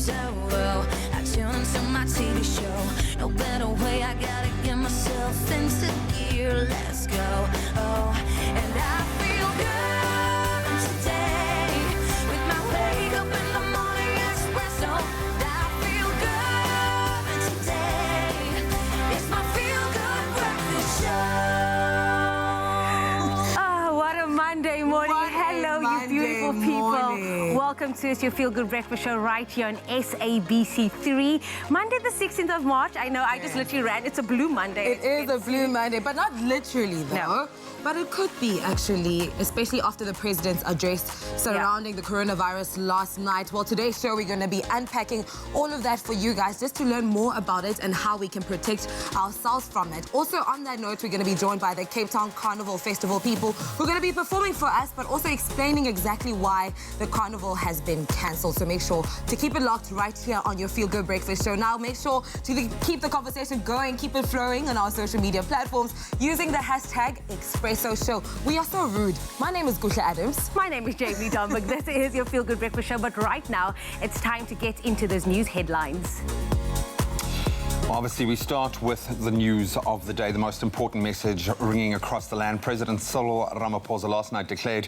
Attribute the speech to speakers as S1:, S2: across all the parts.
S1: news. I tune into my TV show. No better way, I gotta get myself into gear. Let's go. And I feel good today with my wake up in the morning espresso. I feel good today. It's my feel good breakfast show.
S2: Oh, what a Monday morning. Hello, you beautiful people. Welcome to your Feel Good Breakfast Show right here on SABC3. Monday the 16th of March. I know, I just literally ran. It's a blue Monday.
S3: It is a blue Monday, but not literally though.
S2: No.
S3: But it could be, actually, especially after the president's address surrounding the coronavirus last night. Well, today's show, we're going to be unpacking all of that for you guys, just to learn more about it and how we can protect ourselves from it. Also, on that note, we're going to be joined by the Town Carnival Festival people who are going to be performing for us, but also explaining exactly why the carnival has been cancelled. So make sure to keep it locked right here on your Feel Good Breakfast Show. Now, make sure to keep the conversation going, keep it flowing on our social media platforms using the hashtag Expresso Show. We are so rude. My name is Gusha Adams.
S2: My name is Jamie Domberg. This is your Feel Good Breakfast Show. But right now, it's time to get into those news headlines.
S4: Obviously, we start with the news of the day. The most important message ringing across the land. President Cyril Ramaphosa last night declared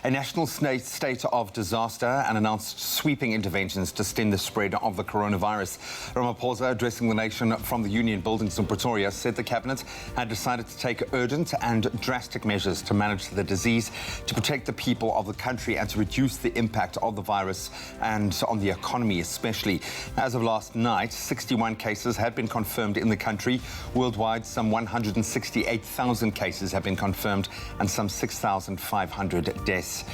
S4: a national state of disaster and announced sweeping interventions to stem the spread of the coronavirus. Ramaphosa, addressing the nation from the Union Buildings in Pretoria, said the cabinet had decided to take urgent and drastic measures to manage the disease, to protect the people of the country and to reduce the impact of the virus and on the economy especially. As of last night, 61 cases had been confirmed in the country. Worldwide, some 168,000 cases have been confirmed and some 6,500 deaths.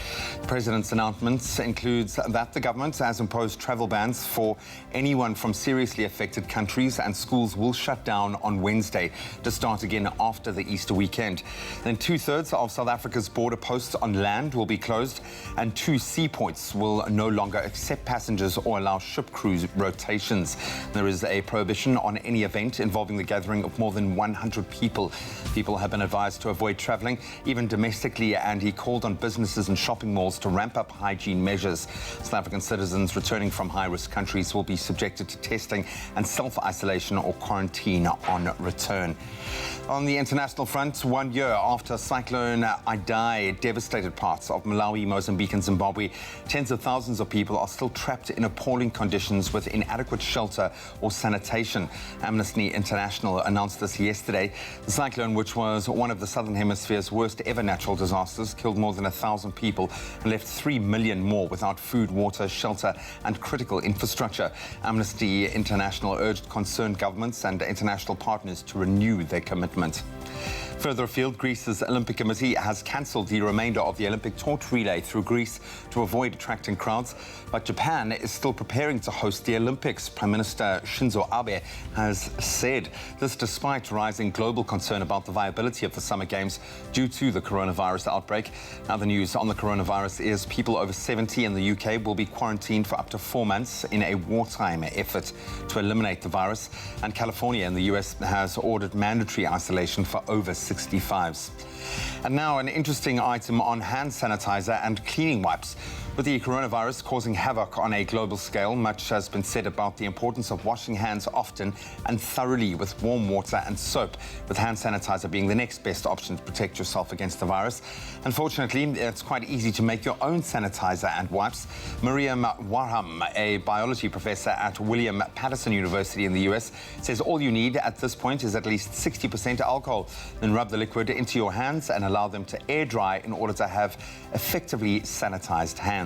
S4: The President's announcements includes that the government has imposed travel bans for anyone from seriously affected countries, and schools will shut down on Wednesday to start again after the Easter weekend. Then 2/3 of South Africa's border posts on land will be closed, and 2 seaports will no longer accept passengers or allow ship cruise rotations. There is a prohibition on any event involving the gathering of more than 100 people. People have been advised to avoid travelling, even domestically, and he called on businesses and shopping malls to ramp up hygiene measures. South African citizens returning from high-risk countries will be subjected to testing and self-isolation or quarantine on return. On the international front, 1 year after Cyclone Idai devastated parts of Malawi, Mozambique and Zimbabwe, tens of thousands of people are still trapped in appalling conditions with inadequate shelter or sanitation. Amnesty International announced this yesterday. The cyclone, which was one of the Southern Hemisphere's worst ever natural disasters, killed more than 1,000 people and left 3 million more without food, water, shelter and critical infrastructure. Amnesty International urged concerned governments and international partners to renew their commitment. Further afield, Greece's Olympic Committee has cancelled the remainder of the Olympic torch relay through Greece to avoid attracting crowds. But Japan is still preparing to host the Olympics, Prime Minister Shinzo Abe has said. This despite rising global concern about the viability of the Summer Games due to the coronavirus outbreak. Now, the news on the coronavirus is people over 70 in the UK will be quarantined for up to 4 months in a wartime effort to eliminate the virus. And California in the US has ordered mandatory isolation for over 65s. And now an interesting item on hand sanitizer and cleaning wipes. With the coronavirus causing havoc on a global scale, much has been said about the importance of washing hands often and thoroughly with warm water and soap, with hand sanitizer being the next best option to protect yourself against the virus. Unfortunately, it's quite easy to make your own sanitizer and wipes. Miriam Warham, a biology professor at William Patterson University in the US, says all you need at this point is at least 60% alcohol. Then rub the liquid into your hands and allow them to air dry in order to have effectively sanitized hands.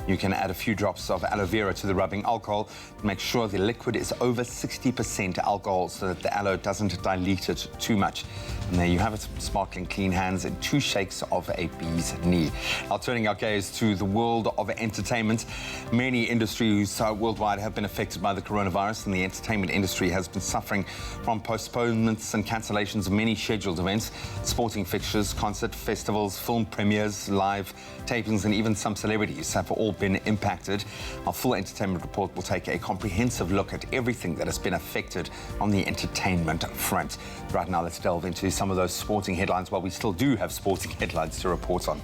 S4: You can add a few drops of aloe vera to the rubbing alcohol. Make sure the liquid is over 60% alcohol so that the aloe doesn't dilute it too much. And there you have it, sparkling clean hands and 2 shakes of a bee's knee. Now, turning our gaze to the world of entertainment. Many industries worldwide have been affected by the coronavirus, and the entertainment industry has been suffering from postponements and cancellations of many scheduled events. Sporting fixtures, concert festivals, film premieres, live tapings and even some celebrities have all been impacted. Our full entertainment report will take a comprehensive look at everything that has been affected on the entertainment front. Right now, let's delve into some of those sporting headlines. Well, we still do have sporting headlines to report on.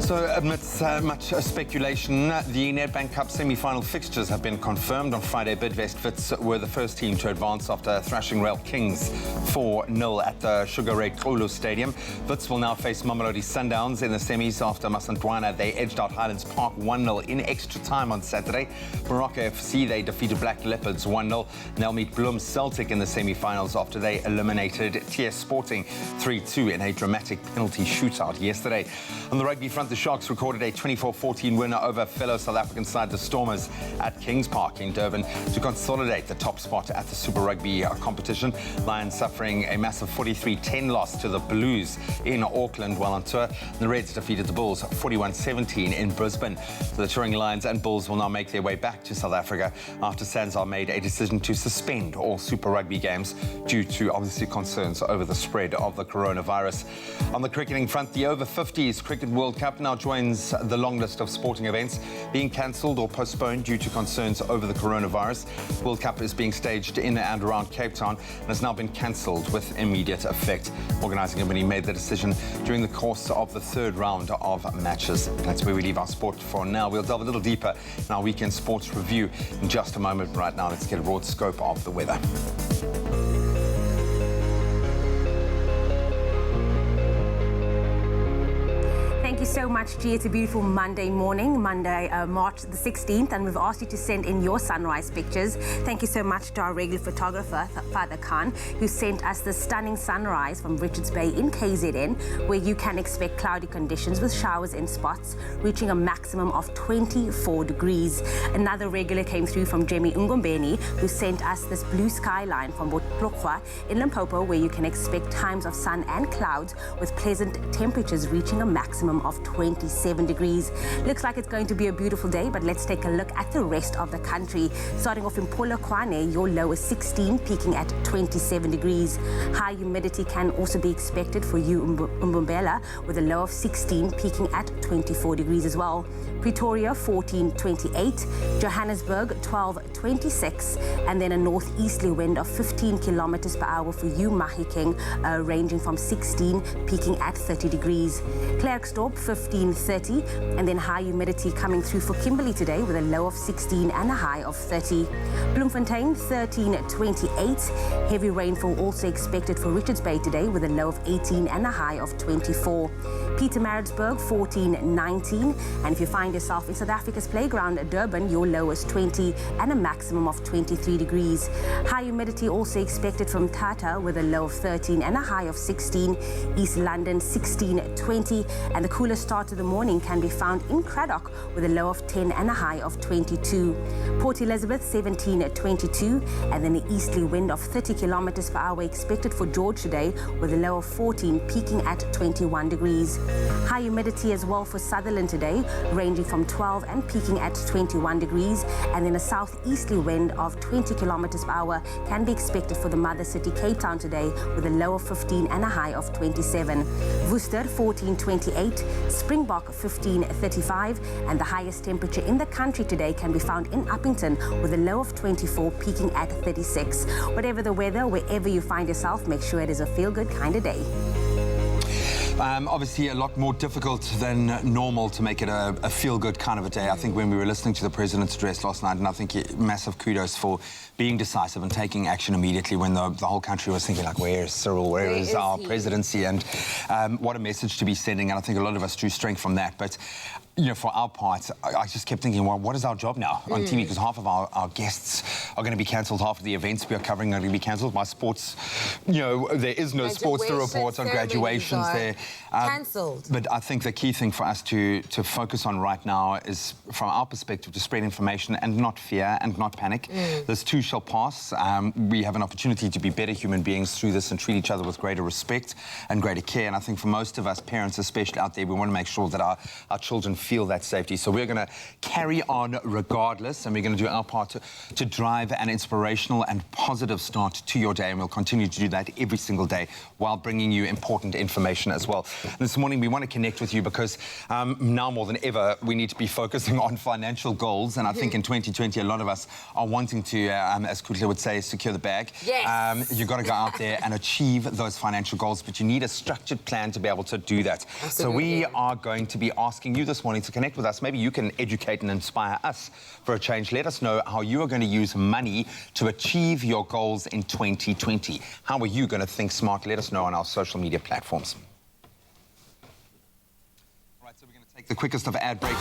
S4: So, amidst much speculation, the Nedbank Cup semi-final fixtures have been confirmed. On Friday, Bidvest Wits were the first team to advance after thrashing Rail Kings 4-0 at the Sugar Ray Xolo Stadium. Wits will now face Mamelodi Sundowns in the semis after Masantwana. They edged out Highlands Park 1-0 in extra time on Saturday. Morocco FC, they defeated Black Leopards 1-0. And they'll meet Bloem Celtic in the semi-finals after they eliminated TS Sporting 3-2 in a dramatic penalty shootout yesterday. On the rugby front, the Sharks recorded a 24-14 winner over fellow South African side, the Stormers, at Kings Park in Durban to consolidate the top spot at the Super Rugby competition. Lions suffering a massive 43-10 loss to the Blues in Auckland while on tour. The Reds defeated the Bulls 41-17 in Brisbane. So the touring Lions and Bulls will now make their way back to South Africa after SANZAAR made a decision to suspend all Super Rugby games due to obviously concerns over the spread of the coronavirus. On the cricketing front, the over-50s Cricket World Cup now joins the long list of sporting events being cancelled or postponed due to concerns over the coronavirus. World Cup is being staged in and around Cape Town and has now been cancelled with immediate effect. Organising committee made the decision during the course of the third round of matches. That's where we leave our sport for now. We'll delve a little deeper in our weekend sports review in just a moment. Right now, let's get a broad scope of the weather.
S2: Thank you so much, G. It's a beautiful Monday morning, Monday, March the 16th, and we've asked you to send in your sunrise pictures. Thank you so much to our regular photographer, Father Khan, who sent us the stunning sunrise from Richards Bay in KZN, where you can expect cloudy conditions with showers in spots, reaching a maximum of 24 degrees. Another regular came through from Jemmy Ungombeni, who sent us this blue skyline from Botlokwa in Limpopo, where you can expect times of sun and clouds with pleasant temperatures reaching a maximum of 27 degrees. Looks like it's going to be a beautiful day, but let's take a look at the rest of the country. Starting off in Polokwane, your low is 16, peaking at 27 degrees. High humidity can also be expected for you, Mbombela, with a low of 16, peaking at 24 degrees as well. Pretoria, 14.28, Johannesburg, 12.26, and then a northeasterly wind of 15 kilometers per hour for you, Mahikeng, ranging from 16, peaking at 30 degrees. Klerksdorp, 15.30, and then high humidity coming through for Kimberley today with a low of 16 and a high of 30. Bloemfontein, 13.28, heavy rainfall also expected for Richards Bay today with a low of 18 and a high of 24. Pietermaritzburg, 14.19, and if you find yourself in South Africa's playground at Durban, your low is 20 and a maximum of 23 degrees. High humidity also expected from Tata with a low of 13 and a high of 16. East London, 16.20, and the coolest start of the morning can be found in Craddock with a low of 10 and a high of 22. Port Elizabeth, 17.22, and then an easterly wind of 30 kilometers per hour expected for George today with a low of 14, peaking at 21 degrees. High humidity as well for Sutherland today, ranging from 12 and peaking at 21 degrees, and then a southeasterly wind of 20 kilometers per hour can be expected for the mother city Cape Town today with a low of 15 and a high of 27. Worcester, 14.28, Springbok, 15.35, and the highest temperature in the country today can be found in Uppington with a low of 24, peaking at 36. Whatever the weather, wherever you find yourself, make sure it is a feel-good kind of day.
S4: Obviously a lot more difficult than normal to make it a feel-good kind of a day. I think when we were listening to the President's address last night, and I think massive kudos for being decisive and taking action immediately when the whole country was thinking, like, where is Cyril, where is our presidency? And what a message to be sending, and I think a lot of us drew strength from that. But you know, for our part, I just kept thinking, well, what is our job now on TV? Because half of our guests are going to be cancelled. Half of the events we are covering are going to be cancelled. My sports, you know, there is no sports to report on graduations there.
S3: Cancelled.
S4: But I think the key thing for us to focus on right now is, from our perspective, to spread information and not fear and not panic. This too shall pass. We have an opportunity to be better human beings through this and treat each other with greater respect and greater care. And I think for most of us, parents especially out there, we want to make sure that our children feel that safety. So we're going to carry on regardless, and we're going to do our part to drive an inspirational and positive start to your day, and we'll continue to do that every single day while bringing you important information as well. This morning we want to connect with you because now more than ever we need to be focusing on financial goals, and I think in 2020 a lot of us are wanting to, as Kutla would say, secure the bag.
S3: Yes.
S4: You've got to go out there and achieve those financial goals, but you need a structured plan to be able to do that.
S3: Absolutely.
S4: So we are going to be asking you this morning to connect with us. Maybe you can educate and inspire us for a change. Let us know how you are going to use money to achieve your goals in 2020. How are you going to think smart? Let us know on our social media platforms. All right, so we're going to take the quickest of ad breaks.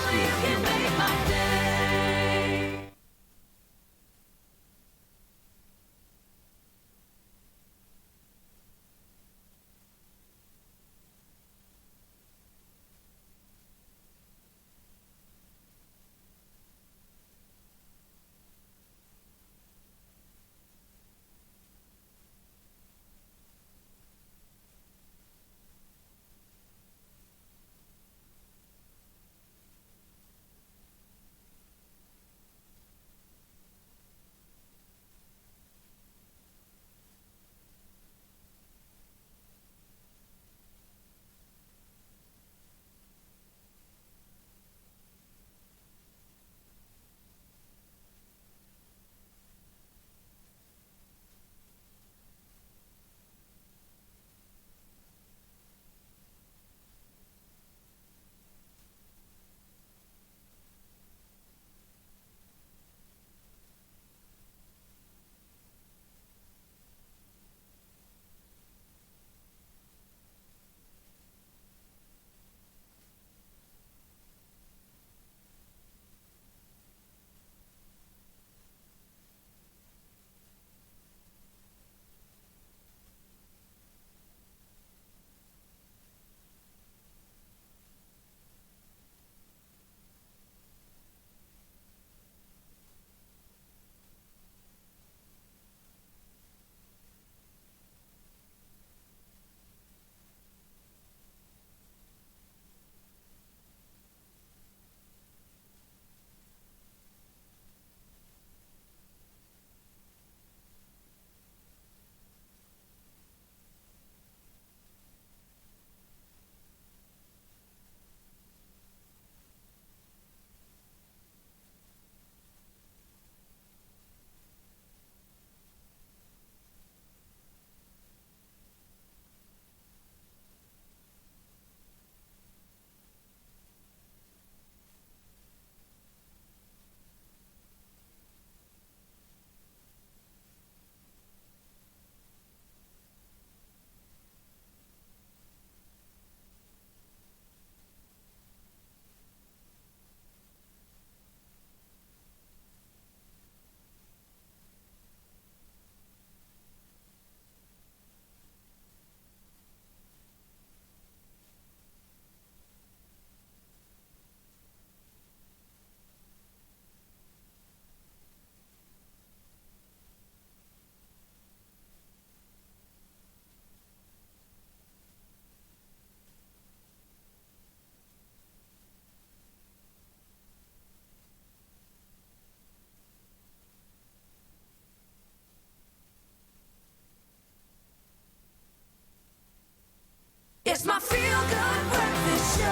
S1: It's my feel-good breakfast show.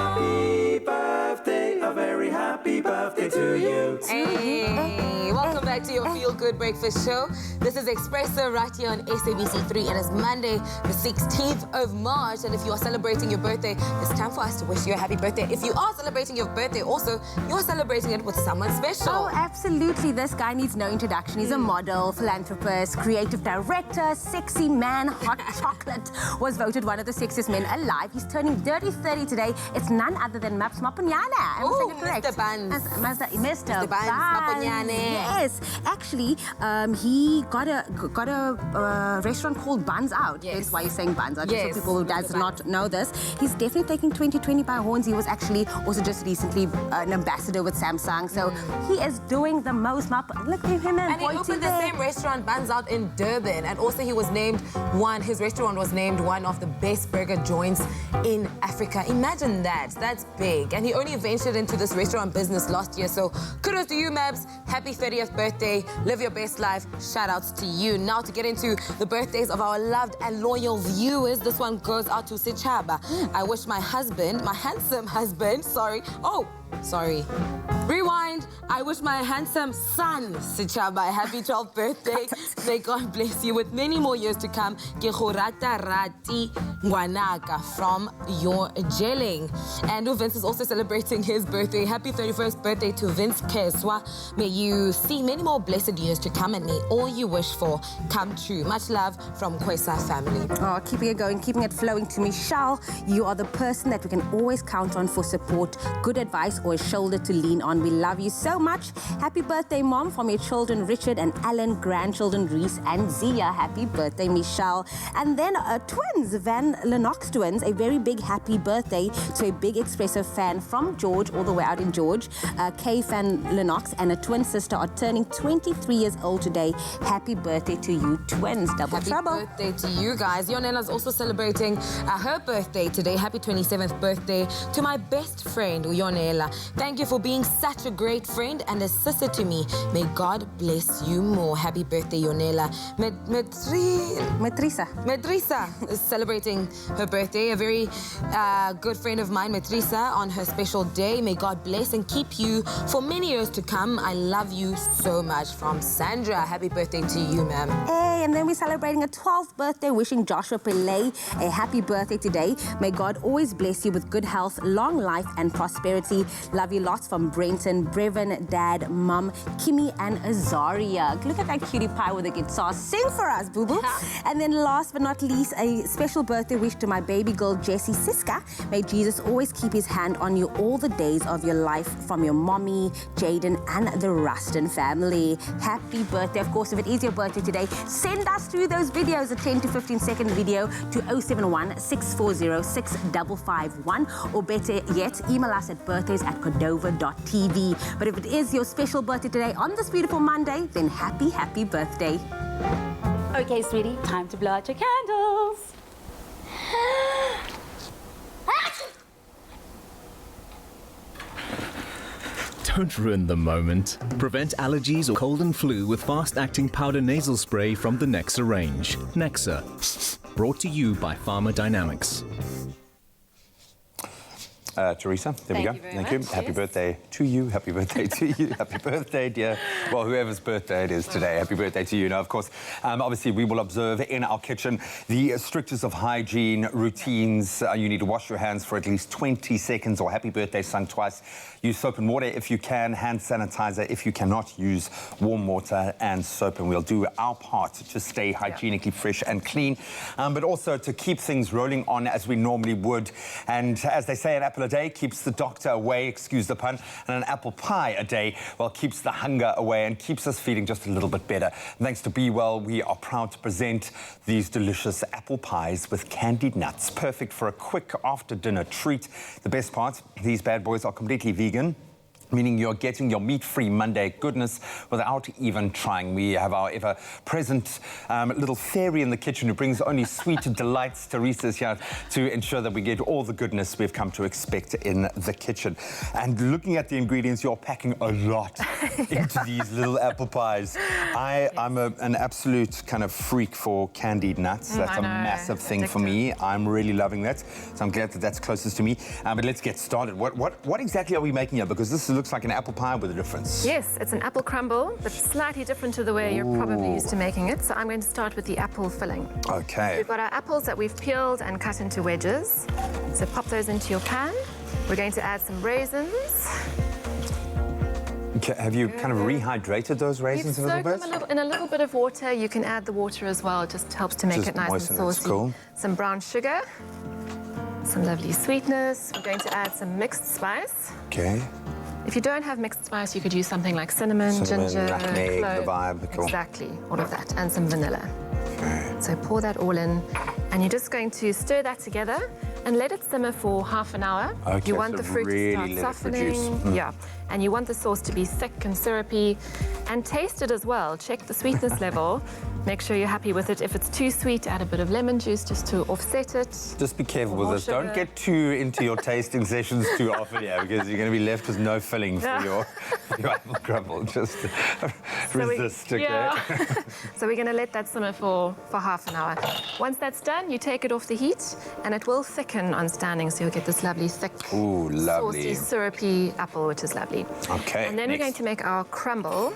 S5: Happy birthday, a very happy birthday to you.
S3: Hey, welcome back to your Feel Good Breakfast Show. This is Expresso right here on SABC3, and it's Monday, the 16th of March. And if you are celebrating your birthday, it's time for us to wish you a happy birthday. If you are celebrating your birthday also, you're celebrating it with someone special.
S2: Oh, absolutely. This guy needs no introduction. He's a model, philanthropist, creative director, sexy man, hot chocolate. Was voted one of the sexiest men alive. He's turning 30 today. It's none other than Maps Maponyane.
S3: Oh,
S2: correct.
S3: Mr. Buns.
S2: Mr.
S3: Buns Maponyane.
S2: Yes. actually, he got a restaurant called Buns Out.
S3: Yes.
S2: That's why you're saying Buns Out.
S3: Yes.
S2: Just for people who does not know this. He's definitely taking 2020 by horns. He was actually also just recently an ambassador with Samsung. So he is doing the most. Look at him
S3: and he opened the same restaurant, Buns Out, in Durban. And also he was named his restaurant was named one of the best burger joints in Africa. Imagine that. That's big. And he only ventured into this restaurant business last year. So kudos to you, Mabs. Happy 30th birthday. Live your best life. Shout outs to you. Now to get into the birthdays of our loved and loyal viewers. This one goes out to Sichaba. I wish my husband, my handsome husband, sorry. Rewind. I wish my handsome son, Sichaba, a happy 12th birthday. May God bless you with many more years to come. Ke go rata rati ngwanaka from your gelling. And Vince is also celebrating his birthday. Happy 31st birthday to Vince Keswa. May you see many more blessed years to come and may all you wish for come true. Much love from Kwesa family.
S2: Oh, keeping it going, keeping it flowing to Michelle. You are the person that we can always count on for support, good advice, or a shoulder to lean on. We love you so much. Happy birthday, Mom, from your children, Richard and Alan, grandchildren, Reese and Zia. Happy birthday, Michelle. And then twins, Van Lennox twins, a very big happy birthday to a big Expresso fan from George, all the way out in George. Kay Van Lennox and a twin sister are turning 23 years old today. Happy birthday to you, twins. Double trouble.
S3: Happy birthday to you guys. Yonella's also celebrating her birthday today. Happy 27th birthday to my best friend, Yonella. Thank you for being such a great friend and a sister to me. May God bless you more. Happy birthday, Yonella. Medrisa is celebrating her birthday. A very good friend of mine, Medrisa, on her special day. May God bless and keep you for many years to come. I love you so much. From Sandra. Happy birthday to you, ma'am.
S2: Hey, and then we're celebrating a 12th birthday, wishing Joshua Pillay a happy birthday today. May God always bless you with good health, long life, and prosperity. Love you lots from Brenton, Brevin, Dad, Mum, Kimmy, and Azaria. Look at that cutie pie with the guitar. Sing for us, boo-boo. And then last but not least, a special birthday wish to my baby girl, Jessie Siska. May Jesus always keep his hand on you all the days of your life, from your mommy, Jaden, and the Ruston family. Happy birthday. Of course, if it is your birthday today, send us through those videos, a 10 to 15 second video, to 071 640 6551, or better yet, email us at birthdays@cordova.tv. But if it is your special birthday today on this beautiful Monday, then happy birthday.
S6: Okay, sweetie, time to blow out your candles.
S7: Don't ruin the moment. Prevent allergies or cold and flu with fast-acting powder nasal spray from the Nexa range. Nexa, brought to you by Pharmadynamics.
S4: Teresa, there we go. Thank you. Happy birthday to you. Happy birthday to you. Happy birthday, dear. Well, whoever's birthday it is today, happy birthday to you. Now, of course, obviously, we will observe in our kitchen the strictest of hygiene routines. You need to wash your hands for at least 20 seconds, or happy birthday sung twice. Use soap and water if you can, hand sanitizer if you cannot. Use warm water and soap, and we'll do our part to stay hygienically fresh and clean, but also to keep things rolling on as we normally would. And as they say, an apple a day keeps the doctor away, excuse the pun, and an apple pie a day, well, keeps the hunger away and keeps us feeling just a little bit better. And thanks to Be Well, we are proud to present these delicious apple pies with candied nuts, perfect for a quick after-dinner treat. The best part, these bad boys are completely vegan, meaning you're getting your meat-free Monday goodness without even trying. We have our ever-present little fairy in the kitchen who brings only sweet delights. Teresa's here to ensure that we get all the goodness we've come to expect in the kitchen. And looking at the ingredients, you're packing a lot into these little apple pies. I'm an absolute kind of freak for candied nuts. That's a massive thing for me. I'm really loving that. So I'm glad that that's closest to me. But let's get started. What exactly are we making here? Because this looks like an apple pie with a difference.
S8: Yes, it's an apple crumble, but slightly different to the way you're probably used to making it. So I'm going to start with the apple filling.
S4: Okay.
S8: We've got our apples that we've peeled and cut into wedges. So pop those into your pan. We're going to add some raisins.
S4: Okay, have you kind of rehydrated those raisins a little bit?
S8: Them in a little bit of water. You can add the water as well. It just helps to make
S4: Just
S8: it nice and
S4: moisten it,
S8: saucy.
S4: cool.
S8: Some brown sugar. Some lovely sweetness. We're going to add some mixed spice.
S4: Okay.
S8: If you don't have mixed spice, you could use something like cinnamon, ginger,
S4: nutmeg,
S8: clove.
S4: the vibe. Cool.
S8: Exactly, all of that, and some vanilla.
S4: Okay.
S8: So pour that all in, and you're just going to stir that together and let it simmer for half an hour.
S4: Okay,
S8: You want
S4: so
S8: the fruit
S4: really
S8: to
S4: let
S8: start
S4: it reduce.
S8: softening. Yeah, and you want the sauce to be thick and syrupy, and taste it as well. Check the sweetness level. Make sure you're happy with it. If it's too sweet, add a bit of lemon juice just to offset it.
S4: Just be careful with
S8: More
S4: this. Don't
S8: sugar.
S4: get too into your tasting sessions too often, because you're going to be left with no filling for your apple crumble. Just resist, okay?
S8: Yeah. So we're going to let that simmer for half an hour. Once that's done, you take it off the heat, and it will thicken on standing, so you'll get this lovely thick,
S4: Ooh, lovely.
S8: saucy, syrupy apple, which is lovely.
S4: Okay,
S8: And then we're going
S4: next.
S8: to make our crumble.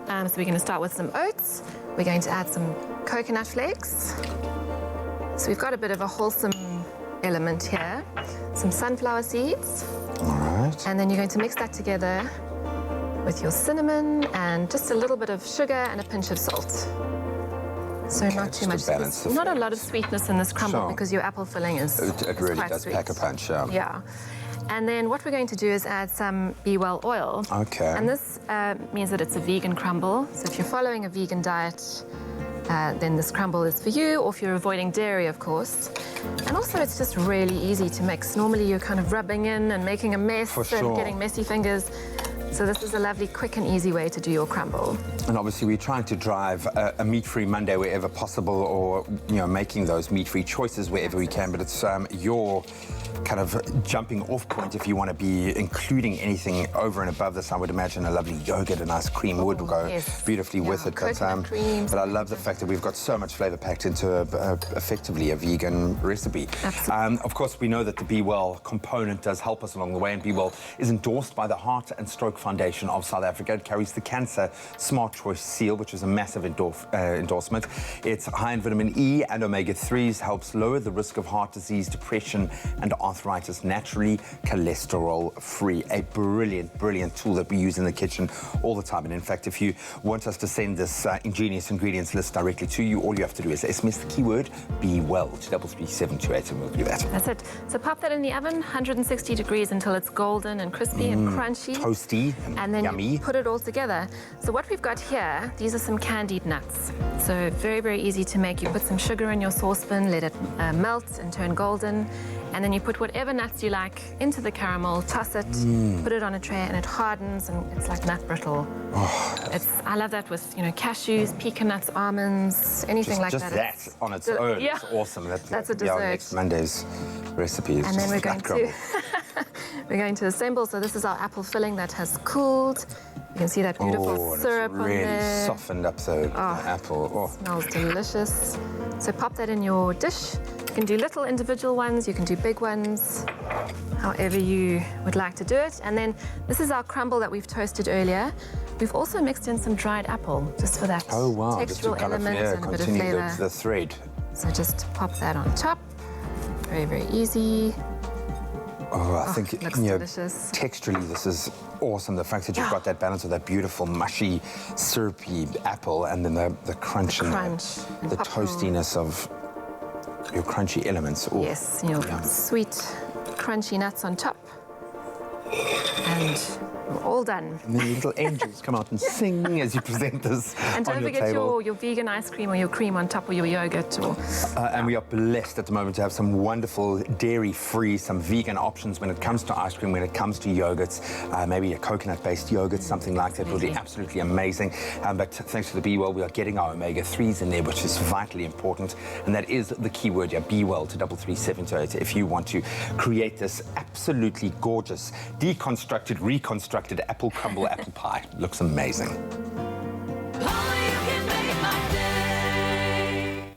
S8: So we're going to start with some oats. We're going to add some coconut flakes. So we've got a bit of a wholesome element here. Some sunflower seeds.
S4: All right.
S8: And then you're going to mix that together with your cinnamon and just a little bit of sugar and a pinch of salt. So not
S4: just
S8: too
S4: to
S8: much.
S4: balance the
S8: Not a lot
S4: flavours.
S8: of sweetness in this crumble
S4: Sure.
S8: because your apple filling is
S4: It really
S8: quite
S4: does
S8: sweet.
S4: pack a punch, yeah.
S8: Yeah. And then what we're going to do is add some Be Well oil.
S4: Okay.
S8: And this means that it's a vegan crumble. So if you're following a vegan diet, then this crumble is for you, or if you're avoiding dairy, of course. And also, it's just really easy to mix. Normally, you're kind of rubbing in and making a mess
S4: For
S8: and
S4: sure.
S8: getting messy fingers. So this is a lovely, quick and easy way to do your crumble.
S4: And obviously, we're trying to drive a meat-free Monday wherever possible, or making those meat-free choices wherever we can. But it's your kind of jumping off point if you want to be including anything over and above this. I would imagine a lovely yogurt and ice cream would go
S8: yes.
S4: beautifully with
S8: Yeah,
S4: it.
S8: coconut cream,
S4: But I love the fact that we've got so much flavour packed into effectively a vegan recipe.
S8: Absolutely.
S4: Of course, we know that the Be Well component does help us along the way, and Be Well is endorsed by the Heart and Stroke Foundation of South Africa. It carries the Cancer Smart Choice seal, which is a massive endorsement. It's high in vitamin E and omega-3s, helps lower the risk of heart disease, depression, and arthritis, naturally cholesterol-free. A brilliant, brilliant tool that we use in the kitchen all the time. And in fact, if you want us to send this ingenious ingredients list directly to you, all you have to do is SMS the keyword Be Well to 33728, and we'll do that.
S8: That's it. So pop that in the oven, 160 degrees until it's golden and crispy and crunchy.
S4: Toasty
S8: And then
S4: yummy.
S8: you put it all together. So what we've got here, these are some candied nuts. So very, very easy to make. You put some sugar in your saucepan, let it melt and turn golden. And then you put whatever nuts you like into the caramel, toss it, put it on a tray, and it hardens, and it's like nut brittle. I love that with, cashews, pecan nuts, almonds, anything like
S4: Just
S8: that.
S4: that
S8: It's-
S4: on its own
S8: yeah.
S4: is awesome.
S8: That's a
S4: Yeah,
S8: dessert.
S4: next Monday's recipe is
S8: And then
S4: just
S8: we're going
S4: nut crumble.
S8: to we're going to assemble. So this is our apple filling that has cooled. You can see that beautiful
S4: and
S8: syrup
S4: it's
S8: on
S4: really
S8: there.
S4: softened up the apple. Oh.
S8: Smells delicious. So pop that in your dish. You can do little individual ones, you can do big ones, however you would like to do it. And then this is our crumble that we've toasted earlier. We've also mixed in some dried apple, just for that
S4: Oh, wow. Just to
S8: textural
S4: kind of,
S8: element and a bit of
S4: continue
S8: flavor.
S4: the thread.
S8: So just pop that on top. Very, very easy.
S4: Oh, I think,
S8: looks delicious.
S4: texturally, this is awesome. The fact that you've got that balance of that beautiful, mushy, syrupy apple, and then the crunch and
S8: crunch and
S4: the
S8: popcorn.
S4: toastiness of your crunchy elements. Oh,
S8: Yes, your sweet, crunchy nuts on top. And we're all done.
S4: And then little angels come out and sing as you present this
S8: And
S4: on
S8: don't
S4: your
S8: forget
S4: table.
S8: your vegan ice cream or your cream on top, or your yogurt. Or
S4: And we are blessed at the moment to have some wonderful dairy-free, some vegan options when it comes to ice cream, when it comes to yogurts, maybe a coconut-based yogurt, something like that would be absolutely amazing. But thanks to the Be Well, we are getting our omega-3s in there, which is vitally important. And that is the key word, Be Well to 33728 if you want to create this absolutely gorgeous, deconstructed, reconstructed apple crumble apple pie. Looks amazing.
S1: Only you can make my day.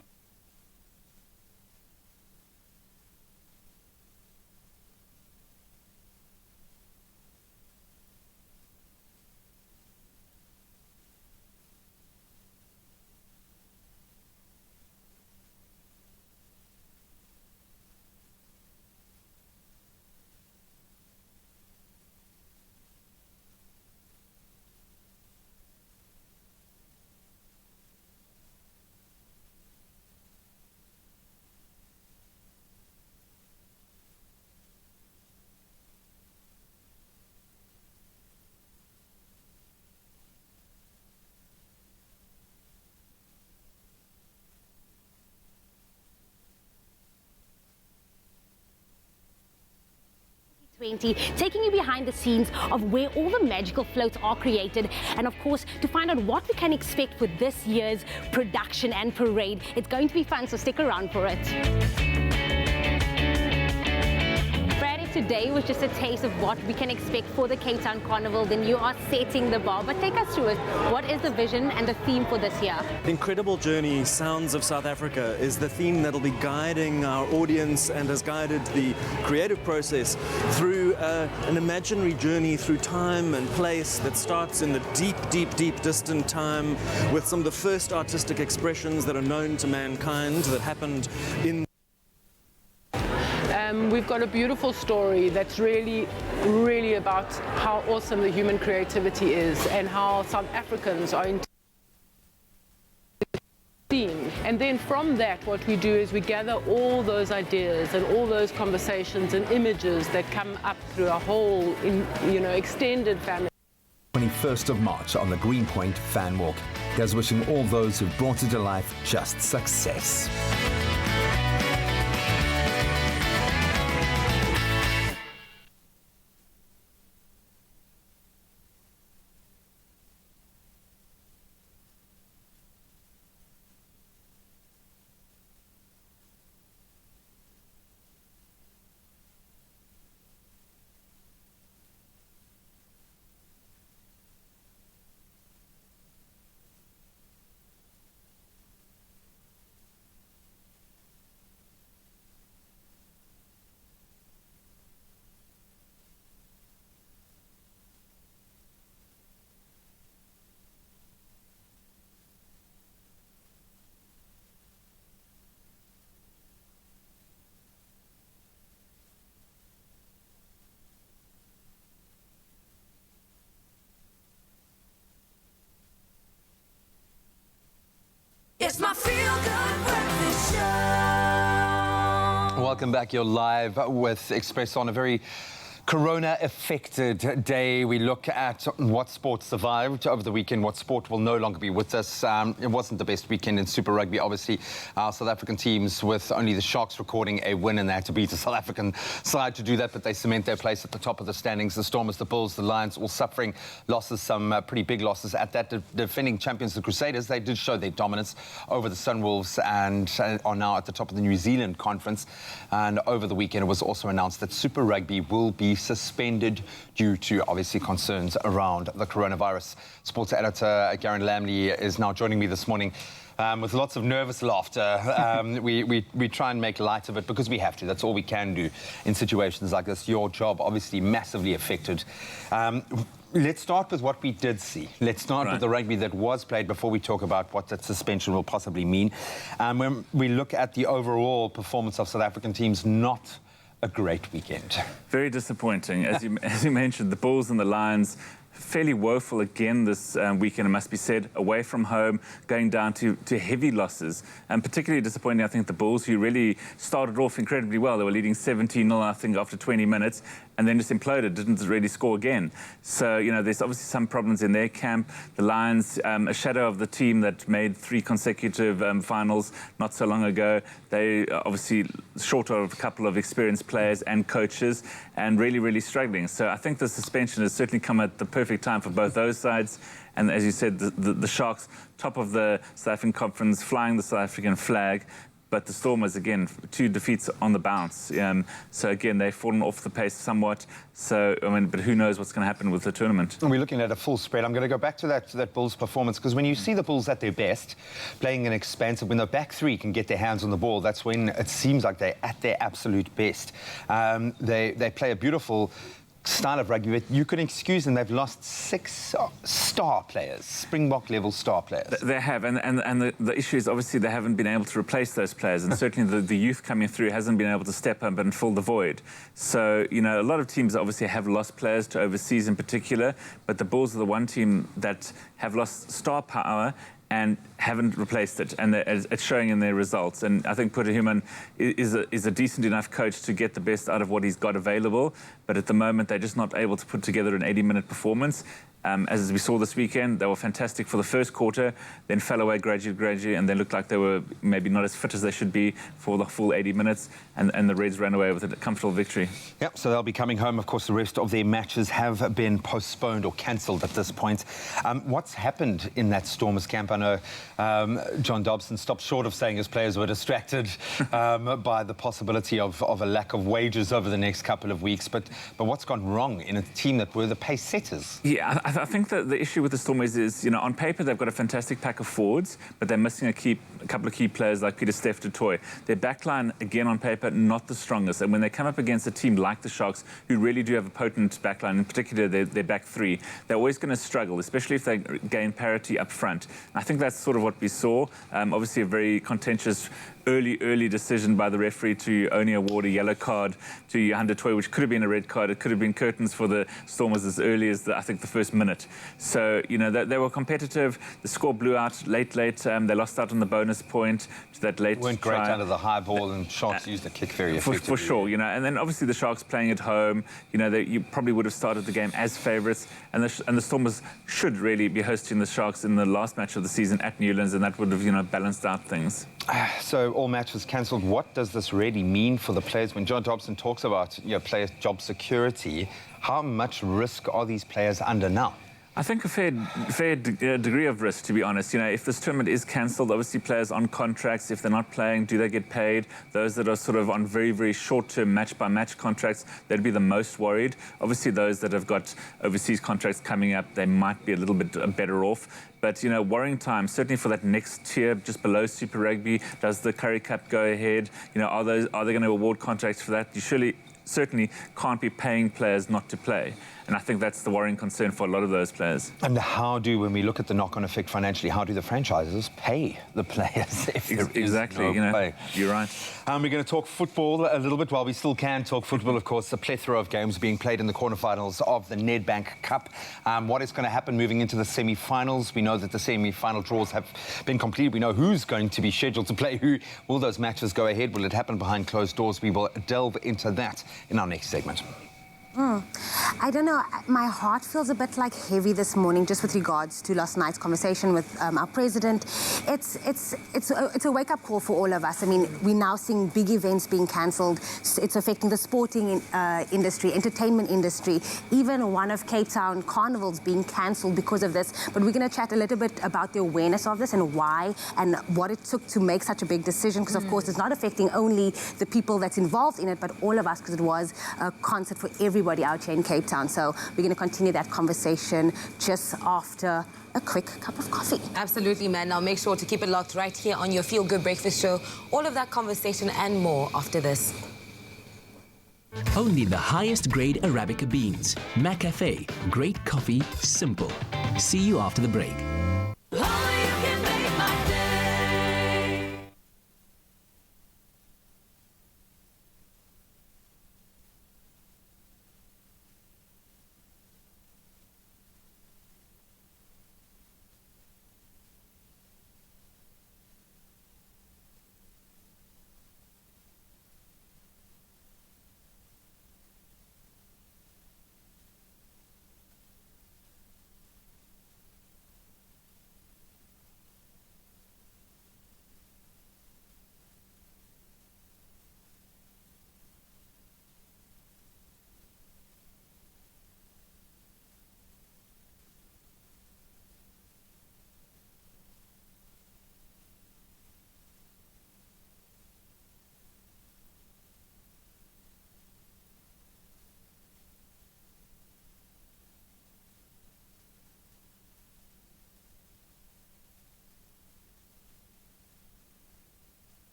S2: 20, taking you behind the scenes of where all the magical floats are created, and of course to find out what we can expect for this year's production and parade. It's going to be fun, so stick around for it. Today was just a taste of what we can expect for the Cape Town Carnival. Then you are setting the bar, but take us through it. What is the vision and the theme for this year?
S9: Incredible Journey, Sounds of South Africa is the theme that'll be guiding our audience and has guided the creative process through an imaginary journey through time and place that starts in the deep distant time with some of the first artistic expressions that are known to mankind that happened in
S10: We've got a beautiful story that's really about how awesome the human creativity is and how South Africans are in theme. And then from that, what we do is we gather all those ideas and all those conversations and images that come up through a whole, extended family.
S11: 21st of March on the Greenpoint Fan Walk. Here's wishing all those who've brought it to life just success.
S1: It's my feel-good breakfast show.
S4: Welcome back. You're live with Expresso on a very Corona-affected day. We look at what sport survived over the weekend, what sport will no longer be with us. It wasn't the best weekend in Super Rugby, obviously. Our South African teams, with only the Sharks recording a win, and they had to beat the South African side to do that, but they cement their place at the top of the standings. The Stormers, the Bulls, the Lions, all suffering losses, some pretty big losses. At that, defending champions, the Crusaders, they did show their dominance over the Sunwolves and are now at the top of the New Zealand Conference. And over the weekend, it was also announced that Super Rugby will be suspended due to obviously concerns around the coronavirus. Sports editor Garen Lamley is now joining me this morning with lots of nervous laughter. We try and make light of it because we have to. That's all we can do in situations like this. Your job obviously massively affected. Let's start with what we did see. Let's start with the rugby that was played before we talk about what that suspension will possibly mean. When we look at the overall performance of South African teams, not a great weekend.
S12: Very disappointing. As you mentioned, the Bulls and the Lions, fairly woeful again this weekend, it must be said, away from home, going down to heavy losses. And particularly disappointing, I think, the Bulls, who really started off incredibly well. They were leading 17-0, I think, after 20 minutes, and then just imploded, didn't really score again. So, there's obviously some problems in their camp. The Lions, a shadow of the team that made 3 consecutive finals not so long ago. They obviously short of a couple of experienced players and coaches, and really struggling. So I think the suspension has certainly come at the perfect time for both those sides. And as you said, the Sharks, top of the South African Conference, flying the South African flag. But the Stormers, again, 2 defeats on the bounce. So, again, they've fallen off the pace somewhat. So, but who knows what's going to happen with the tournament.
S4: And we're looking at a full spread. I'm going to go back to that Bulls performance, because when you see the Bulls at their best, playing an expansive, when the back 3 can get their hands on the ball, that's when it seems like they're at their absolute best. They play a beautiful style of rugby, but you can excuse them. They've lost 6 star players, Springbok-level star players.
S12: They have, and the issue is obviously they haven't been able to replace those players, and certainly the youth coming through hasn't been able to step up and fill the void. So, a lot of teams obviously have lost players to overseas in particular, but the Bulls are the one team that have lost star power and haven't replaced it, and it's showing in their results. And I think Putahuman is a decent enough coach to get the best out of what he's got available, but at the moment they're just not able to put together an 80-minute performance. As we saw this weekend, they were fantastic for the first quarter, then fell away gradually, and then looked like they were maybe not as fit as they should be for the full 80 minutes, and the Reds ran away with a comfortable victory.
S4: Yep, so they'll be coming home. Of course, the rest of their matches have been postponed or cancelled at this point. What's happened in that Stormers camp? I know John Dobson stopped short of saying his players were distracted by the possibility of a lack of wages over the next couple of weeks, but what's gone wrong in a team that were the pace setters?
S12: Yeah, I think that the issue with the Stormers is, you know, on paper they've got a fantastic pack of forwards, but they're missing a couple of key players like Peter Steph du Toit. Their backline, again on paper, not the strongest. And when they come up against a team like the Sharks, who really do have a potent backline, in particular their back three, they're always going to struggle, especially if they gain parity up front. And I think that's sort of what we saw. Obviously a very contentious early decision by the referee to only award a yellow card to Johan du Toit, which could have been a red card. It could have been curtains for the Stormers as early as, I think, the first minute. So, you know, they were competitive. The score blew out late. They lost out on the bonus point to that late
S4: weren't
S12: try.
S4: great under the high ball, and Sharks used the kick very effectively.
S12: For sure, you know. And then obviously the Sharks playing at home, you know, you probably would have started the game as favourites, and the Stormers should really be hosting the Sharks in the last match of the season at Newlands, and that would have, you know, balanced out things.
S4: So all matches cancelled. What does this really mean for the players? When John Dobson talks about, you know, player job security, how much risk are these players under now?
S12: I think a fair degree of risk, to be honest. You know, if this tournament is cancelled, obviously players on contracts, if they're not playing, do they get paid? Those that are sort of on very short-term match-by-match contracts, they'd be the most worried. Obviously, those that have got overseas contracts coming up, they might be a little bit better off. But, you know, worrying time, certainly for that next tier, just below Super Rugby, does the Currie Cup go ahead? You know, are they going to award contracts for that? You certainly can't be paying players not to play. And I think that's the worrying concern for a lot of those players.
S4: And when we look at the knock-on effect financially, how do the franchises pay the players if there
S12: exactly,
S4: is no
S12: you know,
S4: play?
S12: You're right.
S4: We're going to talk football a little bit while we still can talk football. Of course, a plethora of games being played in the quarterfinals of the Nedbank Cup. What is going to happen moving into the semi-finals? We know that the semi-final draws have been completed. We know who's going to be scheduled to play who. Will those matches go ahead? Will it happen behind closed doors? We will delve into that in our next segment.
S2: I don't know, my heart feels a bit like heavy this morning just with regards to last night's conversation with our president. It's a wake-up call for all of us. I mean, we're now seeing big events being cancelled. It's affecting the sporting industry, entertainment industry. Even one of Cape Town Carnival's being cancelled because of this. But we're going to chat a little bit about the awareness of this and why and what it took to make such a big decision, because of course it's not affecting only the people that's involved in it, but all of us, because it was a concert for everybody out here in Cape Town. So we're going to continue that conversation just after a quick cup of coffee.
S3: Absolutely, man. Now make sure to keep it locked right here on your Feel Good Breakfast Show. All of that conversation and more after this.
S13: Only the highest grade Arabica beans. McCafe. Great coffee, simple. See you after the break.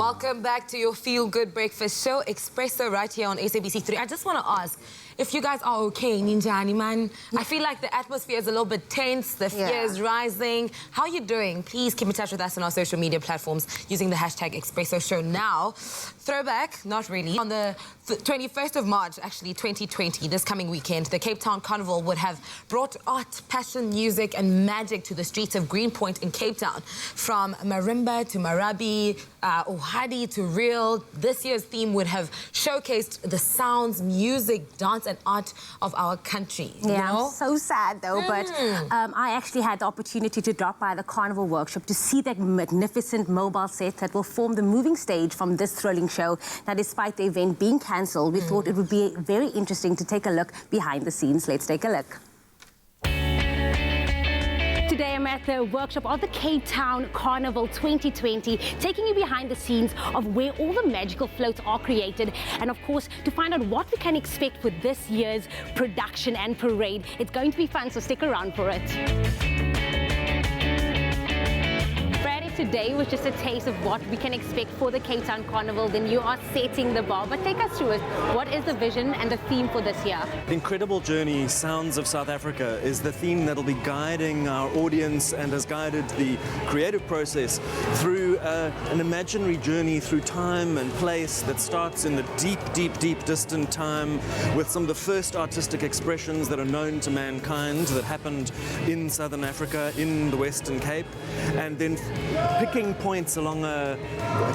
S3: Welcome back to your Feel Good Breakfast show, Expresso, right here on SABC3. I just want to ask if you guys are okay, Ninjani, man. I feel like the atmosphere is a little bit tense, the fear is rising. How are you doing? Please keep in touch with us on our social media platforms using the hashtag Expresso Show now. Throwback, not really. On the 21st of March, actually, 2020, this coming weekend, the Cape Town Carnival would have brought art, passion, music and magic to the streets of Greenpoint in Cape Town. From marimba to marabi, uhadi to reel, this year's theme would have showcased the sounds, music, dance and art of our country.
S2: Yeah, I'm so sad though, but I actually had the opportunity to drop by the Carnival workshop to see that magnificent mobile set that will form the moving stage from this thrilling show. Now, despite the event being cancelled, we thought it would be very interesting to take a look behind the scenes. Let's take a look. Today I'm at the workshop of the Cape Town Carnival 2020, taking you behind the scenes of where all the magical floats are created, and of course to find out what we can expect with this year's production and parade. It's going to be fun, so stick around for it. Today was just a taste of what we can expect for the Cape Town Carnival. Then you are setting the bar, but take us through it. What is the vision and the theme for this year?
S9: Incredible Journey, Sounds of South Africa is the theme that'll be guiding our audience and has guided the creative process through an imaginary journey through time and place that starts in the deep, deep, deep distant time with some of the first artistic expressions that are known to mankind that happened in Southern Africa, in the Western Cape, and then picking points along a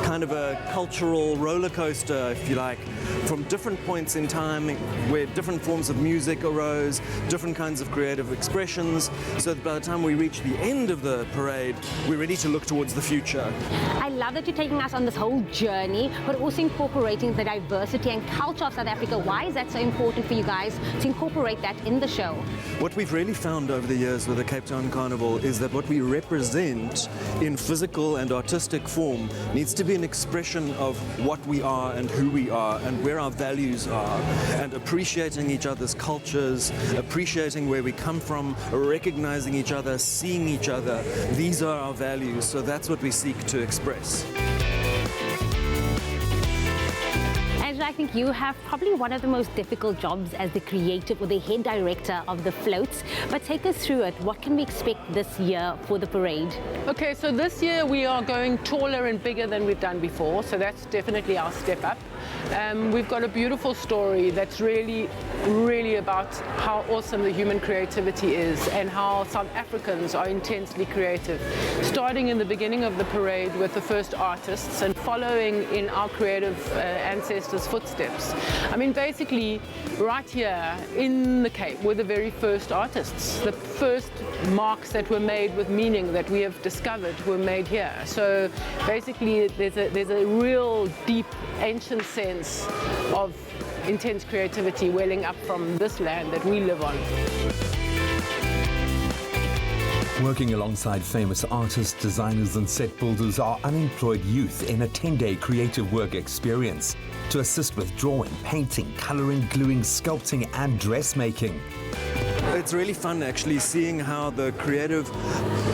S9: kind of a cultural roller coaster, if you like, from different points in time where different forms of music arose, different kinds of creative expressions, so that by the time we reach the end of the parade, we're ready to look towards the future.
S2: I love that you're taking us on this whole journey, but also incorporating the diversity and culture of South Africa. Why is that so important for you guys to incorporate that in the show?
S9: What we've really found over the years with the Cape Town Carnival is that what we represent in physical and artistic form needs to be an expression of what we are and who we are and where our values are, and appreciating each other's cultures, appreciating where we come from, recognizing each other, seeing each other. These are our values, so that's what we seek to express.
S2: I think you have probably one of the most difficult jobs as the creative or the head director of the floats, but take us through it. What can we expect this year for the parade?
S10: Okay, so this year we are going taller and bigger than we've done before, so that's definitely our step up. We've got a beautiful story that's really, really about how awesome the human creativity is and how South Africans are intensely creative. Starting in the beginning of the parade with the first artists and following in our creative ancestors' footsteps. I mean, basically, right here in the Cape were the very first artists. The first marks that were made with meaning that we have discovered were made here. So basically, there's a real deep, ancient sense of intense creativity welling up from this land that we live on.
S11: Working alongside famous artists, designers and set builders are unemployed youth in a 10-day creative work experience to assist with drawing, painting, colouring, gluing, sculpting and dressmaking.
S9: It's really fun actually seeing how the creative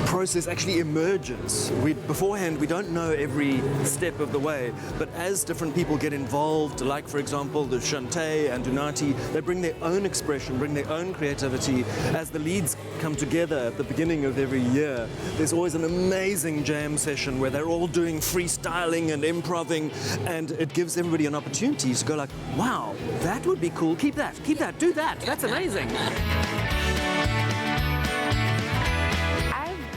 S9: process actually emerges. Beforehand, we don't know every step of the way, but as different people get involved, like for example the Shante and Dunati, they bring their own expression, bring their own creativity. As the leads come together at the beginning of every year, there's always an amazing jam session where they're all doing freestyling and improving, and it gives everybody an opportunity to go like, wow, that would be cool, keep that, do that, that's amazing.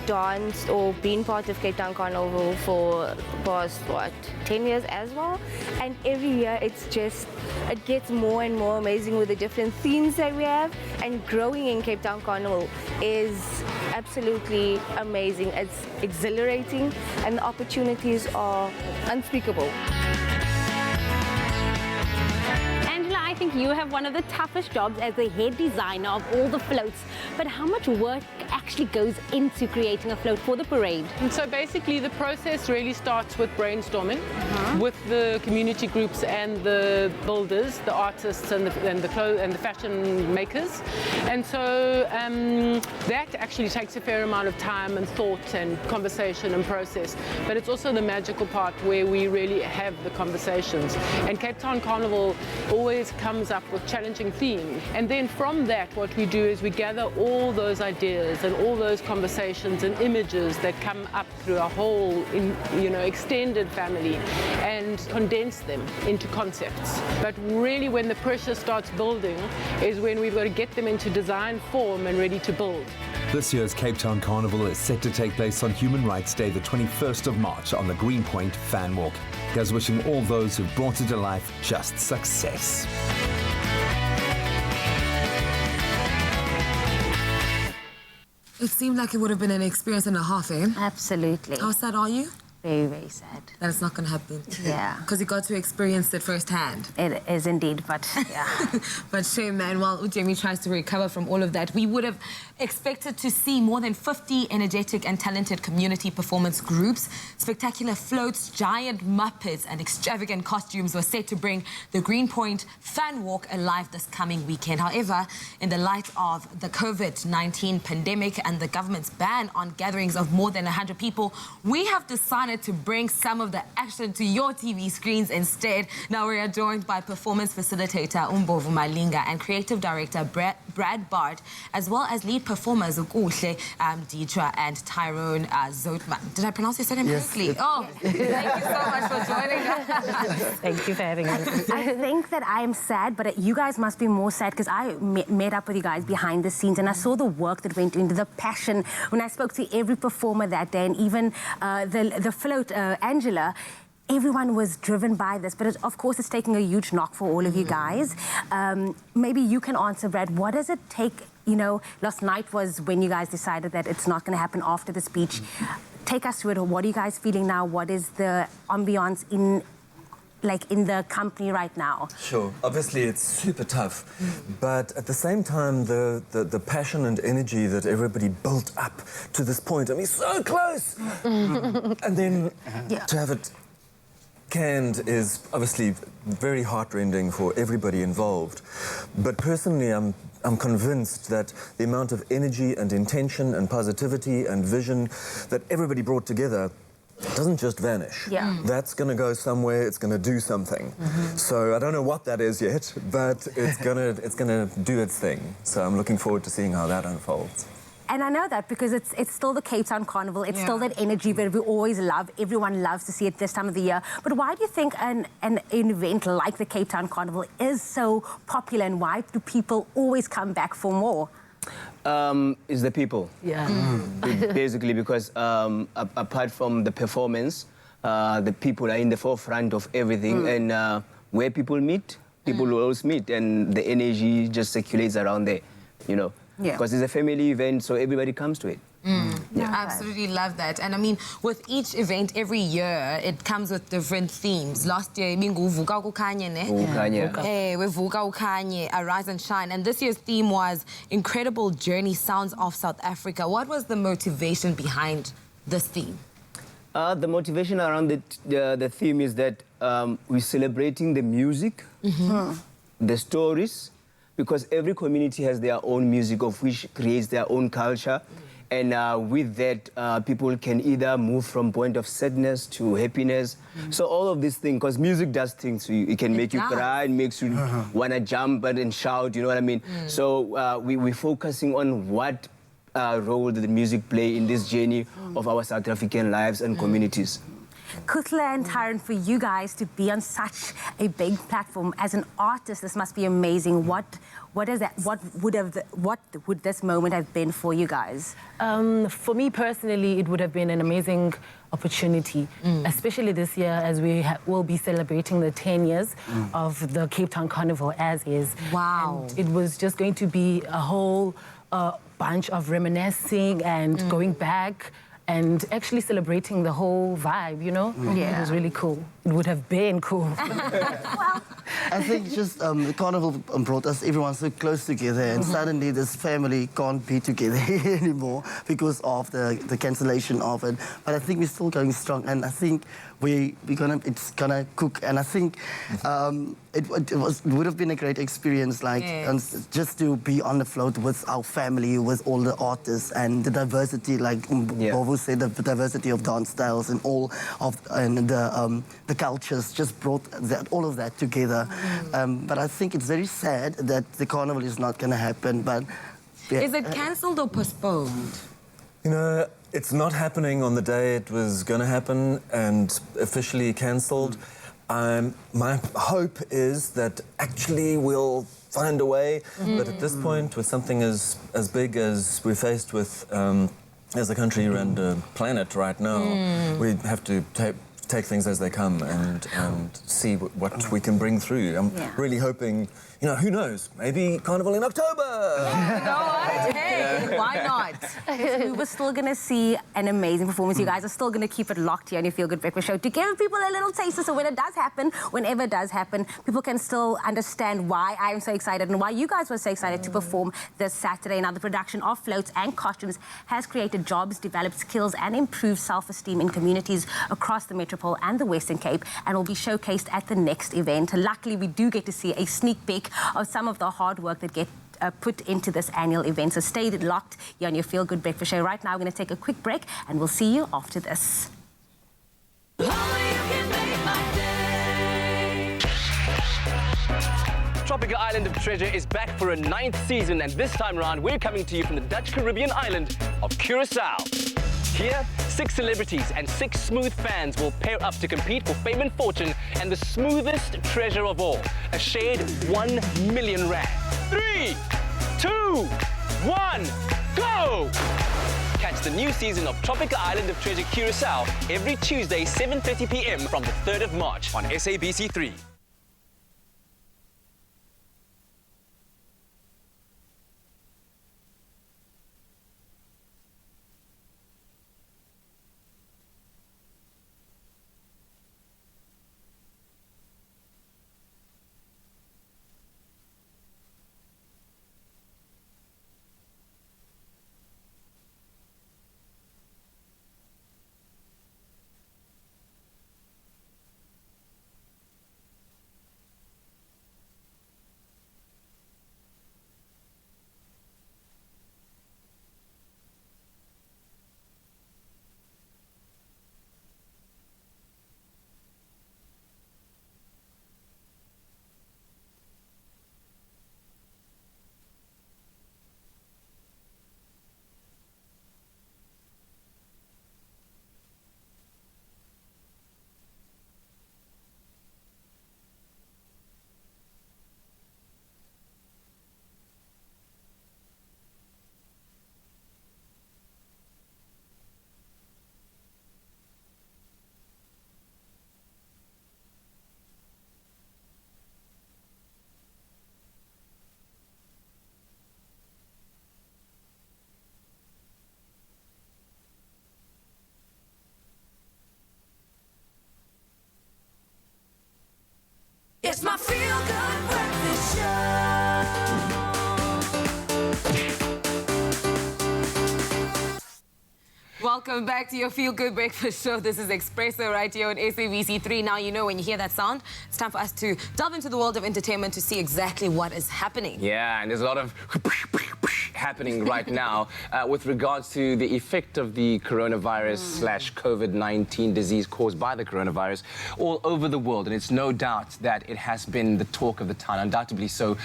S14: Danced or been part of Cape Town Carnival for the past, 10 years as well. And every year it gets more and more amazing with the different themes that we have. And growing in Cape Town Carnival is absolutely amazing. It's exhilarating and the opportunities are unspeakable.
S2: I think you have one of the toughest jobs as the head designer of all the floats. But how much work actually goes into creating a float for the parade?
S10: And so basically the process really starts with brainstorming with the community groups and the builders, the artists and the fashion makers. And so that actually takes a fair amount of time and thought and conversation and process. But it's also the magical part where we really have the conversations. And Cape Town Carnival always comes up with challenging themes. And then from that, what we do is we gather all those ideas and all those conversations and images that come up through a whole, extended family and condense them into concepts. But really when the pressure starts building is when we've got to get them into design form and ready to build.
S11: This year's Cape Town Carnival is set to take place on Human Rights Day, the 21st of March, on the Greenpoint Fan Walk. Here's wishing all those who've brought it to life just success.
S3: It seemed like it would have been an experience and a half, eh?
S2: Absolutely.
S3: How sad are you?
S2: Very, very sad.
S3: That it's not going to happen.
S2: Yeah.
S3: Because you got to experience it firsthand.
S2: It is indeed, but yeah.
S3: But shame, man. While Ujemi tries to recover from all of that, we would have expected to see more than 50 energetic and talented community performance groups. Spectacular floats, giant Muppets and extravagant costumes were set to bring the Greenpoint Fan Walk alive this coming weekend. However, in the light of the COVID-19 pandemic and the government's ban on gatherings of more than 100 people, we have decided to bring some of the action to your TV screens instead. Now we are joined by performance facilitator Umbovu Malinga and creative director Brad Bart, as well as lead performers Ukuhle, Deidre and Tyrone Zotman. Did I pronounce your surname correctly? Oh, thank you so much for joining us.
S2: Thank you for having us. I think that I am sad, but you guys must be more sad because I met up with you guys behind the scenes and I saw the work that went into the passion when I spoke to every performer that day, and even the float, Angela. Everyone was driven by this, but of course it's taking a huge knock for all of you guys. Maybe you can answer, Brad, what does it take? Last night was when you guys decided that it's not going to happen after the speech. Take us through it. What are you guys feeling now? What is the ambiance in the company right now?
S9: Sure. Obviously, it's super tough. But at the same time, the passion and energy that everybody built up to this point, I mean, so close! And then to have it canned is obviously very heartrending for everybody involved. But personally, I'm convinced that the amount of energy and intention and positivity and vision that everybody brought together doesn't just vanish.
S2: Yeah.
S9: That's going to go somewhere. It's going to do something. So I don't know what that is yet, but it's gonna do its thing. So I'm looking forward to seeing how that unfolds.
S2: And I know that because it's still the Cape Town Carnival. It's still that energy that we always love. Everyone loves to see it this time of the year. But why do you think an event like the Cape Town Carnival is so popular, and why do people always come back for more?
S15: Is the people.
S2: Yeah.
S15: Basically, because apart from the performance, the people are in the forefront of everything, and where people meet, people will always meet, and the energy just circulates around there, because it's a family event, so everybody comes to it.
S3: Yeah, I absolutely love that. And I mean, with each event every year, it comes with different themes. Last year, Vuka Ukanye, Vuka Ukanye, Arise and Shine. And this year's theme was Incredible Journey, Sounds of South Africa. What was the motivation behind this theme?
S15: The motivation around the theme is that we're celebrating the music, the stories, because every community has their own music, of which creates their own culture. And with that, people can either move from point of sadness to happiness. So all of these things, because music does things. It can make you cry, it makes you want to jump and shout, you know what I mean? So we're focusing on what role did the music play in this journey of our South African lives and communities.
S2: Kutla and Tyron, for you guys to be on such a big platform as an artist, this must be amazing. What would this moment have been for you guys?
S16: For me personally, it would have been an amazing opportunity, especially this year as we will be celebrating the 10 years of the Cape Town Carnival as is.
S3: Wow.
S16: And it was just going to be a whole bunch of reminiscing and going back and actually celebrating the whole vibe, you know? It was really cool. It would have been cool.
S17: I think just the carnival brought us everyone so close together, and suddenly this family can't be together anymore because of the cancellation of it. But I think we're still going strong, and I think it's gonna cook, and I think it would have been a great experience, like just to be on the float with our family, with all the artists and the diversity, like Bobo said, the diversity of dance styles and all of the cultures just brought all of that together. But I think it's very sad that the carnival is not going to happen. But
S3: is it cancelled or postponed?
S9: You know, it's not happening on the day it was going to happen and officially cancelled. My hope is that actually we'll find a way. But at this point, with something as big as we're faced with as a country and the planet right now, we have to take things as they come and see what we can bring through. I'm really hoping, you know, who knows, maybe Carnival in October!
S2: You know what? Hey, why not? We were still going to see an amazing performance. You guys are still going to keep it locked here on your Feel Good Breakfast Show to give people a little taster, so when it does happen, whenever it does happen, people can still understand why I am so excited and why you guys were so excited to perform this Saturday. Now, the production of floats and costumes has created jobs, developed skills and improved self-esteem in communities across the Metropole and the Western Cape, and will be showcased at the next event. Luckily, we do get to see a sneak peek of some of the hard work that get put into this annual event. So stay locked here on your Feel Good Breakfast Show. Right now, we're going to take a quick break, and we'll see you after this.
S18: Tropical Island of Treasure is back for a 9th season, and this time around, we're coming to you from the Dutch Caribbean island of Curacao. Here, 6 celebrities and 6 smooth fans will pair up to compete for fame and fortune and the smoothest treasure of all, a shared 1 million rand. 3, 2, 1, go! Catch the new season of Tropical Island of Treasure Curacao every Tuesday, 7:30 p.m. from the 3rd of March on SABC3.
S1: It's my Feel Good Breakfast Show.
S3: Welcome back to your Feel Good Breakfast Show. This is Expresso right here on SABC3. Now, you know, when you hear that sound, it's time for us to delve into the world of entertainment to see exactly what is happening.
S18: Yeah, and there's a lot of happening right now with regards to the effect of the coronavirus / COVID-19 disease caused by the coronavirus all over the world. And it's no doubt that it has been the talk of the town, undoubtedly so,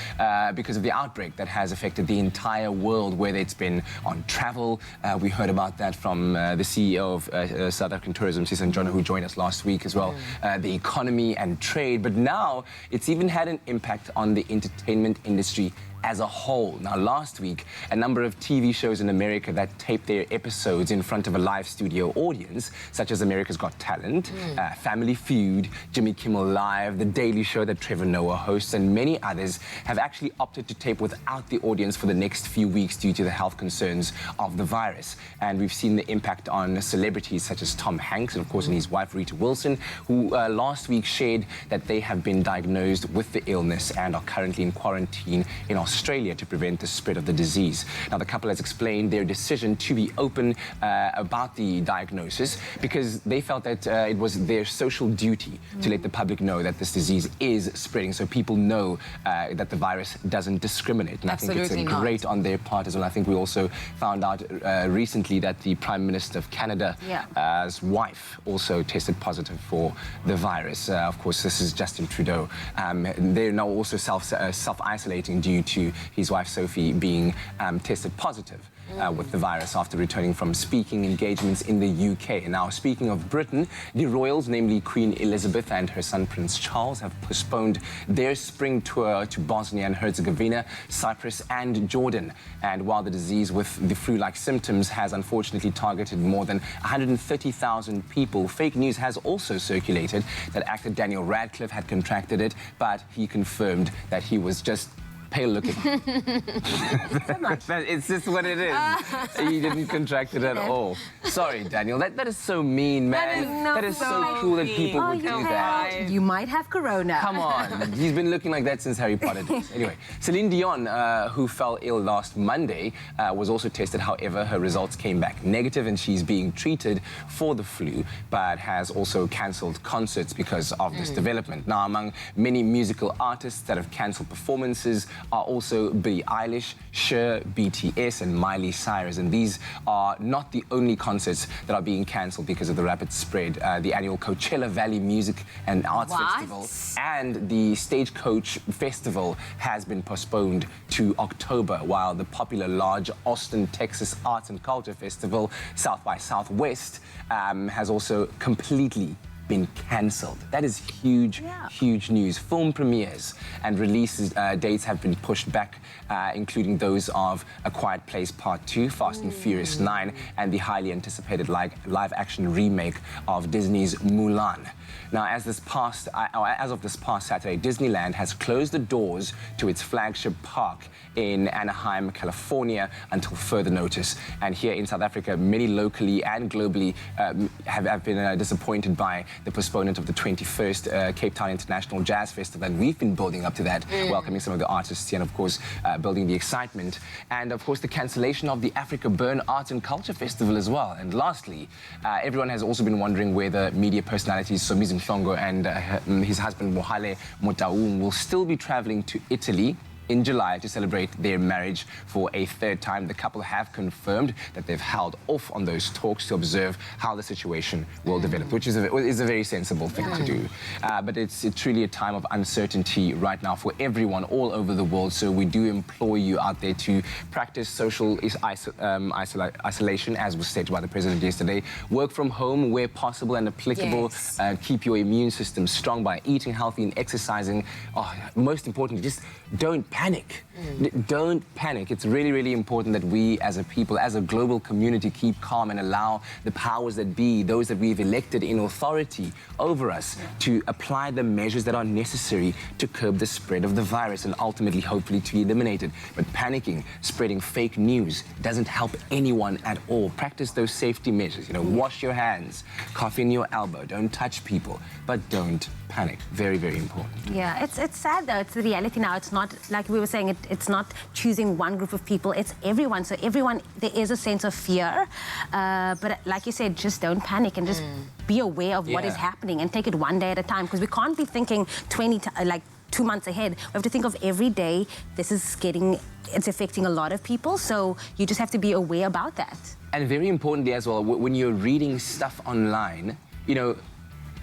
S18: because of the outbreak that has affected the entire world, whether it's been on travel. We heard about that from the CEO of South African Tourism, Sisan Jona, who joined us last week as well, the economy and trade. But now it's even had an impact on the entertainment industry as a whole. Now, last week, a number of TV shows in America that taped their episodes in front of a live studio audience, such as America's Got Talent, Family Feud, Jimmy Kimmel Live, The Daily Show that Trevor Noah hosts, and many others, have actually opted to tape without the audience for the next few weeks due to the health concerns of the virus. And we've seen the impact on celebrities such as Tom Hanks and, of course, and his wife, Rita Wilson, who last week shared that they have been diagnosed with the illness and are currently in quarantine in Australia to prevent the spread of the disease. Now, the couple has explained their decision to be open about the diagnosis because they felt that it was their social duty to let the public know that this disease is spreading, so people know that the virus doesn't discriminate. And
S3: Absolutely
S18: I think it's great on their part as well. I think we also found out recently that the Prime Minister of Canada's wife also tested positive for the virus. Of course, this is Justin Trudeau. They're now also self-isolating due to his wife Sophie being tested positive with the virus after returning from speaking engagements in the UK. Now, speaking of Britain, the royals, namely Queen Elizabeth and her son Prince Charles, have postponed their spring tour to Bosnia and Herzegovina, Cyprus and Jordan. And while the disease with the flu-like symptoms has unfortunately targeted more than 130,000 people, fake news has also circulated that actor Daniel Radcliffe had contracted it, but he confirmed that he was just pale looking. It's just what it is. He didn't contract it at all. Sorry, Daniel. That is so mean, man. That is so cruel that people would do that.
S2: You might have corona.
S18: Come on. He's been looking like that since Harry Potter days. Anyway, Celine Dion, who fell ill last Monday, was also tested. However, her results came back negative and she's being treated for the flu, but has also cancelled concerts because of this development. Now, among many musical artists that have cancelled performances are also Billie Eilish, Cher, BTS and Miley Cyrus. And these are not the only concerts that are being cancelled because of the rapid spread. The annual Coachella Valley Music and Arts Festival and the Stagecoach Festival has been postponed to October, while the popular large Austin, Texas Arts and Culture Festival, South by Southwest, has also completely been cancelled. That is huge, huge news. Film premieres and releases dates have been pushed back, including those of A Quiet Place Part 2, Fast and Furious 9, and the highly anticipated live-action remake of Disney's Mulan. Now, as of this past Saturday, Disneyland has closed the doors to its flagship park in Anaheim, California, until further notice. And here in South Africa, many locally and globally have been disappointed by the postponement of the 21st Cape Town International Jazz Festival. And we've been building up to that, welcoming some of the artists here and, of course, building the excitement. And, of course, the cancellation of the Africa Burn Arts and Culture Festival as well. And lastly, everyone has also been wondering whether media personalities Somizi Mhlongo and his husband Mohale Motaung will still be travelling to Italy in July to celebrate their marriage for a third time. The couple have confirmed that they've held off on those talks to observe how the situation will develop, which is a very sensible thing to do. But it's truly a time of uncertainty right now for everyone all over the world. So we do implore you out there to practice social isolation, as was stated by the President yesterday. Work from home where possible and applicable. Keep your immune system strong by eating healthy and exercising. Most importantly, just don't panic. Don't panic. It's really, really important that we as a people, as a global community, keep calm and allow the powers that be, those that we've elected in authority over us, to apply the measures that are necessary to curb the spread of the virus and ultimately, hopefully, to eliminate it. But panicking, spreading fake news doesn't help anyone at all. Practice those safety measures. You know, wash your hands, cough in your elbow, don't touch people, but don't panic. Very, very important.
S2: Yeah, it's sad though. It's the reality now. It's not, like we were saying, it's not choosing one group of people. It's everyone. So everyone, there is a sense of fear. But like you said, just don't panic and just be aware of what is happening and take it one day at a time, because we can't be thinking 2 months ahead. We have to think of every day. It's affecting a lot of people. So you just have to be aware about that.
S18: And very importantly as well, when you're reading stuff online, you know,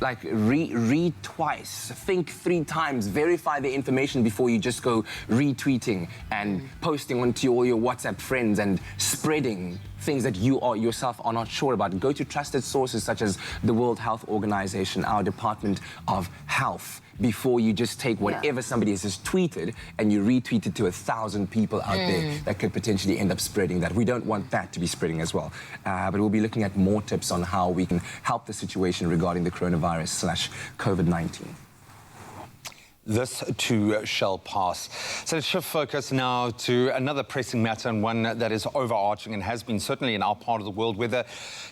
S18: like read twice, think 3 times, verify the information before you just go retweeting and posting onto all your WhatsApp friends and spreading
S19: things that you yourself are not sure about, go to trusted sources such as the World Health Organization, our Department of Health, before you just take whatever somebody has just tweeted and you retweet it to 1,000 people out there that could potentially end up spreading that. We don't want that to be spreading as well. But we'll be looking at more tips on how we can help the situation regarding the coronavirus/COVID-19.
S4: This too shall pass. So let's shift focus now to another pressing matter, and one that is overarching and has been certainly in our part of the world, whether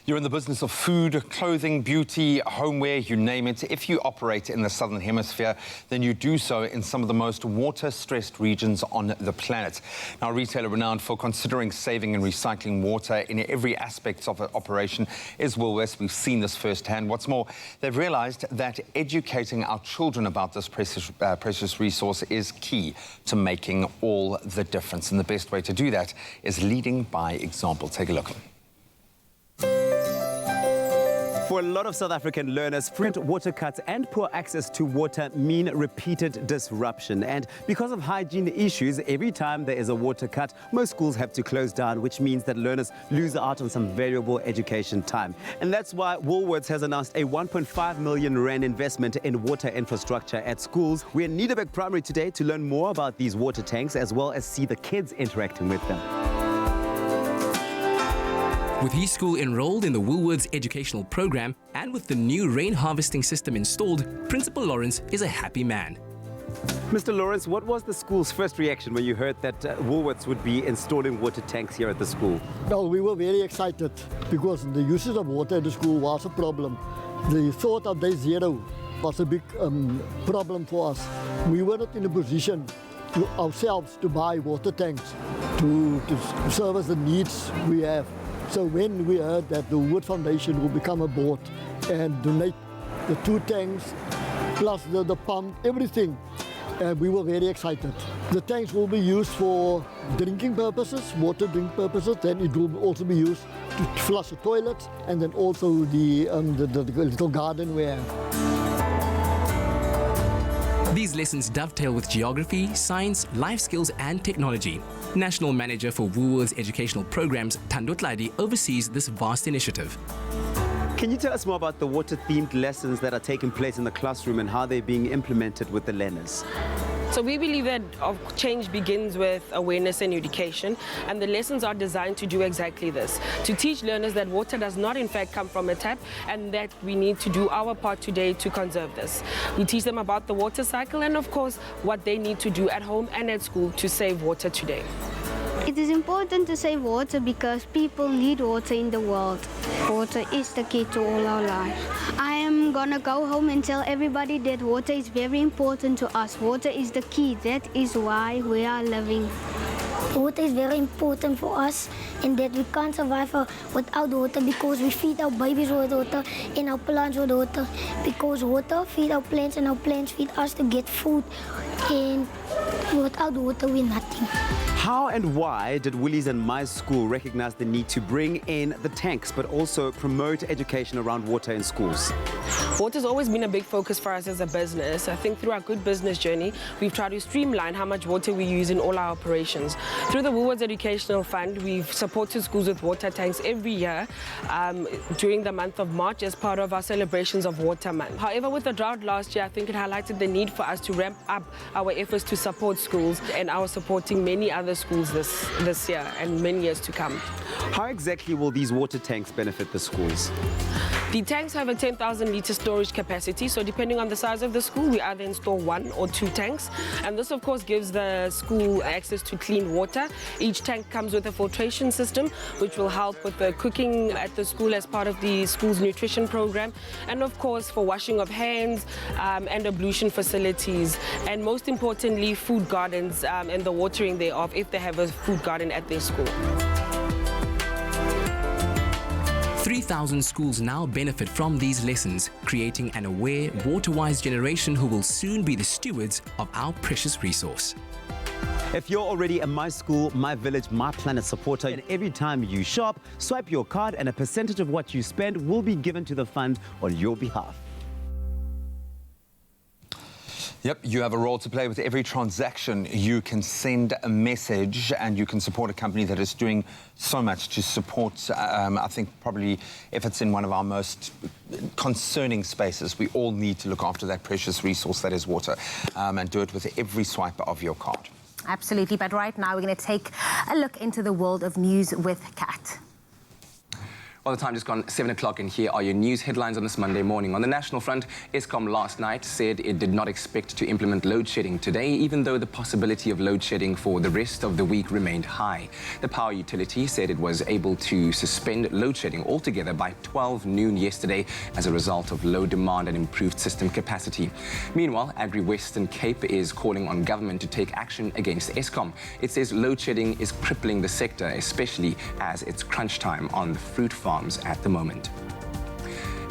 S4: you're in the business of food, clothing, beauty, homeware, you name it. If you operate in the Southern Hemisphere, then you do so in some of the most water-stressed regions on the planet. Now, a retailer renowned for considering saving and recycling water in every aspect of operation is Woolworths. We've seen this firsthand. What's more, they've realized that educating our children about this precious resource is key to making all the difference. And the best way to do that is leading by example. Take a look.
S20: For a lot of South African learners, frequent water cuts and poor access to water mean repeated disruption. And because of hygiene issues, every time there is a water cut, most schools have to close down, which means that learners lose out on some valuable education time. And that's why Woolworths has announced a 1.5 million rand investment in water infrastructure at schools. We're in Nedbank Primary today to learn more about these water tanks, as well as see the kids interacting with them.
S13: With his school enrolled in the Woolworths educational program and with the new rain harvesting system installed, Principal Lawrence is a happy man.
S20: Mr. Lawrence, what was the school's first reaction when you heard that Woolworths would be installing water tanks here at the school?
S21: Well, we were very excited because the usage of water at the school was a problem. The thought of day zero was a big problem for us. We were not in a position to ourselves to buy water tanks to service the needs we have. So when we heard that the Wood Foundation will become a board and donate the 2 tanks, plus the pump, everything, we were very excited. The tanks will be used for drinking purposes, water drink purposes, then it will also be used to flush the toilets, and then also the little garden ware.
S13: These lessons dovetail with geography, science, life skills and technology. National Manager for Woolworths Educational Programs, Thando Tladi, oversees this vast initiative.
S20: Can you tell us more about the water-themed lessons that are taking place in the classroom and how they're being implemented with the learners?
S22: So we believe that change begins with awareness and education, and the lessons are designed to do exactly this, to teach learners that water does not in fact come from a tap and that we need to do our part today to conserve this. We teach them about the water cycle and of course what they need to do at home and at school to save water today.
S23: It is important to save water because people need water in the world. Water is the key to all our lives. I am gonna go home and tell everybody that water is very important to us. Water is the key. That is why we are living.
S24: Water is very important for us, and that we can't survive without water because we feed our babies with water and our plants with water. Because water feeds our plants and our plants feed us to get food, and without water we're nothing.
S20: How and why did Woolies and My School recognize the need to bring in the tanks but also promote education around water in schools?
S22: Water's always been a big focus for us as a business. I think through our good business journey, we've tried to streamline how much water we use in all our operations. Through the Woolworths Educational Fund, we've supported schools with water tanks every year during the month of March as part of our celebrations of Water Month. However, with the drought last year, I think it highlighted the need for us to ramp up our efforts to support schools, and our supporting many other schools this year and many years to come.
S20: How exactly will these water tanks benefit the schools?
S22: The tanks have a 10,000 litre storage capacity, so depending on the size of the school, we either install 1 or 2 tanks. And this, of course, gives the school access to clean water. Each tank comes with a filtration system, which will help with the cooking at the school as part of the school's nutrition program. And, of course, for washing of hands and ablution facilities. And most importantly, food gardens and the watering thereof if they have a food garden at their school.
S13: 3,000 schools now benefit from these lessons, creating an aware, water-wise generation who will soon be the stewards of our precious resource.
S20: If you're already a My School, My Village, My Planet supporter, and every time you shop, swipe your card and a percentage of what you spend will be given to the fund on your behalf.
S4: Yep, you have a role to play with every transaction. You can send a message and you can support a company that is doing so much to support, I think probably if it's in one of our most concerning spaces, we all need to look after that precious resource that is water and do it with every swipe of your card.
S2: Absolutely, but right now we're going to take a look into the world of news with Kat.
S19: Well, the time just gone 7 o'clock, and here are your news headlines on this Monday morning. On the national front, Eskom last night said it did not expect to implement load shedding today, even though the possibility of load shedding for the rest of the week remained high. The power utility said it was able to suspend load shedding altogether by 12 noon yesterday as a result of low demand and improved system capacity. Meanwhile, Agri-Western Cape is calling on government to take action against Eskom. It says load shedding is crippling the sector, especially as it's crunch time on the fruit farm at the moment.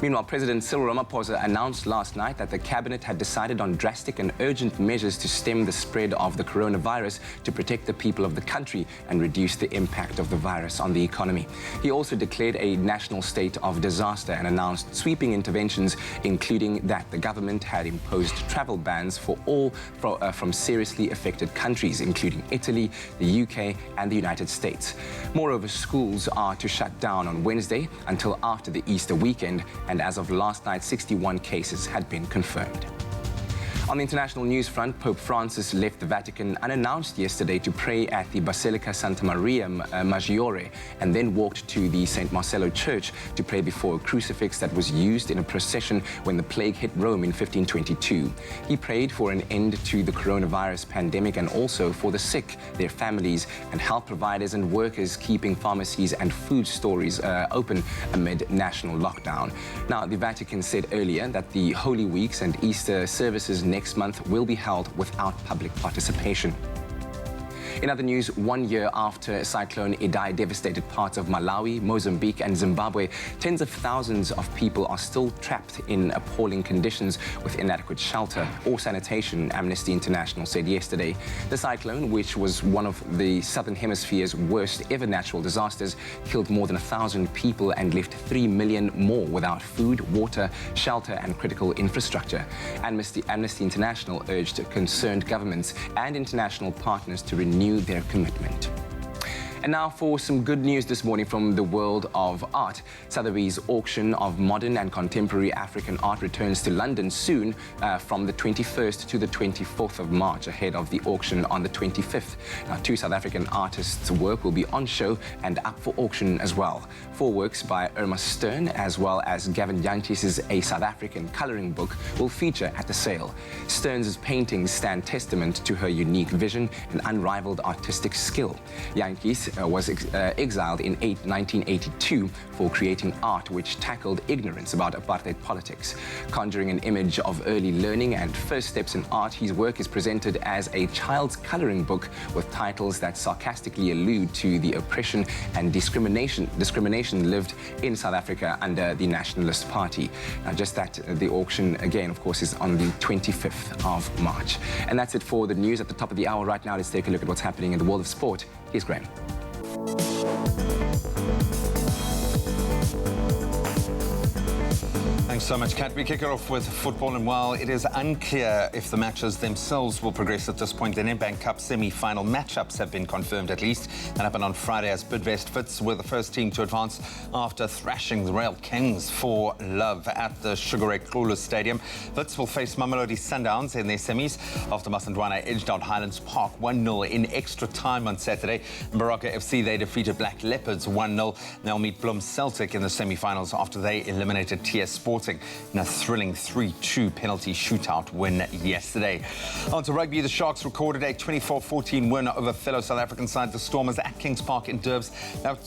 S19: Meanwhile, President Cyril Ramaphosa announced last night that the cabinet had decided on drastic and urgent measures to stem the spread of the coronavirus to protect the people of the country and reduce the impact of the virus on the economy. He also declared a national state of disaster and announced sweeping interventions, including that the government had imposed travel bans for all from seriously affected countries, including Italy, the UK and the United States. Moreover, schools are to shut down on Wednesday until after the Easter weekend, and as of last night, 61 cases had been confirmed. On the international news front, Pope Francis left the Vatican unannounced yesterday to pray at the Basilica Santa Maria Maggiore and then walked to the St. Marcello Church to pray before a crucifix that was used in a procession when the plague hit Rome in 1522. He prayed for an end to the coronavirus pandemic and also for the sick, their families, and health providers and workers keeping pharmacies and food stores open amid national lockdown. Now, the Vatican said earlier that the Holy Weeks and Easter services next month will be held without public participation. In other news, 1 year after Cyclone Idai devastated parts of Malawi, Mozambique and Zimbabwe, tens of thousands of people are still trapped in appalling conditions with inadequate shelter or sanitation, Amnesty International said yesterday. The cyclone, which was one of the Southern Hemisphere's worst ever natural disasters, killed more than 1,000 people and left 3 million more without food, water, shelter and critical infrastructure. Amnesty International urged concerned governments and international partners to renew their commitment. And now for some good news this morning from the world of art. Sotheby's auction of modern and contemporary African art returns to London soon from the 21st to the 24th of March, ahead of the auction on the 25th. Now, 2 South African artists' work will be on show and up for auction as well. 4 works by Irma Stern, as well as Gavin Jantjies' A South African Colouring Book, will feature at the sale. Stern's paintings stand testament to her unique vision and unrivaled artistic skill. Jantjies was exiled in 1982 for creating art which tackled ignorance about apartheid politics. Conjuring an image of early learning and first steps in art, his work is presented as a child's colouring book with titles that sarcastically allude to the oppression and discrimination lived in South Africa under the Nationalist Party. Now, just that, the auction, again, of course, is on the 25th of March. And that's it for the news at the top of the hour. Right now, let's take a look at what's happening in the world of sport. Here's Graham.
S4: Thanks so much, Kat. We kick it off with football, and while it is unclear if the matches themselves will progress at this point, the Nedbank Cup semi-final matchups have been confirmed at least. That happened on Friday as Bidvest Wits were the first team to advance after thrashing the Rail Kings for love at the Sugar Ray Krulu Stadium. Wits will face Mamelodi Sundowns in their semis after Masandwana edged out Highlands Park 1-0 in extra time on Saturday. Baraka FC, they defeated Black Leopards 1-0. They'll meet Bloem Celtic in the semi-finals after they eliminated TS Sporting in a thrilling 3-2 penalty shootout win yesterday. On to rugby, the Sharks recorded a 24-14 win over fellow South African side, the Stormers, at Kings Park in Durbs,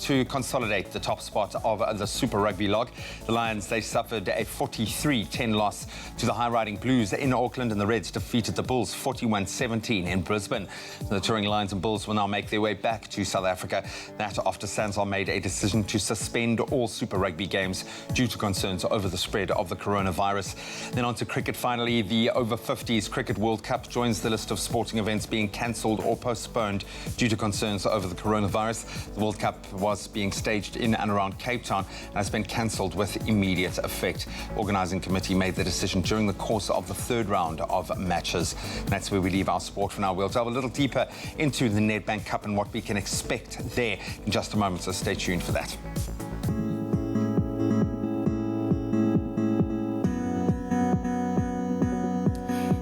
S4: to consolidate the top spot of the Super Rugby log. The Lions, they suffered a 43-10 loss to the high-riding Blues in Auckland, and the Reds defeated the Bulls 41-17 in Brisbane. The touring Lions and Bulls will now make their way back to South Africa. That after SANZAAR made a decision to suspend all Super Rugby games due to concerns over the spread of the coronavirus. Then on to cricket finally. The over-50s Cricket World Cup joins the list of sporting events being cancelled or postponed due to concerns over the coronavirus. The World Cup was being staged in and around Cape Town and has been cancelled with immediate effect. Organising committee made the decision during the course of the third round of matches. And that's where we leave our sport for now. We'll delve a little deeper into the Nedbank Cup and what we can expect there in just a moment, so stay tuned for that.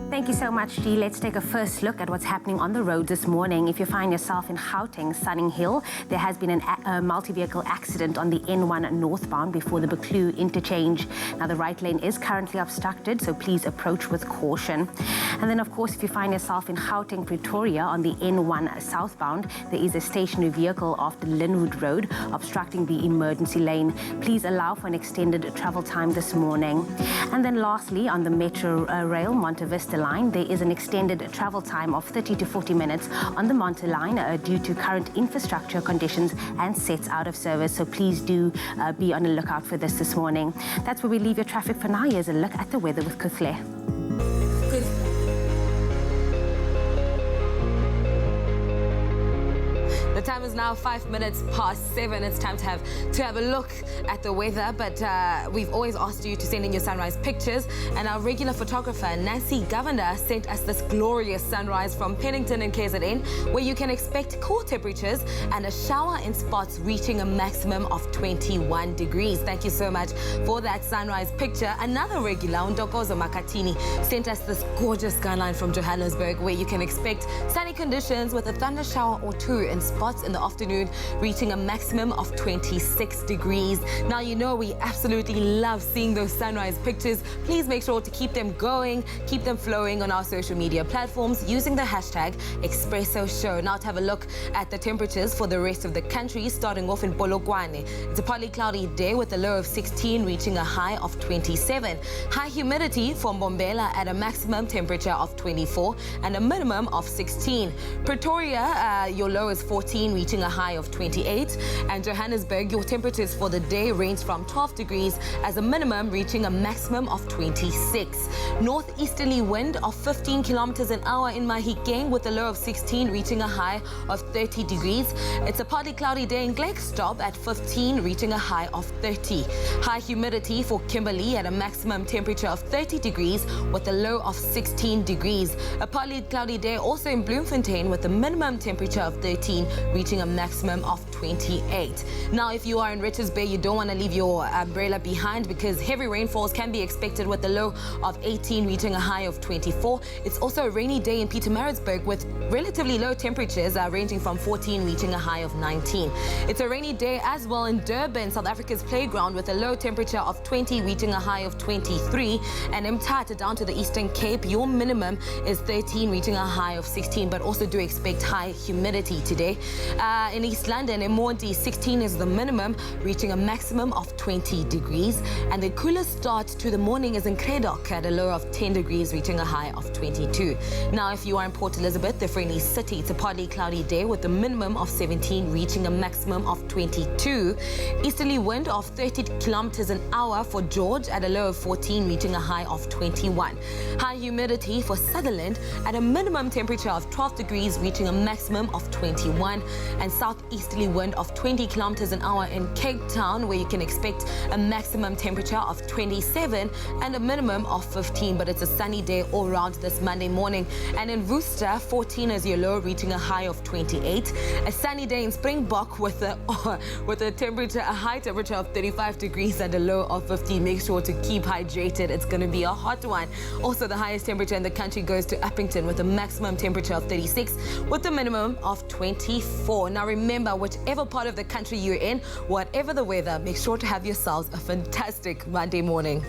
S2: Thank you so much, G. Let's take a first look at what's happening on the road this morning. If you find yourself in Gauteng, Sunning Hill, there has been a multi-vehicle accident on the N1 northbound before the Buccleuch interchange. Now, the right lane is currently obstructed, so please approach with caution. And then, of course, if you find yourself in Gauteng, Pretoria, on the N1 southbound, there is a stationary vehicle off the Linwood Road obstructing the emergency lane. Please allow for an extended travel time this morning. And then lastly, on the Metro Rail Monte Vista line, there is an extended travel time of 30 to 40 minutes on the Monte line due to current infrastructure conditions and sets out of service. So please do be on the lookout for this morning. That's where we leave your traffic for now. Here's a look at the weather with Kufle.
S3: The time is now 5 minutes past 7. It's time to have a look at the weather, but we've always asked you to send in your sunrise pictures, and our regular photographer Nancy Governor sent us this glorious sunrise from Pennington in KZN, where you can expect cool temperatures and a shower in spots reaching a maximum of 21 degrees. Thank you so much for that sunrise picture. Another regular, Undokozo Makatini, sent us this gorgeous skyline from Johannesburg, where you can expect sunny conditions with a thunder shower or two in spots in the afternoon, reaching a maximum of 26 degrees. Now, you know we absolutely love seeing those sunrise pictures. Please make sure to keep them going, keep them flowing on our social media platforms using the hashtag Expresso Show. Now, to have a look at the temperatures for the rest of the country, starting off in Polokwane. It's a partly cloudy day with a low of 16, reaching a high of 27. High humidity for Mbombela at a maximum temperature of 24 and a minimum of 16. Pretoria, your low is 14, reaching a high of 28. And Johannesburg, your temperatures for the day range from 12 degrees as a minimum, reaching a maximum of 26. Northeasterly wind of 15 kilometers an hour in Mahikeng with a low of 16, reaching a high of 30 degrees. It's a partly cloudy day in Gleckstop at 15, reaching a high of 30. High humidity for Kimberley at a maximum temperature of 30 degrees with a low of 16 degrees. A partly cloudy day also in Bloemfontein with a minimum temperature of 13, reaching a maximum of 28. Now, if you are in Richards Bay, you don't want to leave your umbrella behind because heavy rainfalls can be expected with a low of 18, reaching a high of 24. It's also a rainy day in Pietermaritzburg with relatively low temperatures ranging from 14, reaching a high of 19. It's a rainy day as well in Durban, South Africa's playground, with a low temperature of 20, reaching a high of 23. And Mthatha down to the Eastern Cape, your minimum is 13, reaching a high of 16, but also do expect high humidity today. In East London, in Monty, 16 is the minimum, reaching a maximum of 20 degrees. And the coolest start to the morning is in Kredok at a low of 10 degrees, reaching a high of 22. Now, if you are in Port Elizabeth, the friendly city, it's a partly cloudy day with a minimum of 17, reaching a maximum of 22. Easterly wind of 30 kilometers an hour for George at a low of 14, reaching a high of 21. High humidity for Sutherland at a minimum temperature of 12 degrees, reaching a maximum of 21. And southeasterly wind of 20 kilometers an hour in Cape Town, where you can expect a maximum temperature of 27 and a minimum of 15. But it's a sunny day all around this Monday morning. And in Worcester, 14 is your low, reaching a high of 28. A sunny day in Springbok with a high temperature of 35 degrees and a low of 15. Make sure to keep hydrated. It's going to be a hot one. Also, the highest temperature in the country goes to Uppington with a maximum temperature of 36 with a minimum of 24. Now, remember, whichever part of the country you're in, whatever the weather, make sure to have yourselves a fantastic Monday morning.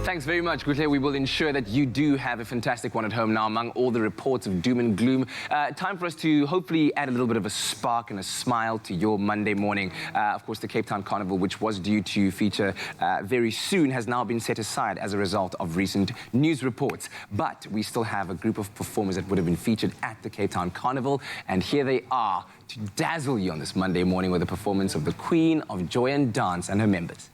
S19: Thanks very much, Gute. We will ensure that you do have a fantastic one at home now among all the reports of doom and gloom. Time for us to hopefully add a little bit of a spark and a smile to your Monday morning. Of course, the Cape Town Carnival, which was due to feature very soon, has now been set aside as a result of recent news reports. But we still have a group of performers that would have been featured at the Cape Town Carnival. And here they are to dazzle you on this Monday morning with a performance of the Queen of Joy and Dance and her members.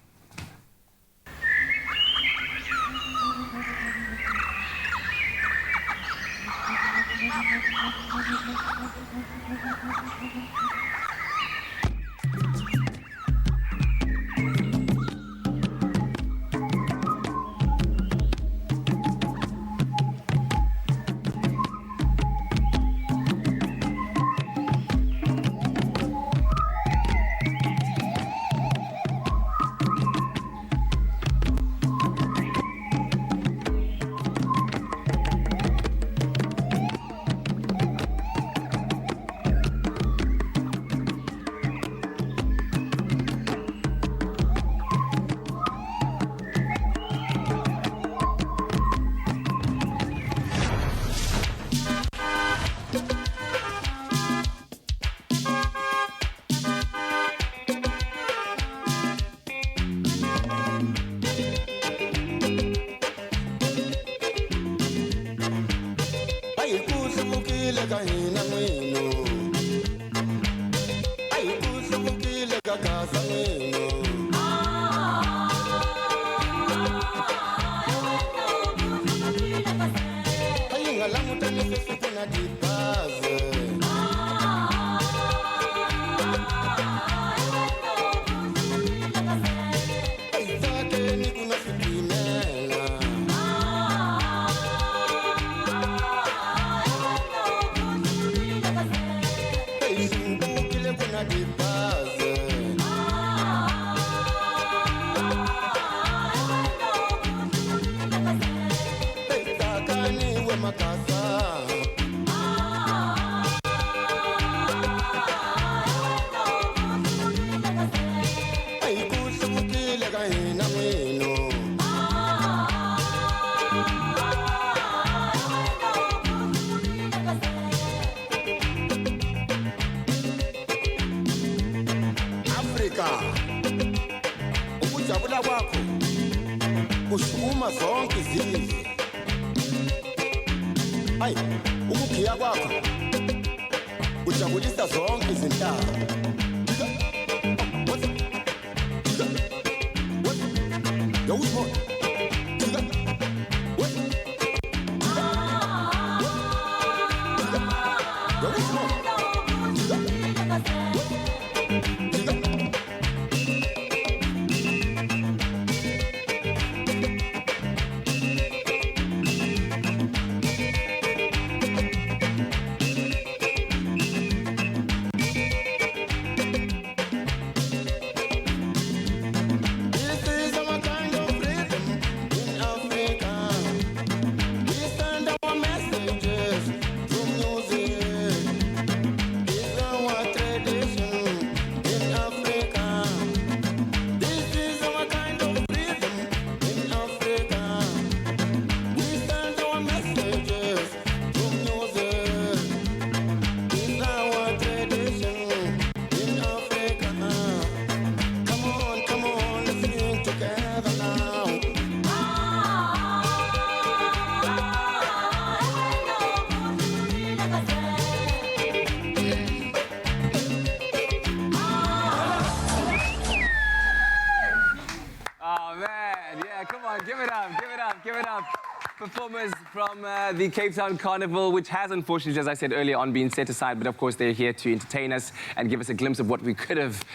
S19: Performers from the Cape Town Carnival, which has unfortunately, as I said earlier on, been set aside, but of course they're here to entertain us and give us a glimpse of what we could have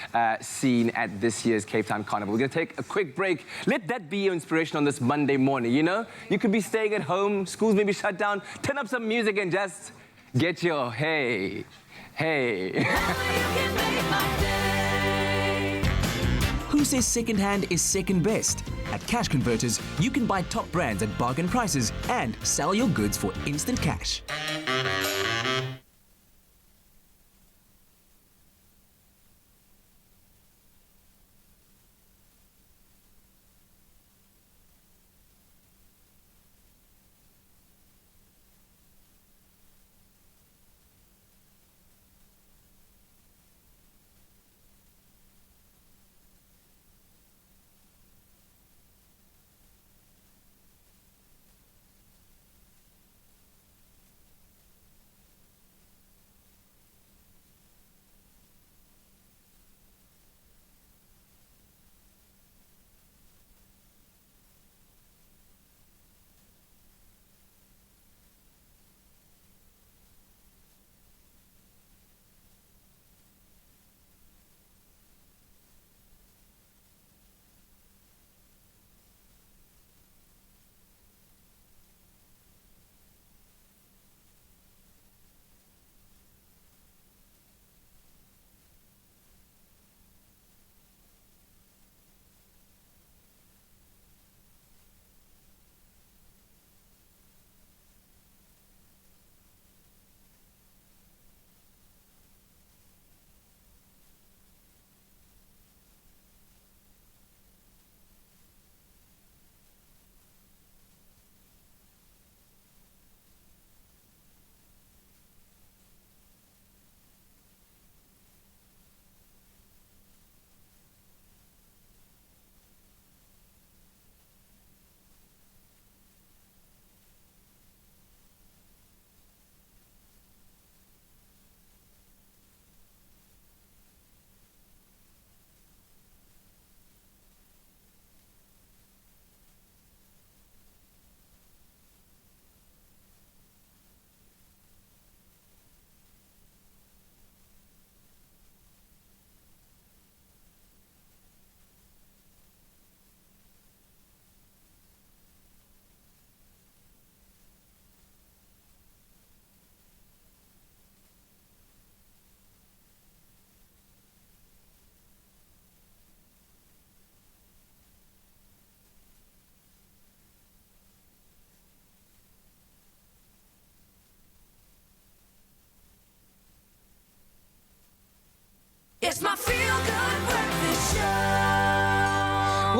S19: seen at this year's Cape Town Carnival. We're going to take a quick break. Let that be your inspiration on this Monday morning, you know? You could be staying at home, schools may be shut down, turn up some music and just get your hey.
S13: Who says second-hand is second best? At Cash Converters, you can buy top brands at bargain prices and sell your goods for instant cash.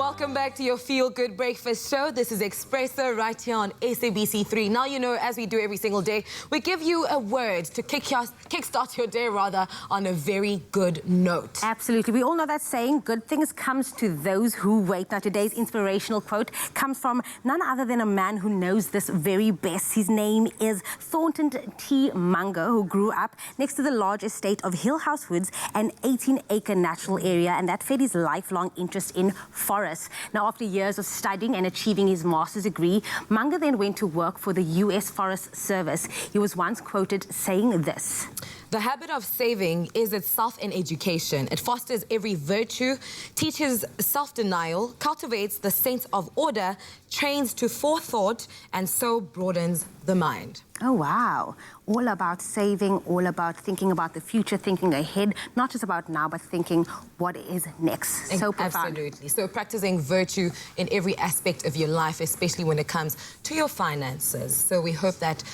S3: Welcome back to your Feel Good Breakfast Show. This is Expresso right here on SABC3. Now, you know, as we do every single day, we give you a word to kickstart your day, rather, on a very good note.
S2: Absolutely. We all know that saying, good things comes to those who wait. Now, today's inspirational quote comes from none other than a man who knows this very best. His name is Thornton T. Munger, who grew up next to the large estate of Hill House Woods, an 18-acre natural area, and that fed his lifelong interest in forests. Now, after years of studying and achieving his master's degree, Munger then went to work for the U.S. Forest Service. He was once quoted saying this:
S3: "The habit of saving is itself an education. It fosters every virtue, teaches self-denial, cultivates the sense of order, trains to forethought, and so broadens the mind."
S2: Oh, wow. All about saving, all about thinking about the future, thinking ahead, not just about now, but thinking what is next. So profound.
S3: Absolutely. So practicing virtue in every aspect of your life, especially when it comes to your finances. So we hope that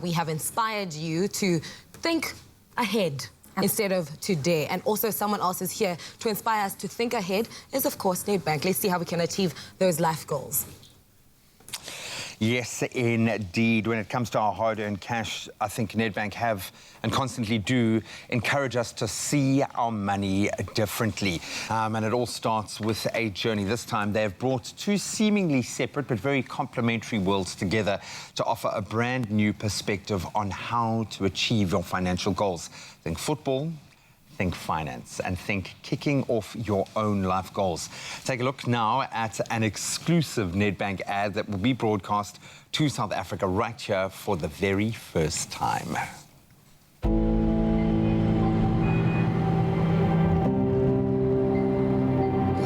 S3: we have inspired you to think ahead instead of today. And also someone else is here to inspire us to think ahead is, of course, Nedbank. Let's see how we can achieve those life goals.
S4: Yes, indeed. When it comes to our hard-earned cash, I think Nedbank have and constantly do encourage us to see our money differently. And it all starts with a journey. This time, they have brought two seemingly separate but very complementary worlds together to offer a brand new perspective on how to achieve your financial goals. Think football, think finance, and think kicking off your own life goals. Take a look now at an exclusive Nedbank ad that will be broadcast to South Africa right here for the very first time.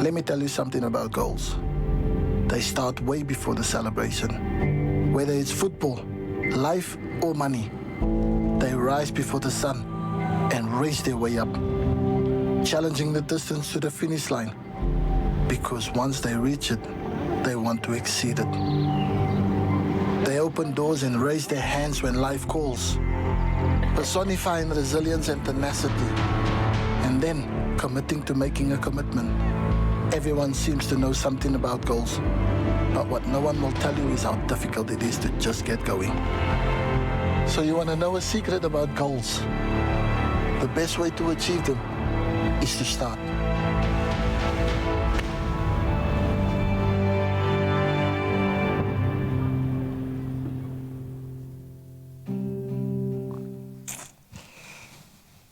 S5: Let me tell you something about goals. They start way before the celebration. Whether it's football, life, or money, they rise before the sun and race their way up, challenging the distance to the finish line, because once they reach it, they want to exceed it. They open doors and raise their hands when life calls, personifying resilience and tenacity, and then committing to making a commitment. Everyone seems to know something about goals, but what no one will tell you is how difficult it is to just get going. So you want to know a secret about goals? The best way to achieve them is to start.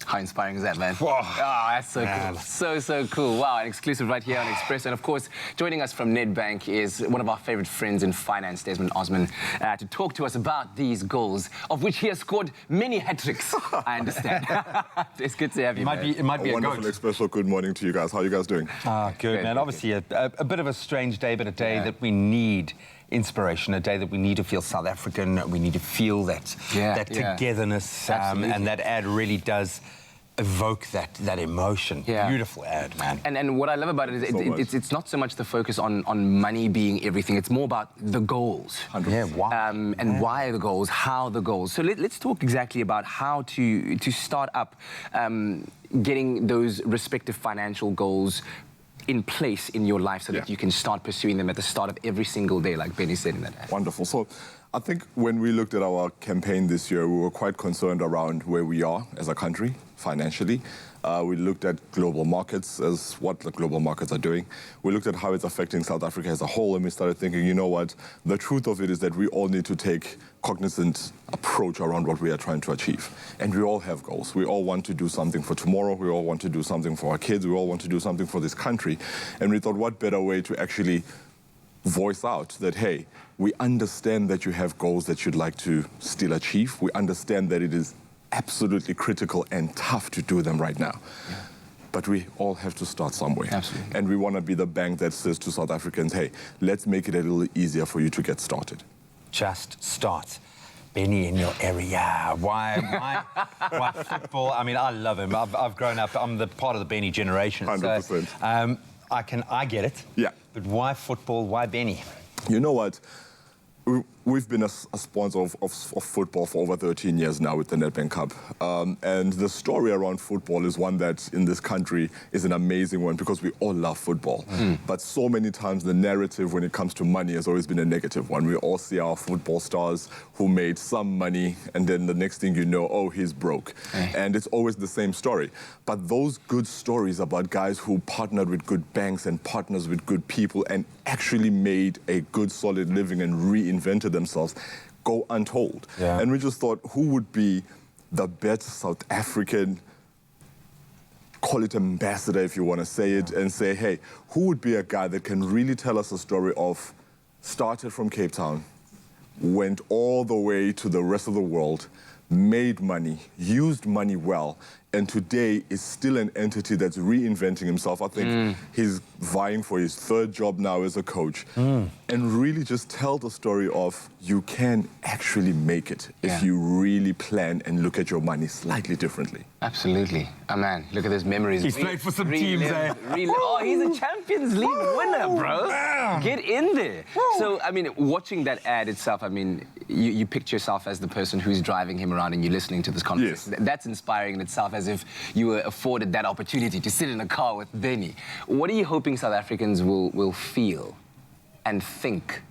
S19: How inspiring is that, man? Whoa. Oh, that's so cool. So cool. Wow, an exclusive right here on Expresso. And of course, joining us from Nedbank is one of our favorite friends in finance, Desmond Osman, to talk to us about these goals, of which he has scored many hat-tricks, I understand. It's good to have you,
S6: It might be a wonderful Expresso. Good morning to you guys. How are you guys doing?
S4: Good, man. Obviously, a bit of a strange day, but a day that we need inspiration, a day that we need to feel South African, we need to feel that togetherness, and that ad really does evoke that emotion. Beautiful ad, man.
S19: And what I love about it is it's not so much the focus on money being everything, it's more about the goals.
S4: 100%. Yeah, why?
S19: And why the goals, how the goals. So let's talk exactly about how to start up getting those respective financial goals in place in your life so that you can start pursuing them at the start of every single day, like Benny said in that ad.
S6: Wonderful. So I think when we looked at our campaign this year, we were quite concerned around where we are as a country financially. We looked at global markets as what the global markets are doing. We looked at how it's affecting South Africa as a whole, and we started thinking, you know what, the truth of it is that we all need to take cognizant approach around what we are trying to achieve. And we all have goals. We all want to do something for tomorrow. We all want to do something for our kids. We all want to do something for this country. And we thought, what better way to actually voice out that, hey, we understand that you have goals that you'd like to still achieve. We understand that it is absolutely critical and tough to do them right now. But we all have to start somewhere.
S19: Absolutely.
S6: And we want to be the bank that says to South Africans, hey, let's make it a little easier for you to get started.
S4: Just start. Benny in your area. Why football? I mean, I love him. I've grown up. I'm the part of the Benny generation.
S6: 100%.
S4: So, I get it.
S6: Yeah.
S4: But why football? Why Benny?
S6: You know what? We've been a sponsor of football for over 13 years now with the Nedbank Cup. And the story around football is one that in this country is an amazing one because we all love football. But so many times the narrative when it comes to money has always been a negative one. We all see our football stars who made some money and then the next thing you know, oh, he's broke. And it's always the same story. But those good stories about guys who partnered with good banks and partners with good people and actually made a good solid living and reinvented themselves go untold. And we just thought, who would be the best South African, call it ambassador if you want to say it, and say, hey, who would be a guy that can really tell us a story of started from Cape Town, went all the way to the rest of the world, made money, used money well, and today is still an entity that's reinventing himself. I think he's vying for his third job now as a coach. And really just tell the story of you can actually make it if you really plan and look at your money slightly differently.
S19: Absolutely. Oh, man, look at those memories.
S4: He's played for some teams, eh?
S19: Oh, he's a Champions League winner, bro. Get in there. So, I mean, watching that ad itself, I mean, you picture yourself as the person who's driving him around and you're listening to this conversation. That's inspiring in itself, as if you were afforded that opportunity to sit in a car with Benny. What are you hoping South Africans will feel and think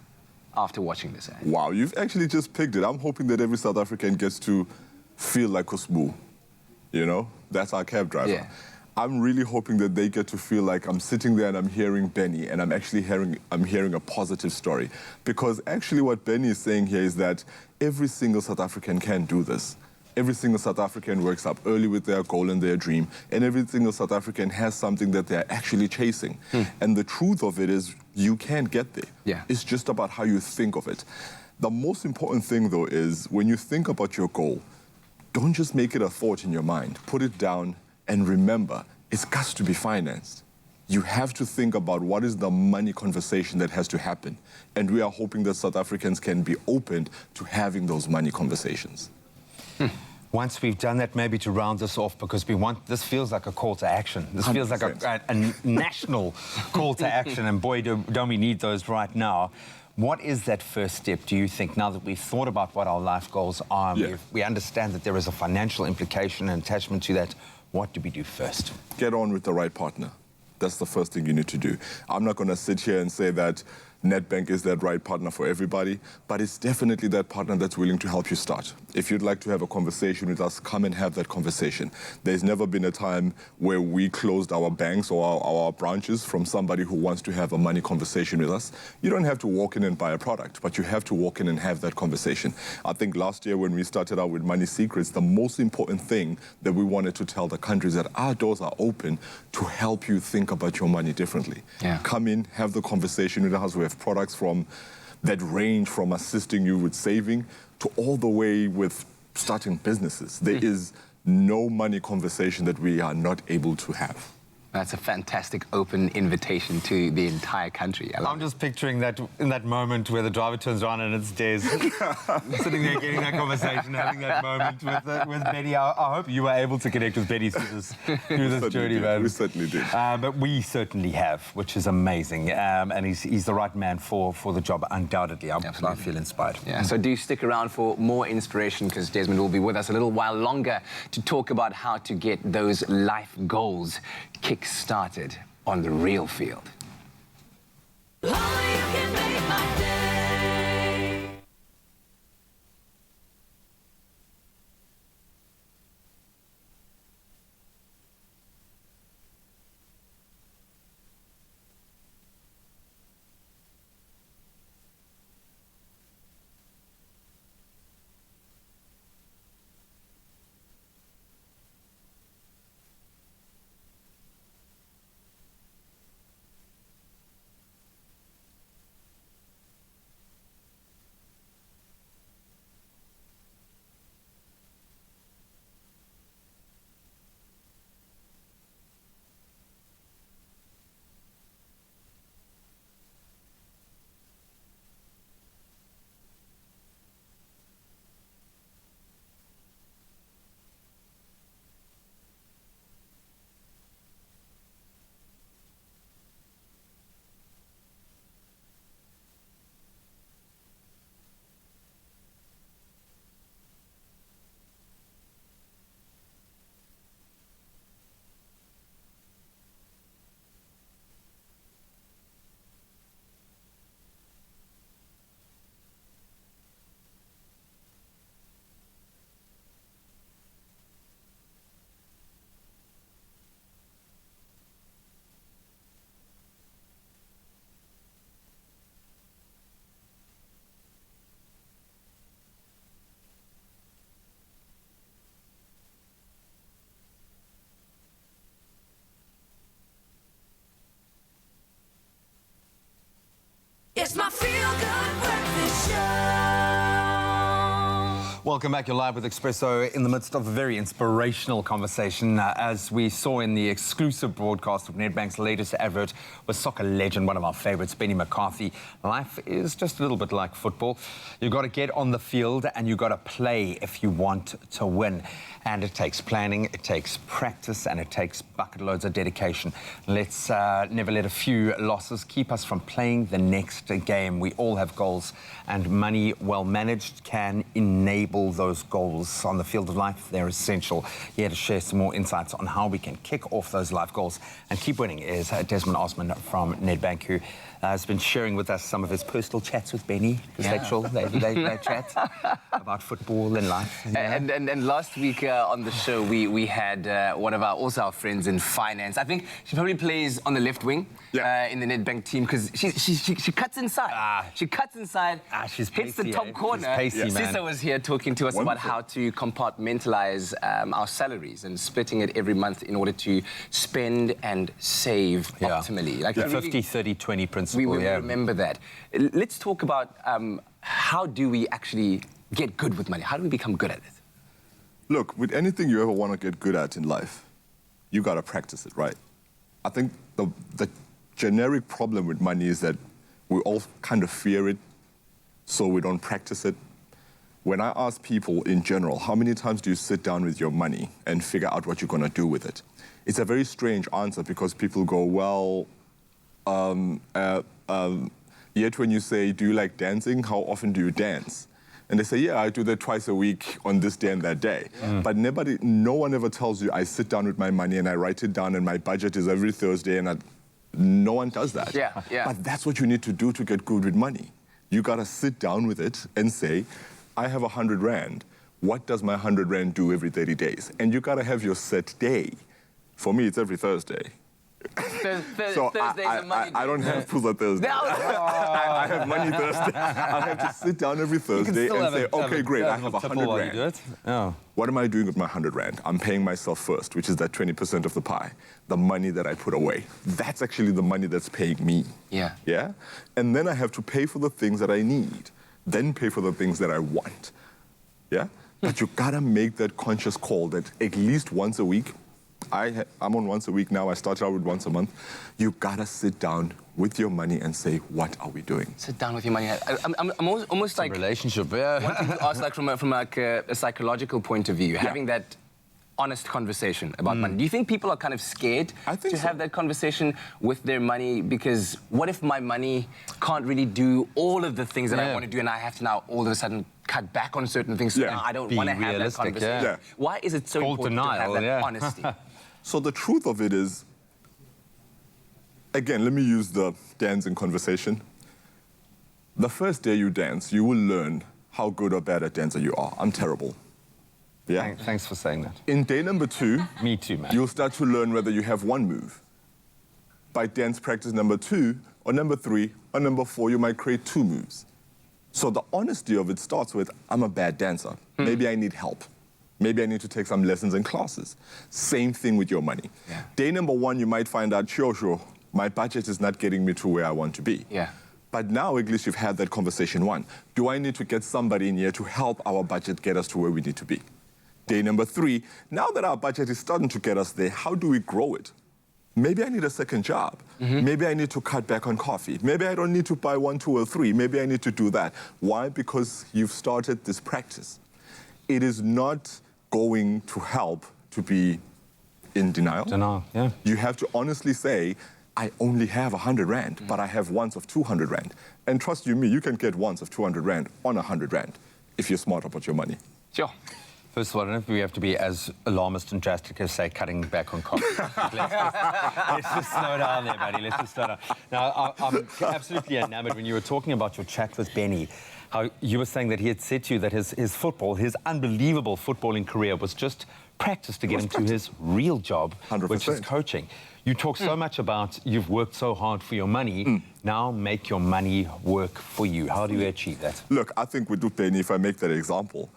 S19: after watching this ad?
S6: Wow, you've actually just picked it. I'm hoping that every South African gets to feel like Kusbu. You know, that's our cab driver. I'm really hoping that they get to feel like I'm sitting there and I'm hearing Benny and I'm actually hearing a positive story. Because actually what Benny is saying here is that every single South African can do this. Every single South African wakes up early with their goal and their dream, and every single South African has something that they're actually chasing. And the truth of it is you can get there. It's just about how you think of it. The most important thing, though, is when you think about your goal, don't just make it a thought in your mind. Put it down and remember, it's got to be financed. You have to think about what is the money conversation that has to happen. And we are hoping that South Africans can be open to having those money conversations.
S4: Once we've done that, maybe to round this off, because this feels like a call to action. This feels like a national call to action, and boy, don't we need those right now. What is that first step, do you think, now that we've thought about what our life goals are, we understand that there is a financial implication and attachment to that, what do we do first?
S6: Get on with the right partner. That's the first thing you need to do. I'm not going to sit here and say that Nedbank is that right partner for everybody, but it's definitely that partner that's willing to help you start. If you'd like to have a conversation with us, come and have that conversation. There's never been a time where we closed our banks or our branches from somebody who wants to have a money conversation with us. You don't have to walk in and buy a product, but you have to walk in and have that conversation. I think last year when we started out with Money Secrets, the most important thing that we wanted to tell the country is that our doors are open to help you think about your money differently. Come in, have the conversation with us. We have products that range from assisting you with saving to all the way with starting businesses. There is no money conversation that we are not able to have.
S19: That's a fantastic open invitation to the entire country.
S4: I'm just picturing that in that moment where the driver turns around and it's Des sitting there getting that conversation, having that moment with Betty. I hope you were able to connect with Betty through this journey, man.
S6: We certainly did.
S4: But we certainly have, which is amazing. And he's the right man for the job, undoubtedly. I feel inspired.
S19: So do stick around for more inspiration, because Desmond will be with us a little while longer to talk about how to get those life goals kick-started on the real field.
S1: It's my feel-good breakfast show.
S4: Welcome back. You're live with Expresso in the midst of a very inspirational conversation. As we saw in the exclusive broadcast of Nedbank's latest advert with soccer legend, one of our favourites, Benny McCarthy. Life is just a little bit like football. You've got to get on the field and you've got to play if you want to win. And it takes planning, it takes practice, and it takes bucket loads of dedication. Let's never let a few losses keep us from playing the next game. We all have goals, and money well managed can enable those goals on the field of life. They're essential. Here to share some more insights on how we can kick off those life goals and keep winning is Desmond Osman from Nedbank, who has been sharing with us some of his personal chats with Benny, his actual they chat about football and life.
S19: And last week on the show, we had one of our friends in finance. I think she probably plays on the left wing in the Nedbank team because she cuts inside. She cuts inside,
S4: she's
S19: hits
S4: pacey,
S19: the top corner. Sissa was here talking to us about how to compartmentalize our salaries and splitting it every month in order to spend and save optimally. Like
S4: 50, 30, 20 principle.
S19: We will remember that. Let's talk about how do we actually get good with money? How do we become good at it?
S6: Look, with anything you ever want to get good at in life, you got to practice it, right? I think the generic problem with money is that we all kind of fear it, so we don't practice it. When I ask people in general, how many times do you sit down with your money and figure out what you're going to do with it? It's a very strange answer because people go, well, yet when you say, do you like dancing? How often do you dance? And they say, yeah, I do that twice a week on this day and that day. But no one ever tells you I sit down with my money and I write it down and my budget is every Thursday and no one does that. But that's what you need to do to get good with money. You got to sit down with it and say, I have 100 Rand. What does my 100 Rand do every 30 days? And you got to have your set day. For me, it's every Thursday. So I don't have Puza Thursday. I have Money Thursday. I have to sit down every Thursday and say, okay, great, I have 100 Rand. What am I doing with my 100 Rand? I'm paying myself first, which is that 20% of the pie, the money that I put away. That's actually the money that's paying me. Yeah? And then I have to pay for the things that I need, then pay for the things that I want. Yeah? But you gotta make that conscious call that at least once a week, I'm on once a week now. I started out with once a month. You gotta sit down with your money and say, what are we doing?
S19: Sit down with your money. I'm almost like
S4: relationship.
S19: Wanting to ask, like from a psychological point of view, having that honest conversation about money. Do you think people are kind of scared to have that conversation with their money? Because what if my money can't really do all of the things that I want to do, and I have to now all of a sudden cut back on certain things? So now I don't want to have that conversation. Why is it so important to have that honesty?
S6: So the truth of it is, again, let me use the dancing conversation. The first day you dance, you will learn how good or bad a dancer you are. I'm terrible. Yeah?
S4: Thanks for saying that.
S6: In day number 2,
S4: me too, man.
S6: You'll start to learn whether you have one move. By dance practice number 2, or number 3, or number 4, you might create 2 moves. So the honesty of it starts with, I'm a bad dancer. Maybe I need help. Maybe I need to take some lessons in classes. Same thing with your money. Day number 1, you might find out, sure, my budget is not getting me to where I want to be. But now, at least you've had that conversation 1. Do I need to get somebody in here to help our budget get us to where we need to be? Day number 3, now that our budget is starting to get us there, how do we grow it? Maybe I need a second job. Maybe I need to cut back on coffee. Maybe I don't need to buy 1, 2, or 3. Maybe I need to do that. Why? Because you've started this practice. It is not going to help to be in denial. You have to honestly say, I only have 100 Rand, but I have wants of 200 Rand. And trust you me, you can get wants of 200 Rand on 100 Rand if you're smart about your money.
S19: Sure.
S4: First of all, I don't know if we have to be as alarmist and drastic as, say, cutting back on coffee. let's just slow down there, buddy. Let's just slow down. Now, I'm absolutely enamored when you were talking about your chat with Benny, how you were saying that he had said to you that his football, his unbelievable footballing career was just practice to get him to his real job,
S6: 100%.
S4: which is coaching. You talk so much about you've worked so hard for your money. Now make your money work for you. How do you achieve that?
S6: Look, I think with Benny, if I make that example,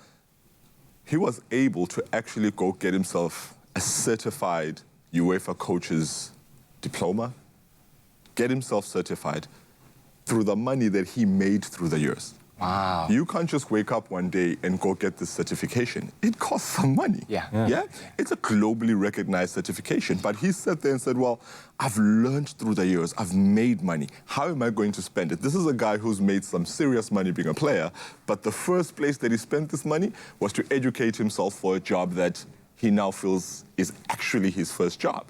S6: he was able to actually go get himself a certified UEFA coach's diploma, get himself certified. through the money that he made through the years.
S19: Wow.
S6: You can't just wake up one day and go get this certification. It costs some money. Yeah? It's a globally recognized certification. But he sat there and said, well, I've learned through the years. I've made money. How am I going to spend it? This is a guy who's made some serious money being a player. But the first place that he spent this money was to educate himself for a job that he now feels is actually his first job.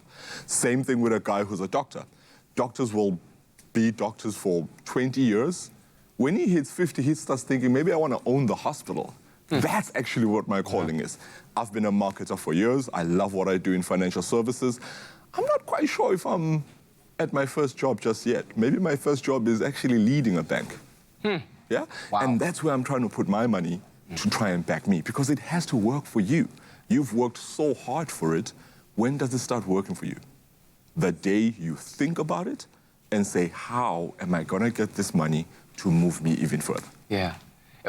S6: Same thing with a guy who's a doctor. Doctors will be doctors for 20 years. When he hits 50, he starts thinking, maybe I want to own the hospital. That's actually what my calling is. I've been a marketer for years. I love what I do in financial services. I'm not quite sure if I'm at my first job just yet. Maybe my first job is actually leading a bank. Yeah? And that's where I'm trying to put my money to try and back me, because it has to work for you. You've worked so hard for it. When does it start working for you? The day you think about it and say, how am I going to get this money to move me even further?
S19: Yeah.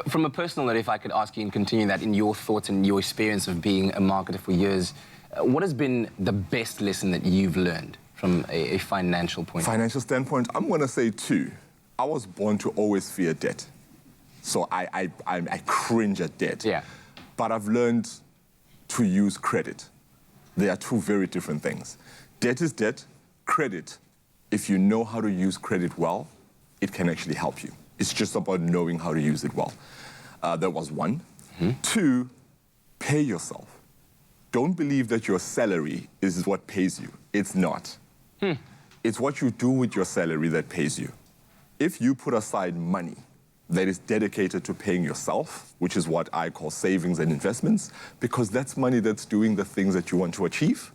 S19: From a personal note, if I could ask you and continue that in your thoughts and your experience of being a marketer for years, what has been the best lesson that you've learned from a financial point?
S6: Financial standpoint, I'm going to say two. I was born to always fear debt. So I cringe at debt.
S19: Yeah.
S6: But I've learned to use credit. They are two very different things. Debt is debt. Credit, if you know how to use credit well, it can actually help you. It's just about knowing how to use it well. That was one. Two, pay yourself. Don't believe that your salary is what pays you. It's not. It's what you do with your salary that pays you. If you put aside money that is dedicated to paying yourself, which is what I call savings and investments, because that's money that's doing the things that you want to achieve,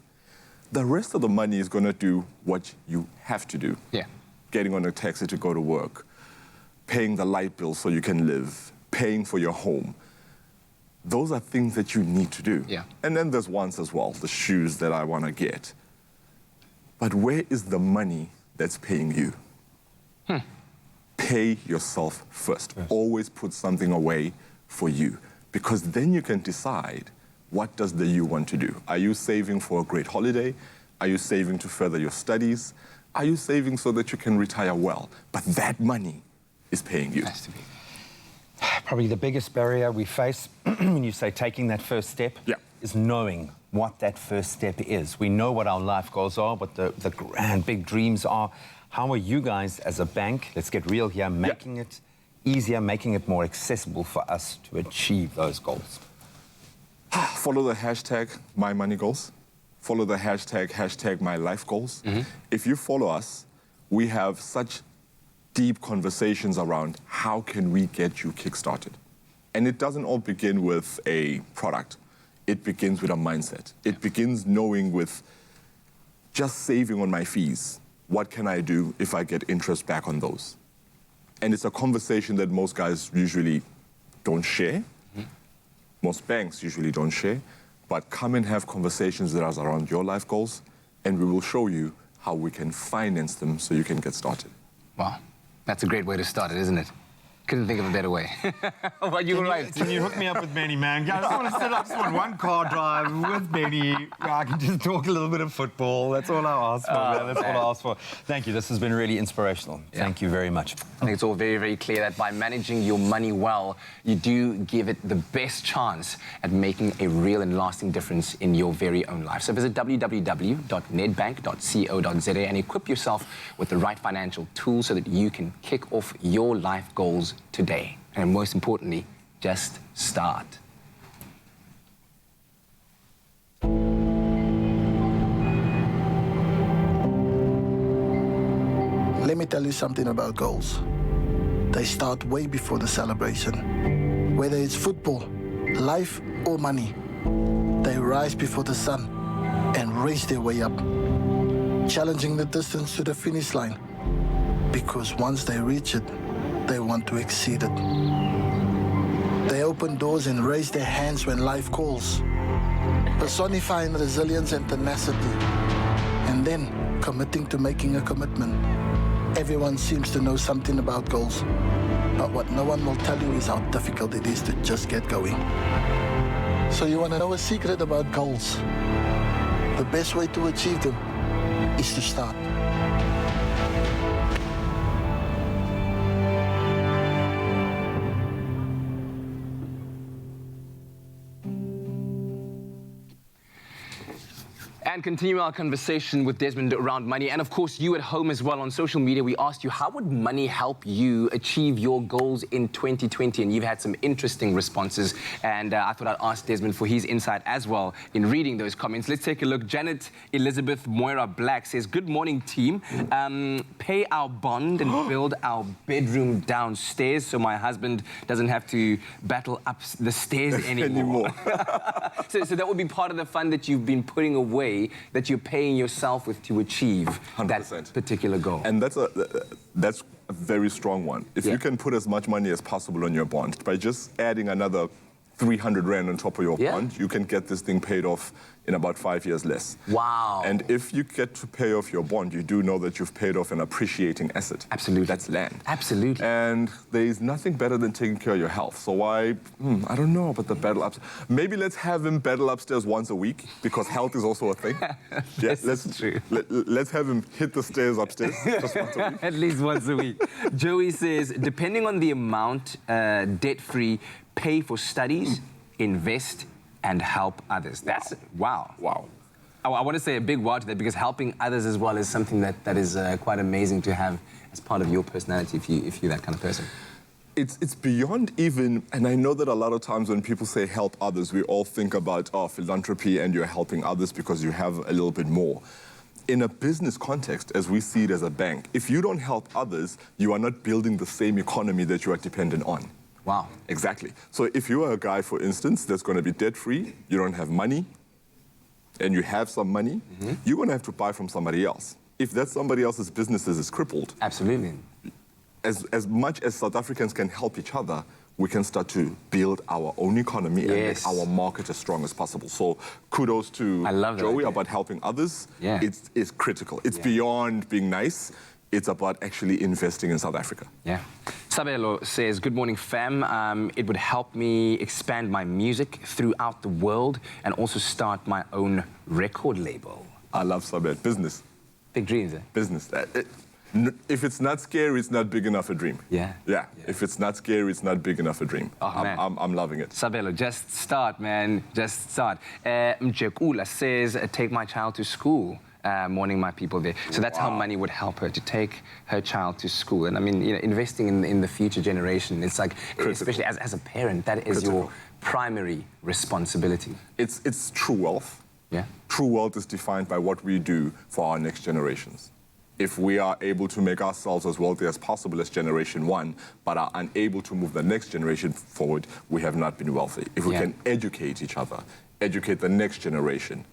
S6: the rest of the money is going to do what you have to do.
S19: Yeah.
S6: Getting on a taxi to go to work, paying the light bill so you can live, paying for your home. Those are things that you need to do.
S19: Yeah.
S6: And then there's wants as well, the shoes that I want to get. But where is the money that's paying you? Pay yourself first. Always put something away for you, because then you can decide, what does the you want to do? Are you saving for a great holiday? Are you saving to further your studies? Are you saving so that you can retire well? But that money is paying you.
S19: Has to be.
S11: Probably the biggest barrier we face when you say taking that first step is knowing what that first step is. We know what our life goals are, what the grand big dreams are. How are you guys as a bank, let's get real here, making it easier, making it more accessible for us to achieve those goals?
S6: Follow the hashtag #MyMoneyGoals. Follow the hashtag #MyLifeGoals. If you follow us, we have such deep conversations around how can we get you kickstarted. And it doesn't all begin with a product. It begins with a mindset. It begins knowing with just saving on my fees. What can I do if I get interest back on those? And it's a conversation that most guys usually don't share. Most banks usually don't share. But come and have conversations that are around your life goals, and we will show you how we can finance them so you can get started.
S19: Wow. That's a great way to start it, isn't it? Couldn't think of a better way. Well, you were right.
S11: Can you hook me up with Benny, man? I just want to sit up, just want one car drive with Benny. I can just talk a little bit of football. That's all I ask for, man. That's all I ask for. Thank you. This has been really inspirational. Thank you very much.
S19: I think it's all very, very clear that by managing your money well, you do give it the best chance at making a real and lasting difference in your very own life. So visit www.nedbank.co.za and equip yourself with the right financial tools so that you can kick off your life goals today. And most importantly, just start.
S5: Let me tell you something about goals. They start way before the celebration. Whether it's football, life, or money, they rise before the sun and race their way up, challenging the distance to the finish line. Because once they reach it, they want to exceed it. They open doors and raise their hands when life calls, personifying resilience and tenacity, and then committing to making a commitment. Everyone seems to know something about goals, but what no one will tell you is how difficult it is to just get going. So you want to know a secret about goals? The best way to achieve them is to start.
S19: And continue our conversation with Desmond around money. And of course, you at home as well on social media, we asked you, how would money help you achieve your goals in 2020? And you've had some interesting responses. And I thought I'd ask Desmond for his insight as well in reading those comments. Let's take a look. Janet Elizabeth Moira Black says, good morning, team. Pay our bond and build our bedroom downstairs so my husband doesn't have to battle up the stairs anymore. So that would be part of the fund that you've been putting away, that you're paying yourself with to achieve 100%. That particular goal.
S6: And that's a very strong one. If you can put as much money as possible on your bond, by just adding another 300 Rand on top of your bond, you can get this thing paid off in about 5 years less.
S19: Wow.
S6: And if you get to pay off your bond, you do know that you've paid off an appreciating asset.
S19: Absolutely.
S6: That's land.
S19: Absolutely.
S6: And there is nothing better than taking care of your health. So why, I don't know about the battle upstairs. Maybe let's have him battle upstairs once a week, because health is also a thing. Let's have him hit the stairs upstairs just once a week.
S19: At least once a week. Joey says, depending on the amount, debt-free, pay for studies, invest, and help others. That's wow. I want to say a big wow to that, because helping others as well is something that is quite amazing to have as part of your personality if you're that kind of person.
S6: It's beyond even, and I know that a lot of times when people say help others, we all think about philanthropy and you're helping others because you have a little bit more. In a business context, as we see it as a bank, if you don't help others, you are not building the same economy that you are dependent on.
S19: Wow.
S6: Exactly. So if you are a guy, for instance, that's going to be debt-free, you don't have money, and you have some money, you're going to have to buy from somebody else. If that somebody else's business is crippled,
S19: absolutely.
S6: As much as South Africans can help each other, we can start to build our own economy and make our market as strong as possible. So kudos to Joey about helping others. It's critical. It's beyond being nice. It's about actually investing in South Africa.
S19: Yeah. Sabelo says, good morning, fam. It would help me expand my music throughout the world and also start my own record label.
S6: I love Sabelo. Business.
S19: Big dreams, eh?
S6: Business. If it's not scary, it's not big enough a dream.
S19: Yeah.
S6: If it's not scary, it's not big enough a dream.
S19: Oh, man.
S6: I'm loving it.
S19: Sabelo, just start, man. Just start. Mjekula says, take my child to school. Morning, my people there. So that's how money would help her to take her child to school. And I mean, investing in the future generation, it's like, especially as a parent, that is your primary responsibility.
S6: It's true wealth.
S19: Yeah.
S6: True wealth is defined by what we do for our next generations. If we are able to make ourselves as wealthy as possible as generation one, but are unable to move the next generation forward, we have not been wealthy. If we can educate each other, educate the next generation,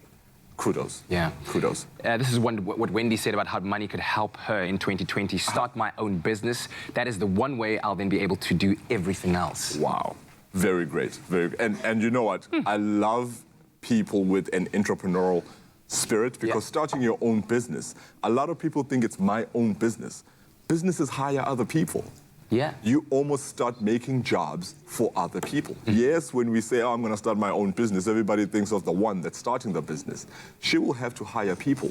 S6: kudos.
S19: Yeah.
S6: Kudos.
S19: This is what Wendy said about how money could help her in 2020. Start my own business. That is the one way I'll then be able to do everything else.
S6: Wow. Very great. And you know what? I love people with an entrepreneurial spirit, because starting your own business, a lot of people think it's my own business. Businesses hire other people.
S19: Yeah.
S6: You almost start making jobs for other people. Yes, when we say, I'm going to start my own business, everybody thinks of the one that's starting the business. She will have to hire people.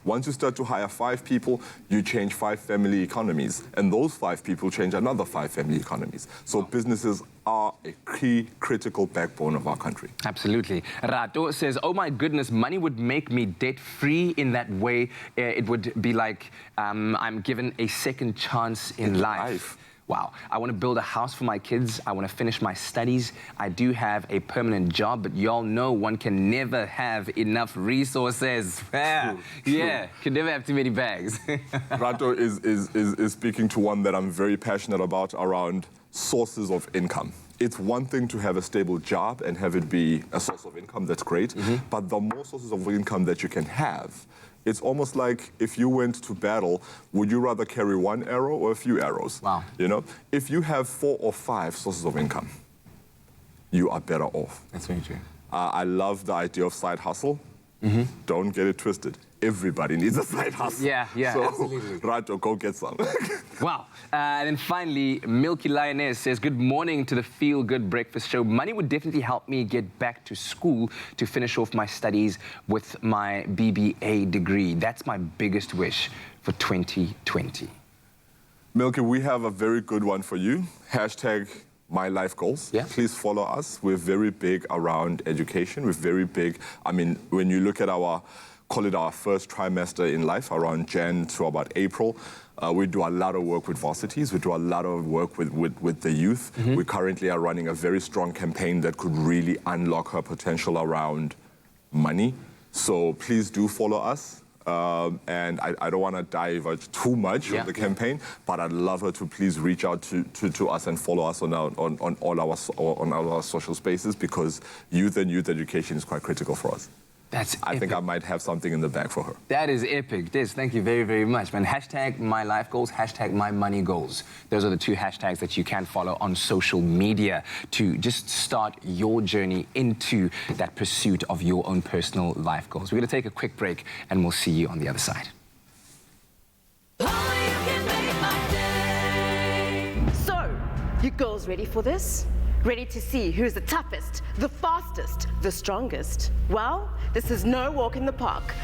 S6: Once you start to hire 5 people, you change 5 family economies. And those 5 people change another 5 family economies. So businesses are a key, critical backbone of our country.
S19: Absolutely. Rato says, oh my goodness, money would make me debt-free in that way. It would be like I'm given a second chance in life. Wow. I want to build a house for my kids. I want to finish my studies. I do have a permanent job, but y'all know one can never have enough resources. True. Can never have too many bags.
S6: Rato is speaking to one that I'm very passionate about around sources of income. It's one thing to have a stable job and have it be a source of income, that's great. But the more sources of income that you can have, it's almost like if you went to battle, would you rather carry 1 arrow or a few arrows?
S19: Wow.
S6: You know, if you have 4 or 5 sources of income, you are better off.
S19: That's very true.
S6: I love the idea of side hustle. Don't get it twisted. Everybody needs a side hustle.
S19: Yeah,
S6: so,
S19: absolutely.
S6: Rato, go get some.
S19: Wow. And then finally, Milky Lioness says, good morning to the Feel Good Breakfast Show. Money would definitely help me get back to school to finish off my studies with my BBA degree. That's my biggest wish for 2020.
S6: Milky, we have a very good one for you. Hashtag My Life Goals. Please follow us. We're very big around education. We're very big. I mean, when you look at our call it our first trimester in life, around Jan to about April. We do a lot of work with varsities. We do a lot of work with the youth. We currently are running a very strong campaign that could really unlock her potential around money. So please do follow us. And I don't want to divulge too much of the campaign, but I'd love her to please reach out to us and follow us on all our social spaces, because youth and youth education is quite critical for us. I think I might have something in the bag for her.
S19: That is epic. Des, thank you very, very much, man. Hashtag my life goals, hashtag my money goals. Those are the two hashtags that you can follow on social media to just start your journey into that pursuit of your own personal life goals. We're going to take a quick break and we'll see you on the other side.
S7: So, you girls ready for this? Ready to see who's the toughest, the fastest, the strongest? Well, this is no walk in the park.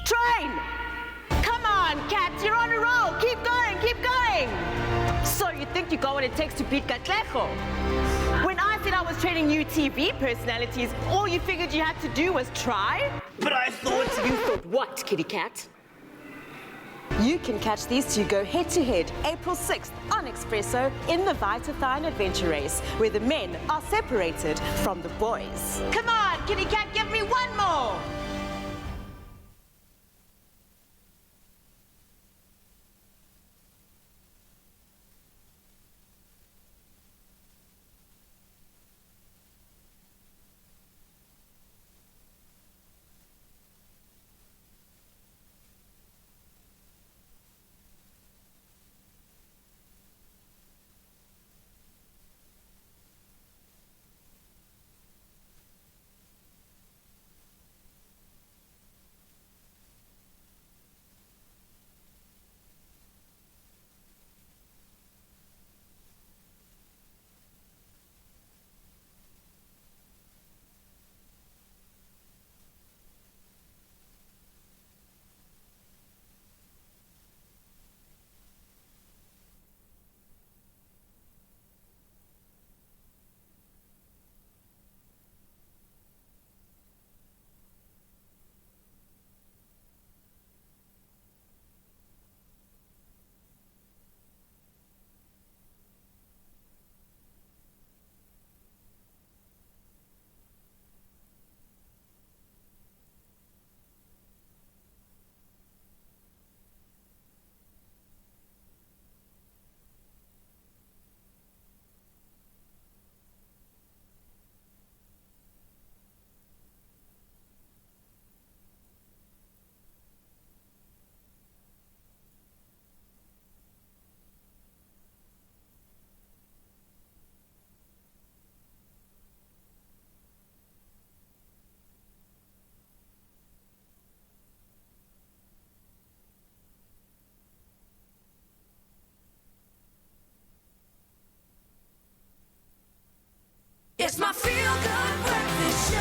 S7: Train! Come on, cats, you're on a roll. Keep going, keep going. So you think you got what it takes to beat Katlego? When I said I was training new TV personalities, all you figured you had to do was try? But I thought... You thought what, kitty cat? You can catch these two go head-to-head April 6th on Expresso in the Vitathine Adventure Race, where the men are separated from the boys. Come on, kitty cat, give me one more!
S1: It's my feel-good breakfast show.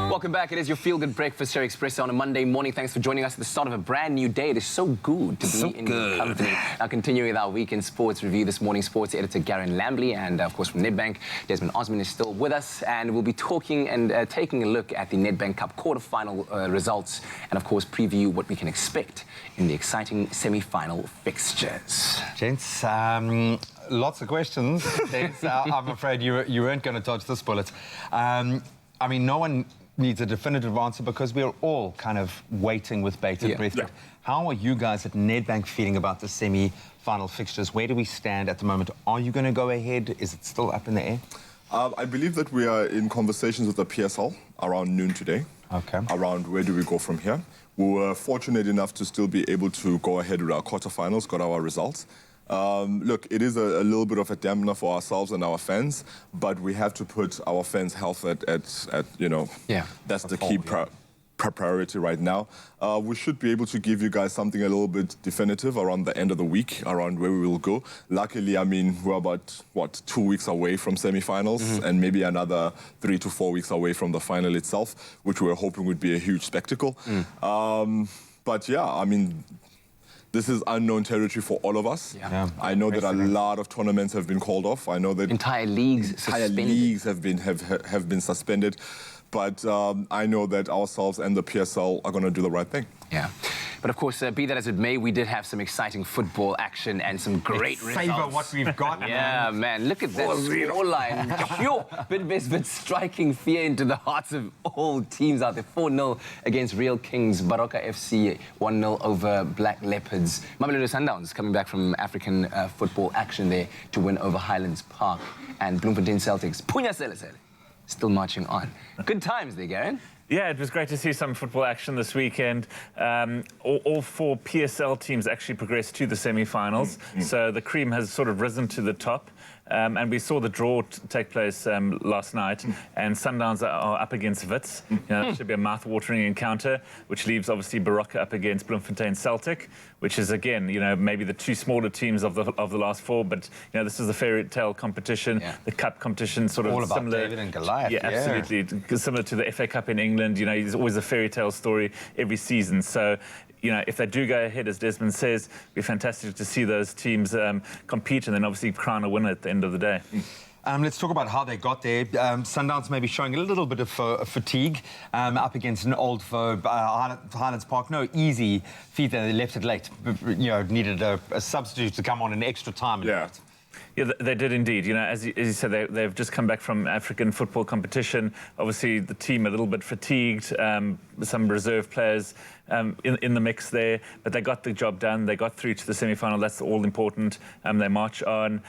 S18: Welcome back. It is your Feel-Good Breakfast Show, Expresso, on a Monday morning. Thanks for joining us at the start of a brand new day. It is so good to be in your company. Now, continuing with our weekend sports review this morning, sports editor Garen Lambley and, of course, from Nedbank, Desmond Osman is still with us, and we'll be talking and taking a look at the Nedbank Cup quarter-final results and, of course, preview what we can expect in the exciting semi-final fixtures.
S4: Gents, lots of questions. I'm afraid you weren't going to dodge this bullet. I mean, no one needs a definitive answer because we're all kind of waiting with bated breath. Yeah. How are you guys at Nedbank feeling about the semi-final fixtures? Where do we stand at the moment? Are you going to go ahead? Is it still up in the air?
S6: I believe that we are in conversations with the PSL around noon today.
S4: Okay.
S6: Around where do we go from here. We were fortunate enough to still be able to go ahead with our quarterfinals, got our results. Look, it is a little bit of a dampener for ourselves and our fans, but we have to put our fans' health at you know, that's the key priority right now. We should be able to give you guys something a little bit definitive around the end of the week, around where we will go. Luckily, I mean, we're about, what, 2 weeks away from semi-finals and maybe another 3 to 4 weeks away from the final itself, which we're hoping would be a huge spectacle. But yeah, I mean, this is unknown territory for all of us. I know that a lot of tournaments have been called off. I know that
S18: entire leagues
S6: have been suspended. but I know that ourselves and the PSL are going to do the right thing.
S19: Yeah. But of course, be that as it may, we did have some exciting football action and some great results.
S4: Savor what we've got.
S19: Yeah, man. Look at that scoreline. Bit striking fear into the hearts of all teams out there. 4-0 against Real Kings. Baroka FC 1-0 over Black Leopards. Mamelodi Sundowns coming back from African football action there to win over Highlands Park. And Bloemfontein Celtics, Punya Selesele, still marching on. Good times there, Garen.
S8: Yeah, it was great to see some football action this weekend. All 4 PSL teams actually progressed to the semi-finals. So the cream has sort of risen to the top. And we saw the draw take place last night, and Sundowns are up against Wits. You know, that should be a mouth-watering encounter, which leaves obviously Baroka up against Bloemfontein Celtic, which is again, you know, maybe the 2 smaller teams of the last 4. But you know, this is the fairy tale competition, the cup competition, sort of
S4: all about
S8: similar.
S4: David and Goliath.
S8: Yeah, absolutely, similar to the FA Cup in England. You know, there's always a fairy tale story every season. So, you know, if they do go ahead, as Desmond says, it'd be fantastic to see those teams compete and then obviously crown a winner at the end of the day.
S4: Let's talk about how they got there. Sundowns may be showing a little bit of fatigue up against an old foe, Highlands Park. No easy feat there. They left it late. You know, needed a substitute to come on in extra time.
S8: Yeah. Yeah, they did indeed. You know, as you said, they've just come back from African football competition. Obviously, the team a little bit fatigued. Some reserve players in the mix there, but they got the job done. They got through to the semi-final. That's all important. They march on.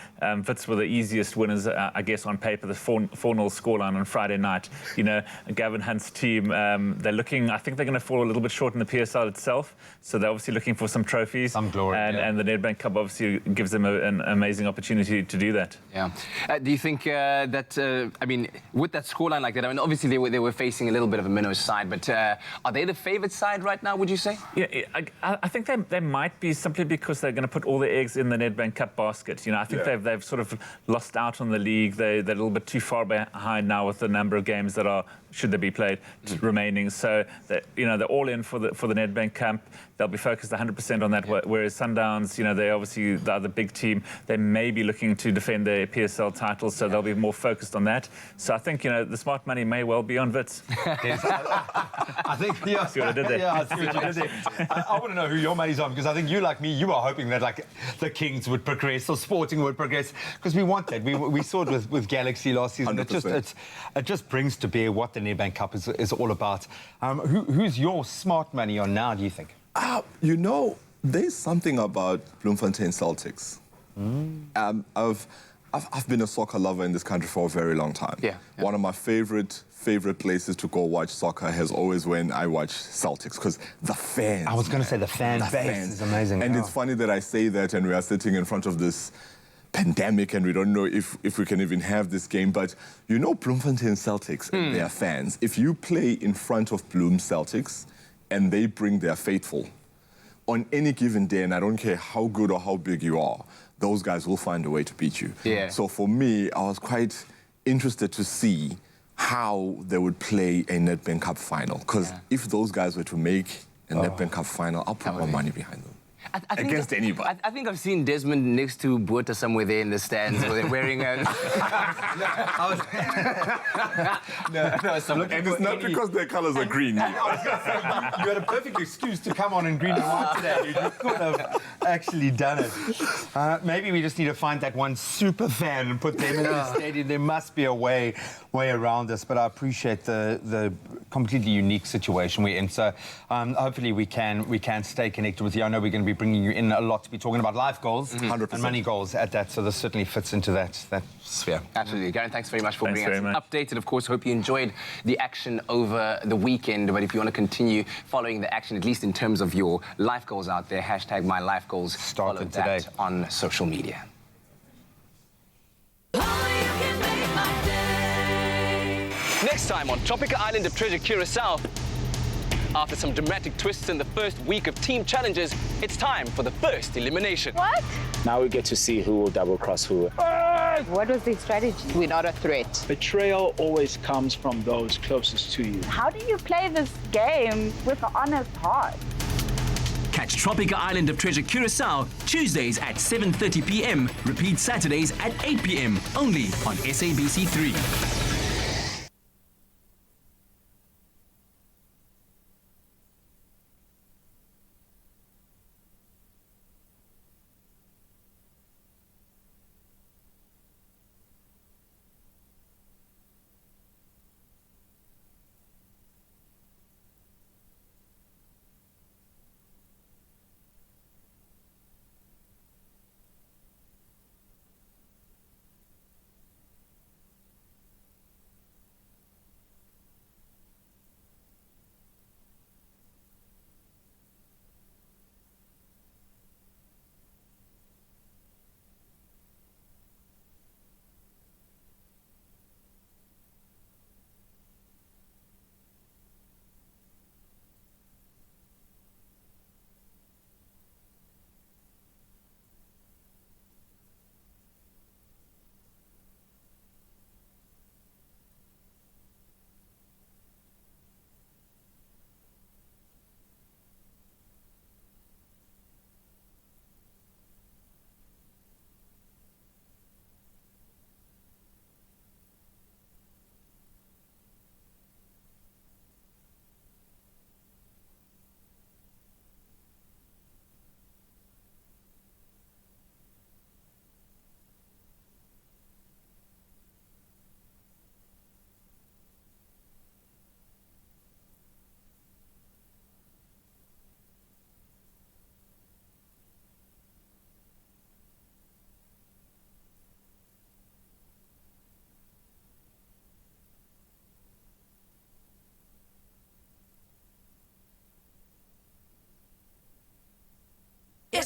S8: Wits were the easiest winners, I guess, on paper. The 4-0 scoreline on Friday night. You know, Gavin Hunt's team, they're looking, I think they're going to fall a little bit short in the PSL itself. So they're obviously looking for some trophies. Some glory, and the Nedbank Cup obviously gives them an amazing opportunity to do that.
S19: Yeah. Do you think that, I mean, with that scoreline like that, I mean, obviously they were facing a little bit of a minnow side, but are they the favoured side right now, would you say?
S8: Yeah, I think they might be, simply because they're going to put all the eggs in the Nedbank Cup basket. You know, I think they've sort of lost out on the league. They're a little bit too far behind now with the number of games that are, should they be played, remaining. So, you know, they're all in for the Nedbank Cup. They'll be focused 100% on that, whereas Sundowns, you know, they're obviously the other big team. They may be looking to defend their PSL titles, so they'll be more focused on that. So I think, you know, the smart money may well be on Wits.
S4: I think, yeah.
S8: See what I did there?
S4: Yeah, I see what you did there. I want to know who your money's on, because I think you, like me, you are hoping that, like, the Kings would progress or Sporting would progress, because we want that. We saw it with Galaxy last season. It just brings to bear what the Nedbank Cup is all about. Who's your smart money on now, do you think?
S6: You know, there's something about Bloemfontein Celtics. I've been a soccer lover in this country for a very long time. One of my favorite places to go watch soccer has always when I watch Celtics, because the fans.
S4: I was going to say the fan base is amazing.
S6: And it's funny that I say that and we are sitting in front of this pandemic and we don't know if we can even have this game, but you know Bloemfontein Celtics and their fans, if you play in front of Bloem Celtics and they bring their faithful on any given day, and I don't care how good or how big you are, those guys will find a way to beat you. So for me, I was quite interested to see how they would play a Nedbank Cup final, because if those guys were to make a Nedbank Cup final, I'll put my money behind them. Against anybody.
S19: I think I've seen Desmond next to Buerta somewhere there in the stands where they're wearing a...
S6: And it's not because their colours are green.
S4: I was going to say, you had a perfect excuse to come on in green and white today. You could have actually done it. Maybe we just need to find that one super fan and put them in the stadium. There must be a way around this, but I appreciate the completely unique situation we're in. So hopefully we can stay connected with you. I know we're going to be bringing you in a lot to be talking about life goals
S6: 100%.
S4: and money goals at that, so this certainly fits into that sphere.
S19: Absolutely. Garen, thanks very much for bringing us updated. Of course, hope you enjoyed the action over the weekend, but if you want to continue following the action, at least in terms of your life goals out there, hashtag #MyLifeGoals, follow that on social media. Next time on Tropical Island of Treasure Curacao, after some dramatic twists in the first week of team challenges, it's time for the first elimination.
S10: What?
S12: Now we get to see who will double-cross who.
S10: What was the strategy? We're not a threat.
S12: Betrayal always comes from those closest to you.
S10: How do you play this game with an honest heart?
S13: Catch Tropical Island of Treasure Curacao Tuesdays at 7:30 p.m. Repeat Saturdays at 8 p.m. only on SABC3.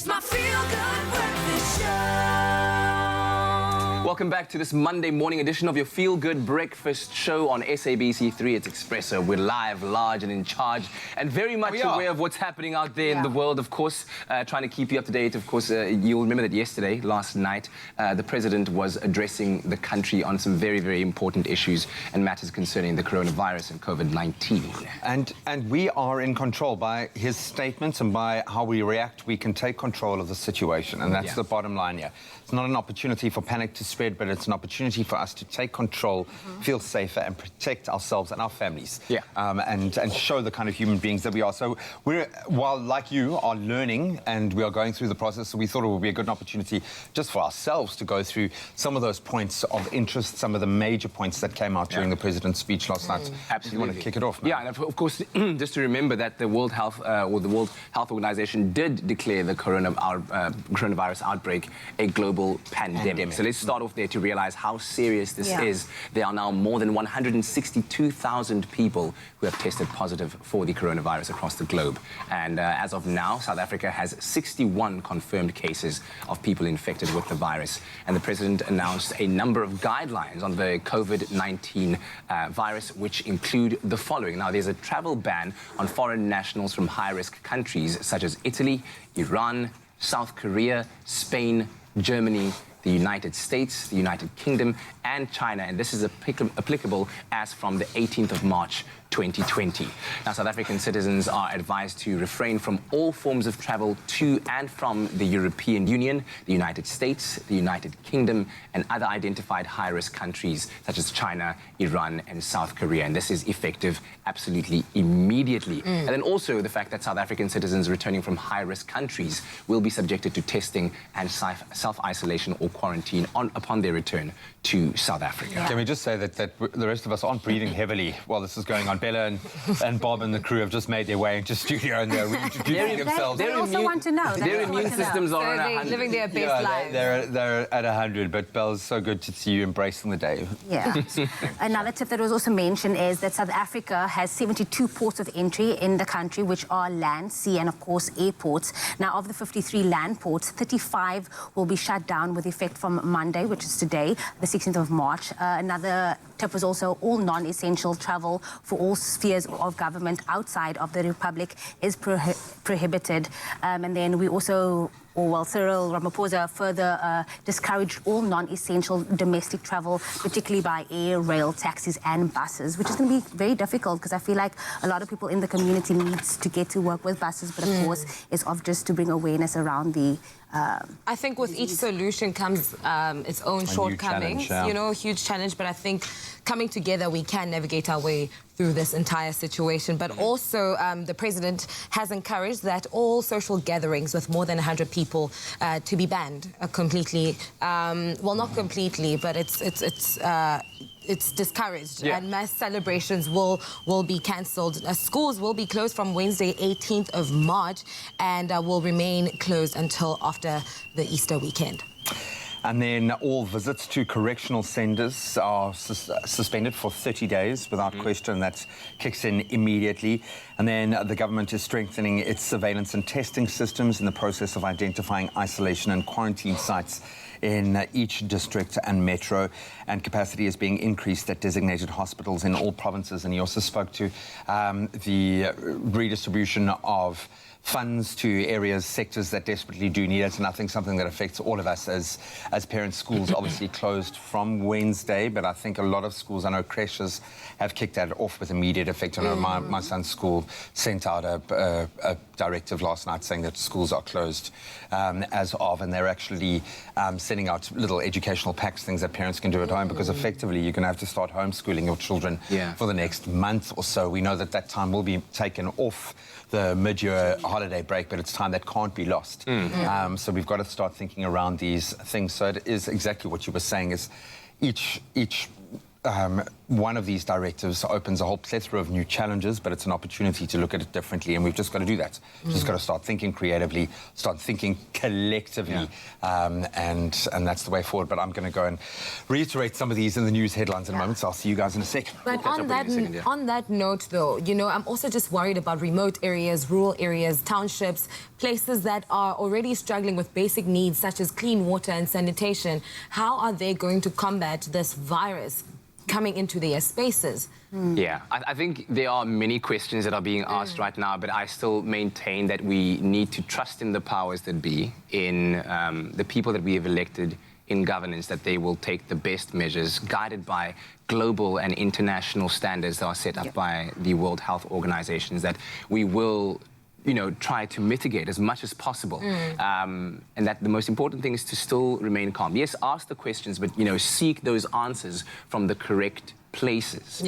S1: It's my feel-good breakfast show.
S18: Welcome back to this Monday morning edition of your Feel Good Breakfast show on SABC3. It's Expresso. We're live, large and in charge and very much aware of what's happening out there in the world, of course, trying to keep you up to date. Of course, you'll remember that yesterday, last night, the president was addressing the country on some very, very important issues and matters concerning the coronavirus and COVID-19.
S4: And we are in control. By his statements and by how we react, we can take control of the situation, and that's the bottom line here. It's not an opportunity for panic to spread, but it's an opportunity for us to take control, feel safer, and protect ourselves and our families. And show the kind of human beings that we are. So while, like you, are learning and we are going through the process, so we thought it would be a good opportunity just for ourselves to go through some of those points of interest, some of the major points that came out during the president's speech last night.
S18: Absolutely.
S4: You want to kick it off, man?
S18: Yeah, and of course, just to remember that the World Health Organization did declare the coronavirus outbreak a global pandemic. So let's start off there to realize how serious this is. There are now more than 162,000 people who have tested positive for the coronavirus across the globe. And as of now, South Africa has 61 confirmed cases of people infected with the virus. And the president announced a number of guidelines on the COVID-19 virus, which include the following. Now, there's a travel ban on foreign nationals from high-risk countries such as Italy, Iran, South Korea, Spain, Germany, the United States, the United Kingdom, and China. And this is applicable as from the 18th of March, 2020. Now, South African citizens are advised to refrain from all forms of travel to and from the European Union, the United States, the United Kingdom, and other identified high-risk countries such as China, Iran, and South Korea. And this is effective absolutely immediately. And then also the fact that South African citizens returning from high-risk countries will be subjected to testing and self-isolation or quarantine upon their return to South Africa.
S4: Can we just say that the rest of us aren't breathing heavily while this is going on? Bella and Bob and the crew have just made their way into studio and they're reintroducing themselves.
S2: They also want to know.
S18: Their immune systems are at 100.
S3: Living their best lives.
S4: They're at 100, but Belle's so good to see you embracing the day.
S2: Yeah. Another tip that was also mentioned is that South Africa has 72 ports of entry in the country, which are land, sea, and of course airports. Now, of the 53 land ports, 35 will be shut down with effect from Monday, which is today, the 16th of March. Another tip was also all non-essential travel for all spheres of government outside of the Republic is prohibited. And then we also, Cyril Ramaphosa further discouraged all non-essential domestic travel, particularly by air, rail, taxis and buses, which is going to be very difficult because I feel like a lot of people in the community needs to get to work with buses, but of course it's just to bring awareness around the
S3: I think with each solution comes its own shortcomings, you know, a huge challenge, but I think coming together we can navigate our way through this entire situation. But also the president has encouraged that all social gatherings with more than 100 people to be banned completely. Well, not completely, but it's discouraged, and mass celebrations will be cancelled. Schools will be closed from Wednesday, 18th of March, and will remain closed until after the Easter weekend.
S4: And then all visits to correctional centres are suspended for 30 days without question. That kicks in immediately. And then the government is strengthening its surveillance and testing systems in the process of identifying isolation and quarantine sites in each district and metro, and capacity is being increased at designated hospitals in all provinces. And he also spoke to the redistribution of funds to areas, sectors that desperately do need it. And I think something that affects all of us as parents. Schools obviously closed from Wednesday, but I think a lot of schools, I know creches have kicked that off with immediate effect. I know my son's school sent out a directive last night saying that schools are closed as of, and they're actually sending out little educational packs, things that parents can do at home, because effectively you're going to have to start homeschooling your children for the next month or so. We know that time will be taken off the mid-year holiday break, but it's time that can't be lost. So we've got to start thinking around these things. So it is exactly what you were saying, is each one of these directives opens a whole plethora of new challenges, but it's an opportunity to look at it differently, and we've just got to do that. We've just got to start thinking creatively, start thinking collectively, and that's the way forward. But I'm going to go and reiterate some of these in the news headlines in a moment, so I'll see you guys in a second.
S3: But on that note, though, you know, I'm also just worried about remote areas, rural areas, townships, places that are already struggling with basic needs such as clean water and sanitation. How are they going to combat this virus coming into their spaces?
S19: Yeah, I think there are many questions that are being asked right now, but I still maintain that we need to trust in the powers that be, in the people that we have elected in governance, that they will take the best measures guided by global and international standards that are set up by the World Health Organizations, that we will, you know, try to mitigate as much as possible. And that the most important thing is to still remain calm. Yes, ask the questions, but, you know, seek those answers from the correct places.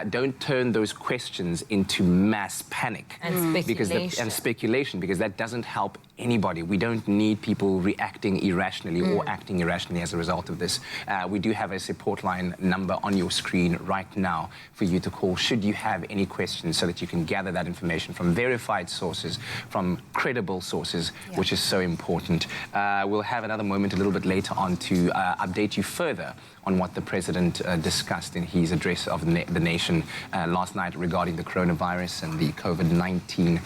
S19: Don't turn those questions into mass panic
S3: and
S19: speculation, because that doesn't help anybody. We don't need people reacting irrationally or acting irrationally as a result of this. We do have a support line number on your screen right now for you to call should you have any questions, so that you can gather that information from verified sources, from credible sources, which is so important. We'll have another moment a little bit later on to update you further on what the President discussed in his address of the nation last night regarding the coronavirus and the COVID-19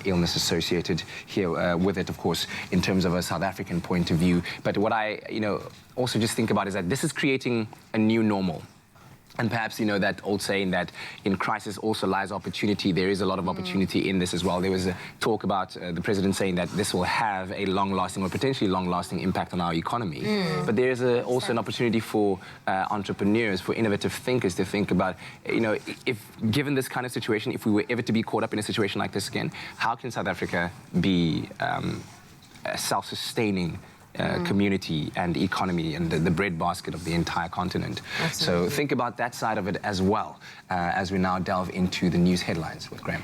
S19: illness associated here with it, of course, in terms of a South African point of view. But what I, you know, also just think about is that this is creating a new normal. And perhaps, you know, that old saying that in crisis also lies opportunity. There is a lot of opportunity in this as well. There was a talk about the President saying that this will have a long-lasting or potentially long-lasting impact on our economy. But there is also an opportunity for entrepreneurs, for innovative thinkers to think about, you know, if given this kind of situation, if we were ever to be caught up in a situation like this again, how can South Africa be a self-sustaining community and economy and the breadbasket of the entire continent? So think about that side of it as well as we now delve into the news headlines with Graham.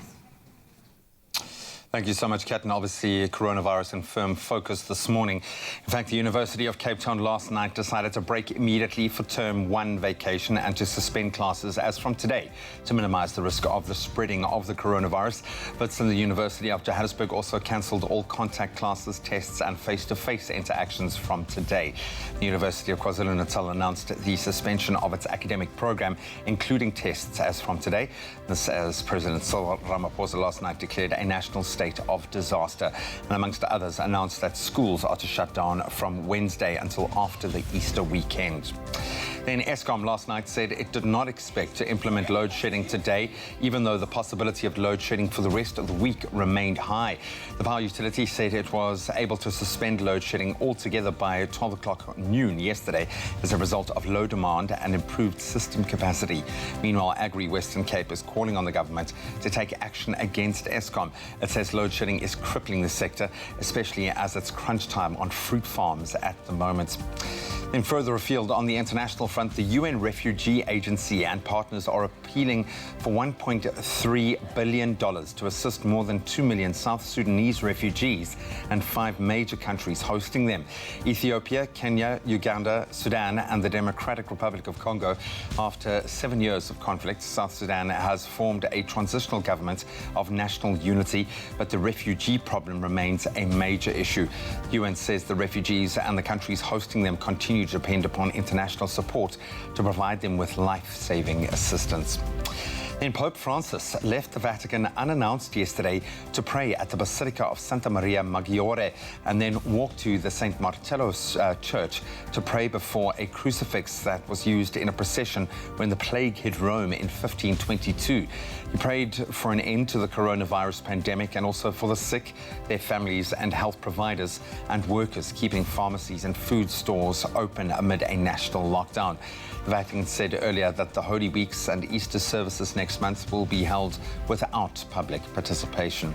S4: Thank you so much, Kat. And obviously, coronavirus in firm focus this morning. In fact, the University of Cape Town last night decided to break immediately for term 1 vacation and to suspend classes as from today to minimize the risk of the spreading of the coronavirus. But the University of Johannesburg also cancelled all contact classes, tests and face-to-face interactions from today. The University of KwaZulu-Natal announced the suspension of its academic program, including tests as from today. This as President Cyril Ramaphosa last night declared a national state of disaster, and amongst others announced that schools are to shut down from Wednesday until after the Easter weekend. Then Eskom last night said it did not expect to implement load shedding today, even though the possibility of load shedding for the rest of the week remained high. The power utility said it was able to suspend load shedding altogether by 12 o'clock noon yesterday as a result of low demand and improved system capacity. Meanwhile, Agri Western Cape is calling on the government to take action against Eskom. It says load shedding is crippling the sector, especially as it's crunch time on fruit farms at the moment. Then further afield on the international front, the UN Refugee Agency and partners are appealing for $1.3 billion to assist more than 2 million South Sudanese refugees and 5 major countries hosting them: Ethiopia, Kenya, Uganda, Sudan and the Democratic Republic of Congo. After 7 years of conflict, South Sudan has formed a transitional government of national unity, but the refugee problem remains a major issue. The UN says the refugees and the countries hosting them continue to depend upon international support to provide them with life-saving assistance. Then Pope Francis left the Vatican unannounced yesterday to pray at the Basilica of Santa Maria Maggiore and then walked to the St. Marcello's Church to pray before a crucifix that was used in a procession when the plague hit Rome in 1522. He prayed for an end to the coronavirus pandemic and also for the sick, their families and health providers and workers keeping pharmacies and food stores open amid a national lockdown. The Vatican said earlier that the Holy Weeks and Easter services next month will be held without public participation.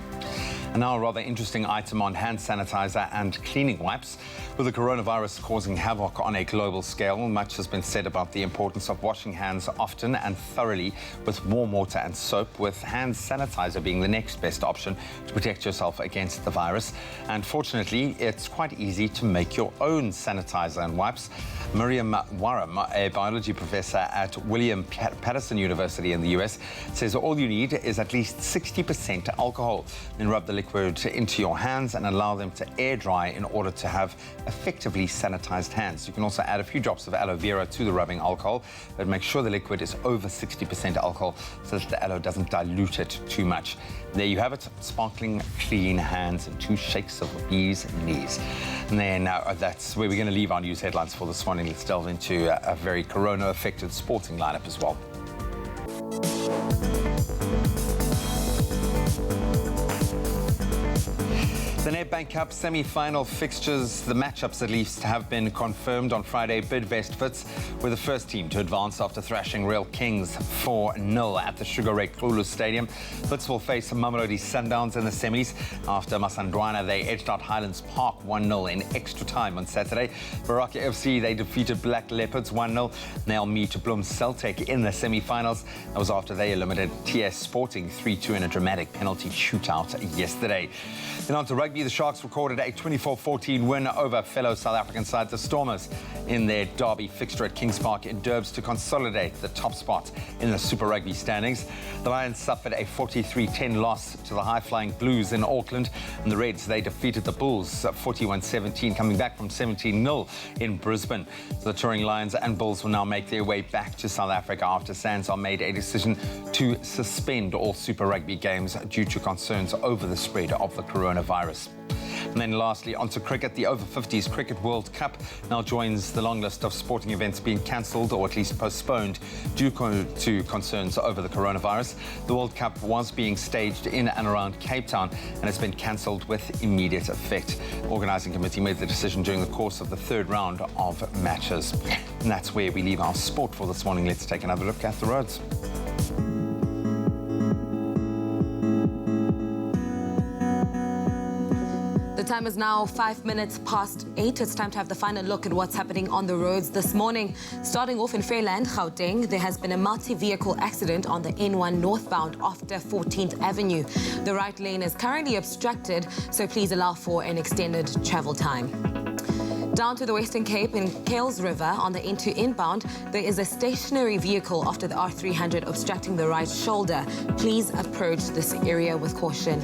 S4: And now a rather interesting item on hand sanitizer and cleaning wipes. With the coronavirus causing havoc on a global scale, much has been said about the importance of washing hands often and thoroughly with warm water and soap, with hand sanitizer being the next best option to protect yourself against the virus. And fortunately, it's quite easy to make your own sanitizer and wipes. Miriam Warham, a biology professor at William Patterson University in the US, says all you need is at least 60% alcohol. Then rub the liquid into your hands and allow them to air dry in order to have effectively sanitized hands. You can also add a few drops of aloe vera to the rubbing alcohol, but make sure the liquid is over 60% alcohol so that the aloe doesn't dilute it too much. There you have it, sparkling clean hands and 2 shakes of the bee's knees. And then that's where we're going to leave our news headlines for this morning. Let's delve into a very corona-affected sporting lineup as well. The Nedbank Cup semi-final fixtures, the matchups at least, have been confirmed on Friday. Bidvest Wits were the first team to advance after thrashing Real Kings 4-0 at the Sugar Ray Khulu Stadium. Wits will face Mamelodi Sundowns in the semis. After Masandwana, they edged out Highlands Park 1-0 in extra time on Saturday. Baraka FC, they defeated Black Leopards 1-0. They'll meet Bloem Celtic in the semi-finals. That was after they eliminated TS Sporting 3-2 in a dramatic penalty shootout yesterday. Then on to rugby, the Sharks recorded a 24-14 win over fellow South African side, the Stormers, in their derby fixture at Kings Park in Durbs to consolidate the top spot in the Super Rugby standings. The Lions suffered a 43-10 loss to the high-flying Blues in Auckland, and the Reds, they defeated the Bulls 41-17, coming back from 17-0 in Brisbane. So the touring Lions and Bulls will now make their way back to South Africa after SANZAAR made a decision to suspend all Super Rugby games due to concerns over the spread of the coronavirus. And then lastly, onto cricket. The Over-50s Cricket World Cup now joins the long list of sporting events being cancelled or at least postponed due to concerns over the coronavirus. The World Cup was being staged in and around Cape Town and has been cancelled with immediate effect. The organising committee made the decision during the course of the 3rd round of matches. And that's where we leave our sport for this morning. Let's take another look at the roads.
S3: The time is now 5 minutes past 8. It's time to have the final look at what's happening on the roads this morning. Starting off in Fairland, Gauteng, there has been a multi-vehicle accident on the N1 northbound after 14th Avenue. The right lane is currently obstructed, so please allow for an extended travel time. Down to the Western Cape in Kales River on the N2 inbound, there is a stationary vehicle after the R300 obstructing the right shoulder. Please approach this area with caution.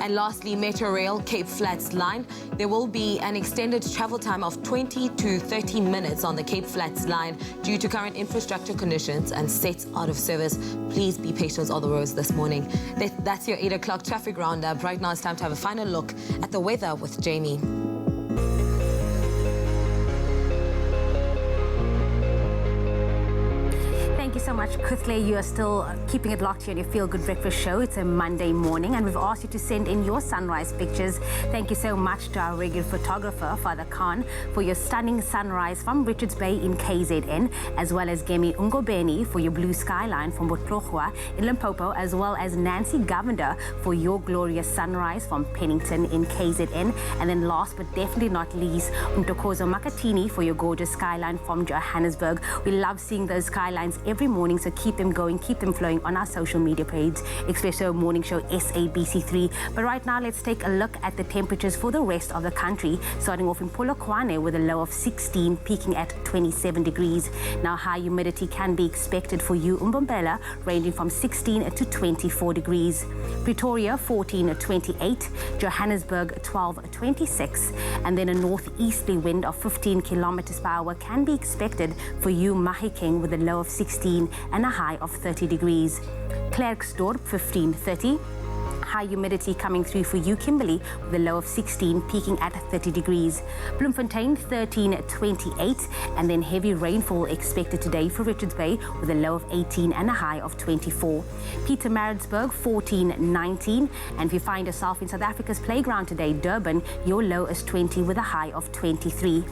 S3: And lastly, Metro Rail Cape Flats line. There will be an extended travel time of 20 to 30 minutes on the Cape Flats line due to current infrastructure conditions and sets out of service. Please be patient on the roads this morning. That's your 8 o'clock traffic roundup. Right now it's time to have a final look at the weather with Jamie.
S2: Thank you so much, Kutle. You are still keeping it locked here on your Feel Good Breakfast Show. It's a Monday morning, and we've asked you to send in your sunrise pictures. Thank you so much to our regular photographer, Father Khan, for your stunning sunrise from Richards Bay in KZN, as well as Gemi Ungobeni for your blue skyline from Botlogwa in Limpopo, as well as Nancy Govender for your glorious sunrise from Pennington in KZN. And then last but definitely not least, Umtokozo Makatini for your gorgeous skyline from Johannesburg. We love seeing those skylines every morning, so keep them going, keep them flowing on our social media page, Expresso Morning Show SABC3. But right now, let's take a look at the temperatures for the rest of the country, starting off in Polokwane with a low of 16, peaking at 27 degrees. Now, high humidity can be expected for you, Umbombela, ranging from 16 to 24 degrees. Pretoria, 14 to 28, Johannesburg, 12 to 26, and then a northeasterly wind of 15 kilometers per hour can be expected for you, Mahikeng, with a low of 16 and a high of 30 degrees. Klerksdorp, 15-30. High humidity coming through for you, Kimberley, with a low of 16, peaking at 30 degrees. Bloemfontein, 13-28, and then heavy rainfall expected today for Richards Bay with a low of 18 and a high of 24. Pietermaritzburg, 14-19, and if you find yourself in South Africa's playground today, Durban, your low is 20 with a high of 23.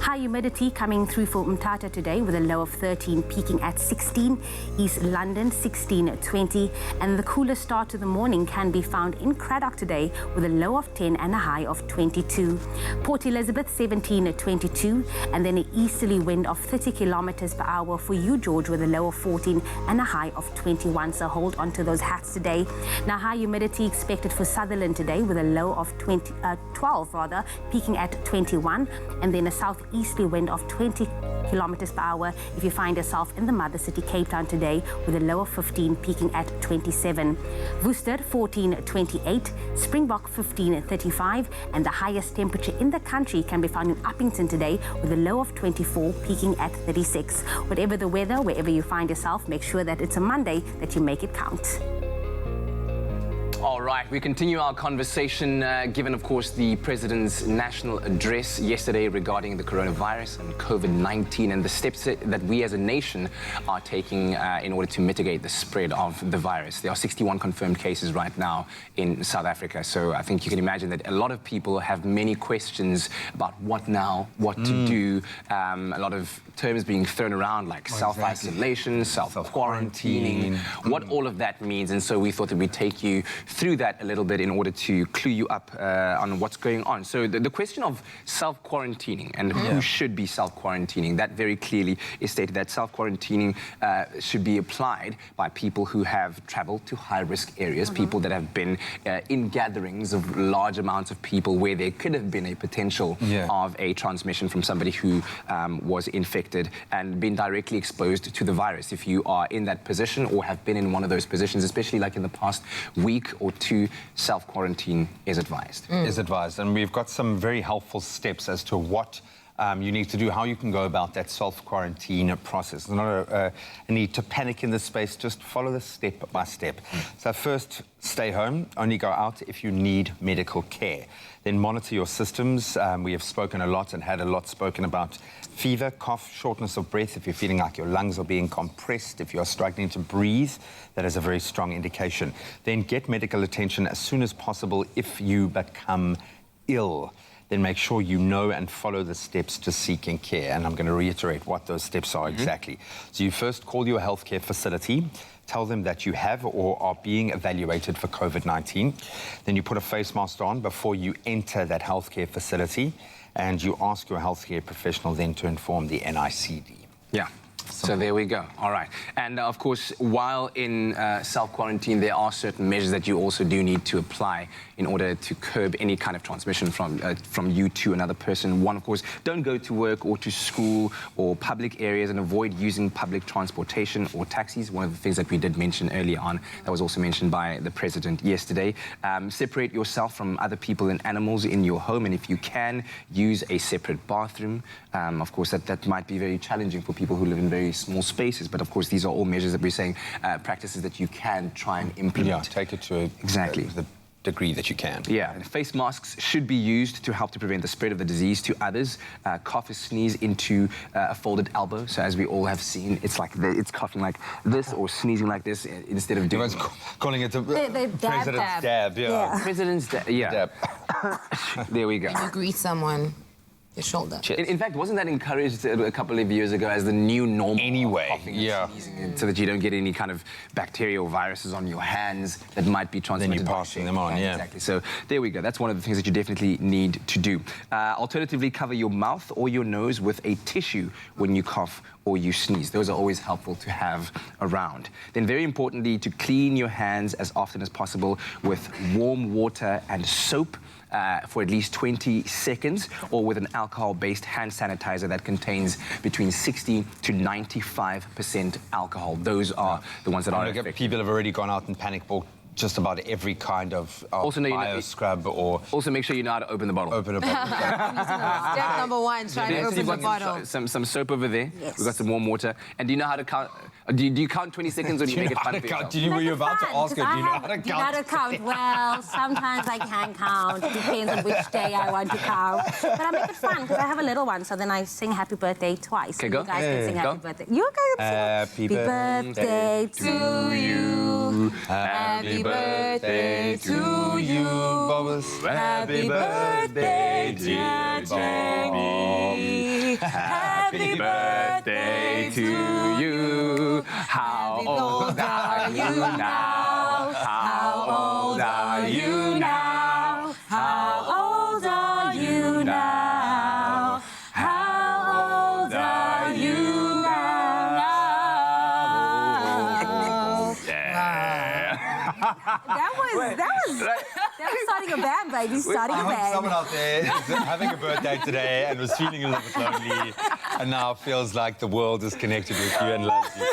S2: High humidity coming through for Umtata today with a low of 13, peaking at 16. East London, 16-20, and the coolest start to the morning can be found in Craddock today with a low of 10 and a high of 22. Port Elizabeth 17 at 22, and then an easterly wind of 30 kilometers per hour for you, George, with a low of 14 and a high of 21. So hold on to those hats today. Now, high humidity expected for Sutherland today with a low of 12 rather, peaking at 21, and then a southeasterly wind of 20 kilometers per hour if you find yourself in the mother city Cape Town today with a low of 15, peaking at 27. Worcester 14 at 28, Springbok 15 at 35, and the highest temperature in the country can be found in Uppington today with a low of 24, peaking at 36. Whatever the weather, wherever you find yourself, make sure that it's a Monday that you make it count.
S19: All right, we continue our conversation, given, of course, the President's national address yesterday regarding the coronavirus and COVID-19 and the steps that we as a nation are taking in order to mitigate the spread of the virus. There are 61 confirmed cases right now in South Africa, so I think you can imagine that a lot of people have many questions about what now, what to do. A lot of terms being thrown around like self-isolation, self-quarantining, what all of that means, and so we thought that we'd take you through that a little bit in order to clue you up on what's going on. So the question of self-quarantining and who should be self-quarantining, that very clearly is stated that self-quarantining should be applied by people who have traveled to high-risk areas, people that have been in gatherings of large amounts of people where there could have been a potential of a transmission from somebody who was infected and been directly exposed to the virus. If you are in that position or have been in one of those positions, especially like in the past week or two, self-quarantine is advised.
S4: Is advised. And we've got some very helpful steps as to what you need to do, how you can go about that self-quarantine process. There's not a need to panic in this space, just follow this step by step. So first, stay home, only go out if you need medical care. Then monitor your systems. We have spoken a lot and had a lot spoken about fever, cough, shortness of breath. If you're feeling like your lungs are being compressed, if you're struggling to breathe, that is a very strong indication. Then get medical attention as soon as possible if you become ill. Then make sure you know and follow the steps to seeking care. And I'm going to reiterate what those steps are exactly. So you first call your healthcare facility, tell them that you have or are being evaluated for COVID-19. Then you put a face mask on before you enter that healthcare facility, and you ask your healthcare professional then to inform the NICD.
S19: Yeah. So there we go. All right. And of course, while in self-quarantine, there are certain measures that you also do need to apply in order to curb any kind of transmission from you to another person. One, of course, don't go to work or to school or public areas, and avoid using public transportation or taxis. One of the things that we did mention earlier on, that was also mentioned by the President yesterday. Separate yourself from other people and animals in your home, and if you can, use a separate bathroom. Of course, that might be very challenging for people who live in very small spaces, but of course, these are all measures that we're saying, practices that you can try and implement.
S4: Yeah, take it to the degree that you can.
S19: Yeah, and face masks should be used to help to prevent the spread of the disease to others. Cough or sneeze into a folded elbow. So as we all have seen, it's like it's coughing like this or sneezing like this instead of doing...
S4: Everyone's calling it the
S3: President's
S4: dab. Yeah.
S19: President's dab, yeah. There we go.
S3: When you greet someone, your shoulder.
S19: In fact, wasn't that encouraged a couple of years ago as the new normal?
S4: Anyway,
S19: so that you don't get any kind of bacteria or viruses on your hands that might be transmitted.
S4: Then you're passing them on,
S19: Exactly. So there we go. That's one of the things that you definitely need to do. Alternatively, cover your mouth or your nose with a tissue when you cough or you sneeze. Those are always helpful to have around. Then very importantly, to clean your hands as often as possible with warm water and soap. For at least 20 seconds, or with an alcohol-based hand sanitizer that contains between 60 to 95% alcohol. Those are the ones that are effective.
S4: People have already gone out and panic bought just about every kind of bio scrub or...
S19: Also, make sure you know how to open the bottle.
S4: Open a bottle.
S3: Step number one, try to open the bottle.
S19: Some soap over there. Yes. We've got some warm water. And do you know how to count... Do you count 20 seconds or do you make it fun for yourself?
S4: You were about to ask her, do you know how to count?
S2: Do you know how to count? Well, sometimes I can count. It depends on which day I want to count. But I make it fun because I have a little one, so then I sing happy birthday twice.
S19: Okay, go.
S2: You guys can sing happy birthday. You guys
S4: Happy
S2: sing birthday to you.
S4: Happy birthday to you, Bobbers.
S2: Happy birthday, dear Jamie.
S19: Happy birthday to you. How old are you now? How old
S1: are you now? How old are you now? How old are you now?
S2: That was starting a band, baby. Starting a band.
S4: Someone out there is having a birthday today and was feeling a little bit lonely and now feels like the world is connected with you and loves you.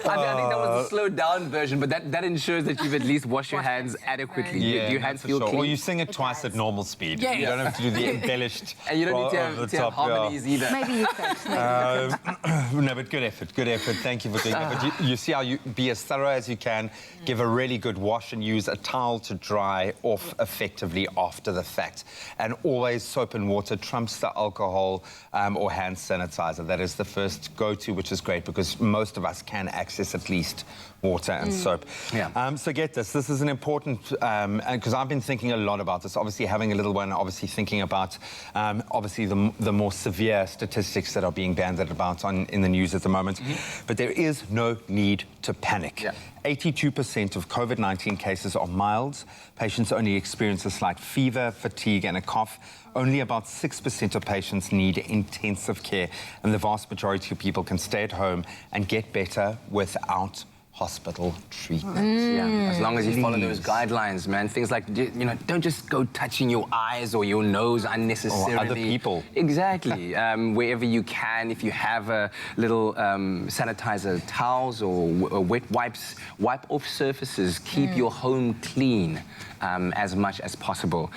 S19: I think that was a slowed down version, but that ensures that you've at least washed your hands adequately.
S4: Yeah,
S19: your hands feel clean.
S4: Or you sing it twice at normal speed.
S19: Yeah.
S4: You don't have to do the embellished.
S19: And you don't need to have harmonies either.
S2: Maybe you could.
S4: No, but good effort. Thank you for doing that. But you see how you be as thorough as you can, give a really good wash and use a towel to dry off effectively after the fact. And always soap and water trumps the alcohol or hand sanitizer. That is the first go-to, which is great because most of us can access at least water and soap.
S19: Yeah.
S4: So get this is an important, because I've been thinking a lot about this, obviously having a little one, obviously thinking about, obviously the more severe statistics that are being bandied about in the news at the moment. But there is no need to panic. 82% of COVID-19 cases are mild. Patients only experience a slight fever, fatigue and a cough. Only about 6% of patients need intensive care, and the vast majority of people can stay at home and get better without hospital treatment.
S19: Yeah, as long as you follow those guidelines, man. Things like, you know, don't just go touching your eyes or your nose unnecessarily.
S4: Or other people.
S19: Exactly. Wherever you can, if you have a little sanitizer towels or wet wipes, wipe off surfaces. Keep your home clean as much as possible.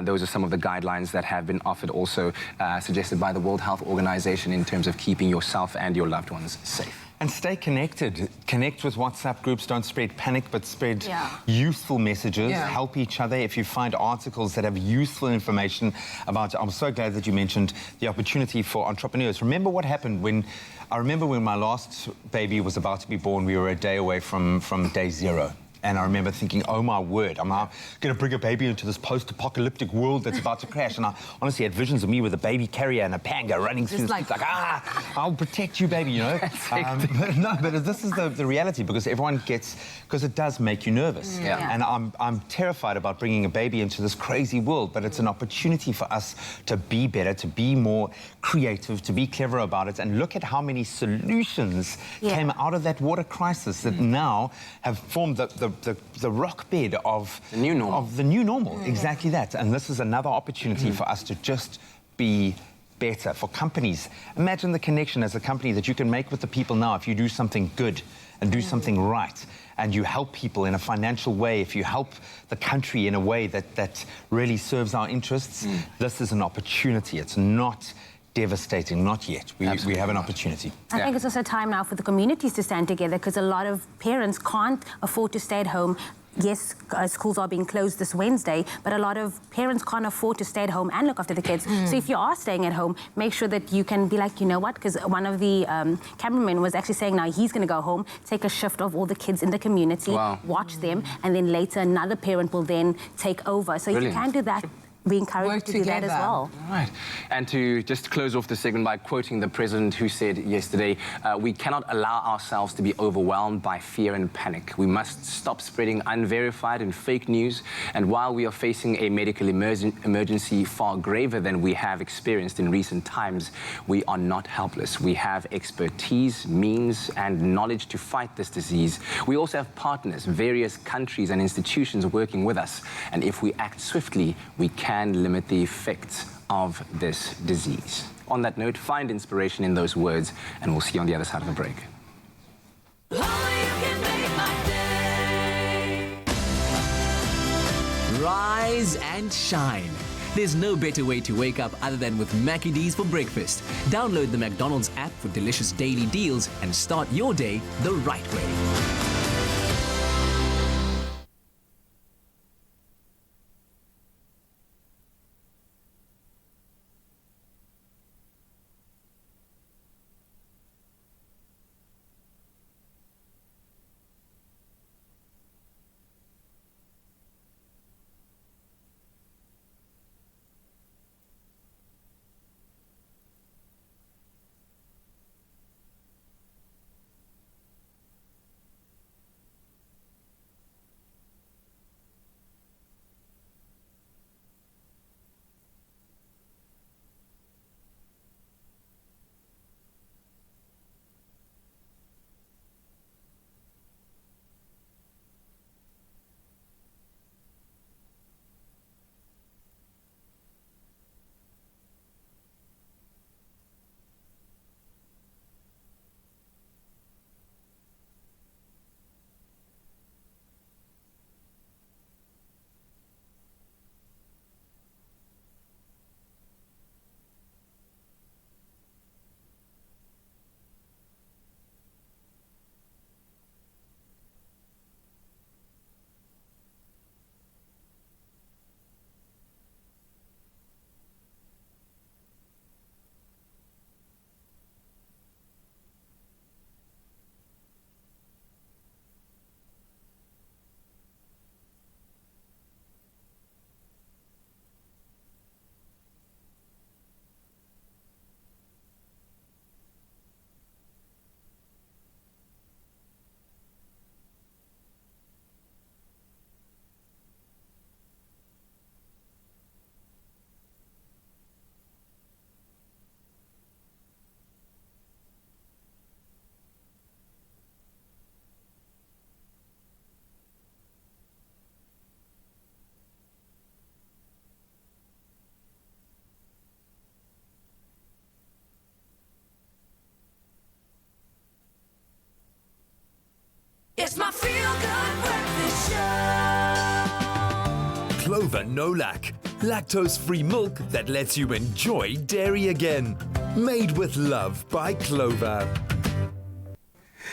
S19: Those are some of the guidelines that have been offered, also suggested by the World Health Organization in terms of keeping yourself and your loved ones safe.
S4: And stay connected. Connect with WhatsApp groups. Don't spread panic, but spread useful messages. Help each other. If you find articles that have useful information about it, I'm so glad that you mentioned the opportunity for entrepreneurs. Remember what happened when my last baby was about to be born. We were a day away from day zero. And I remember thinking, oh my word, I'm now going to bring a baby into this post-apocalyptic world that's about to crash. And I honestly had visions of me with a baby carrier and a panga running through the streets like, I'll protect you, baby, you know. But this is the reality, because everyone gets, because it does make you nervous. And I'm terrified about bringing a baby into this crazy world, but it's an opportunity for us to be better, to be more creative, to be clever about it, and look at how many solutions came out of that water crisis that now have formed the rock bed of
S19: the new normal.
S4: Exactly that. And this is another opportunity for us to just be better. For companies, imagine the connection as a company that you can make with the people now if you do something good and do something right, and you help people in a financial way, if you help the country in a way that really serves our interests. This is an opportunity. It's not devastating, not yet. We have an opportunity.
S2: I think it's also time now for the communities to stand together, because a lot of parents can't afford to stay at home. Yes, schools are being closed this Wednesday, but a lot of parents can't afford to stay at home and look after the kids. So if you are staying at home, make sure that you can be like, you know what, because one of the cameramen was actually saying now he's going to go home, take a shift of all the kids in the community, watch them, and then later another parent will then take over. So if you can do that, we encourage you to do that as well.
S19: All right. And to just close off the segment by quoting the president, who said yesterday, we cannot allow ourselves to be overwhelmed by fear and panic. We must stop spreading unverified and fake news. And while we are facing a medical emergency far graver than we have experienced in recent times, we are not helpless. We have expertise, means, and knowledge to fight this disease. We also have partners, various countries and institutions working with us. And if we act swiftly, we can limit the effects of this disease. On that note, find inspiration in those words, and we'll see you on the other side of the break.
S13: Rise and shine. There's no better way to wake up other than with Mackie D's for breakfast. Download the McDonald's app for delicious daily deals and start your day the right way.
S11: Clover No Lac, lactose-free milk that lets you enjoy dairy again. Made with love by Clover.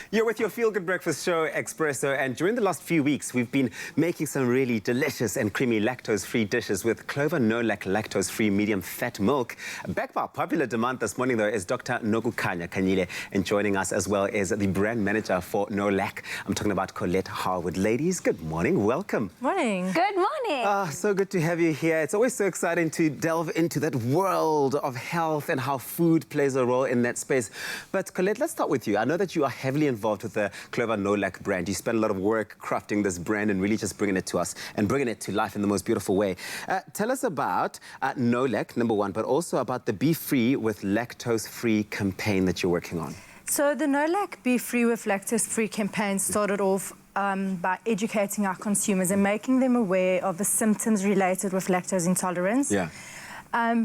S20: You're with your Feel Good Breakfast show, Expresso, and during the last few weeks, we've been making some really delicious and creamy lactose-free dishes with Clover No Lac lactose-free medium-fat milk. Back by popular demand this morning, though, is Dr. Nokukhanya Kanyile, and joining us as well is the brand manager for No Lac. I'm talking about Colette Harwood. Ladies, good morning. Welcome.
S14: Morning. Good morning.
S20: So good to have you here. It's always so exciting to delve into that world of health and how food plays a role in that space. But Colette, let's start with you. I know that you are heavily involved with the Clover No Lac brand. You spend a lot of work crafting this brand and really just bringing it to us and bringing it to life in the most beautiful way. Tell us about No Lac, number one, but also about the Be Free with Lactose-free campaign that you're working on.
S14: So the No Lac Be Free with Lactose-free campaign started off by educating our consumers and making them aware of the symptoms related with lactose intolerance.
S20: Yeah.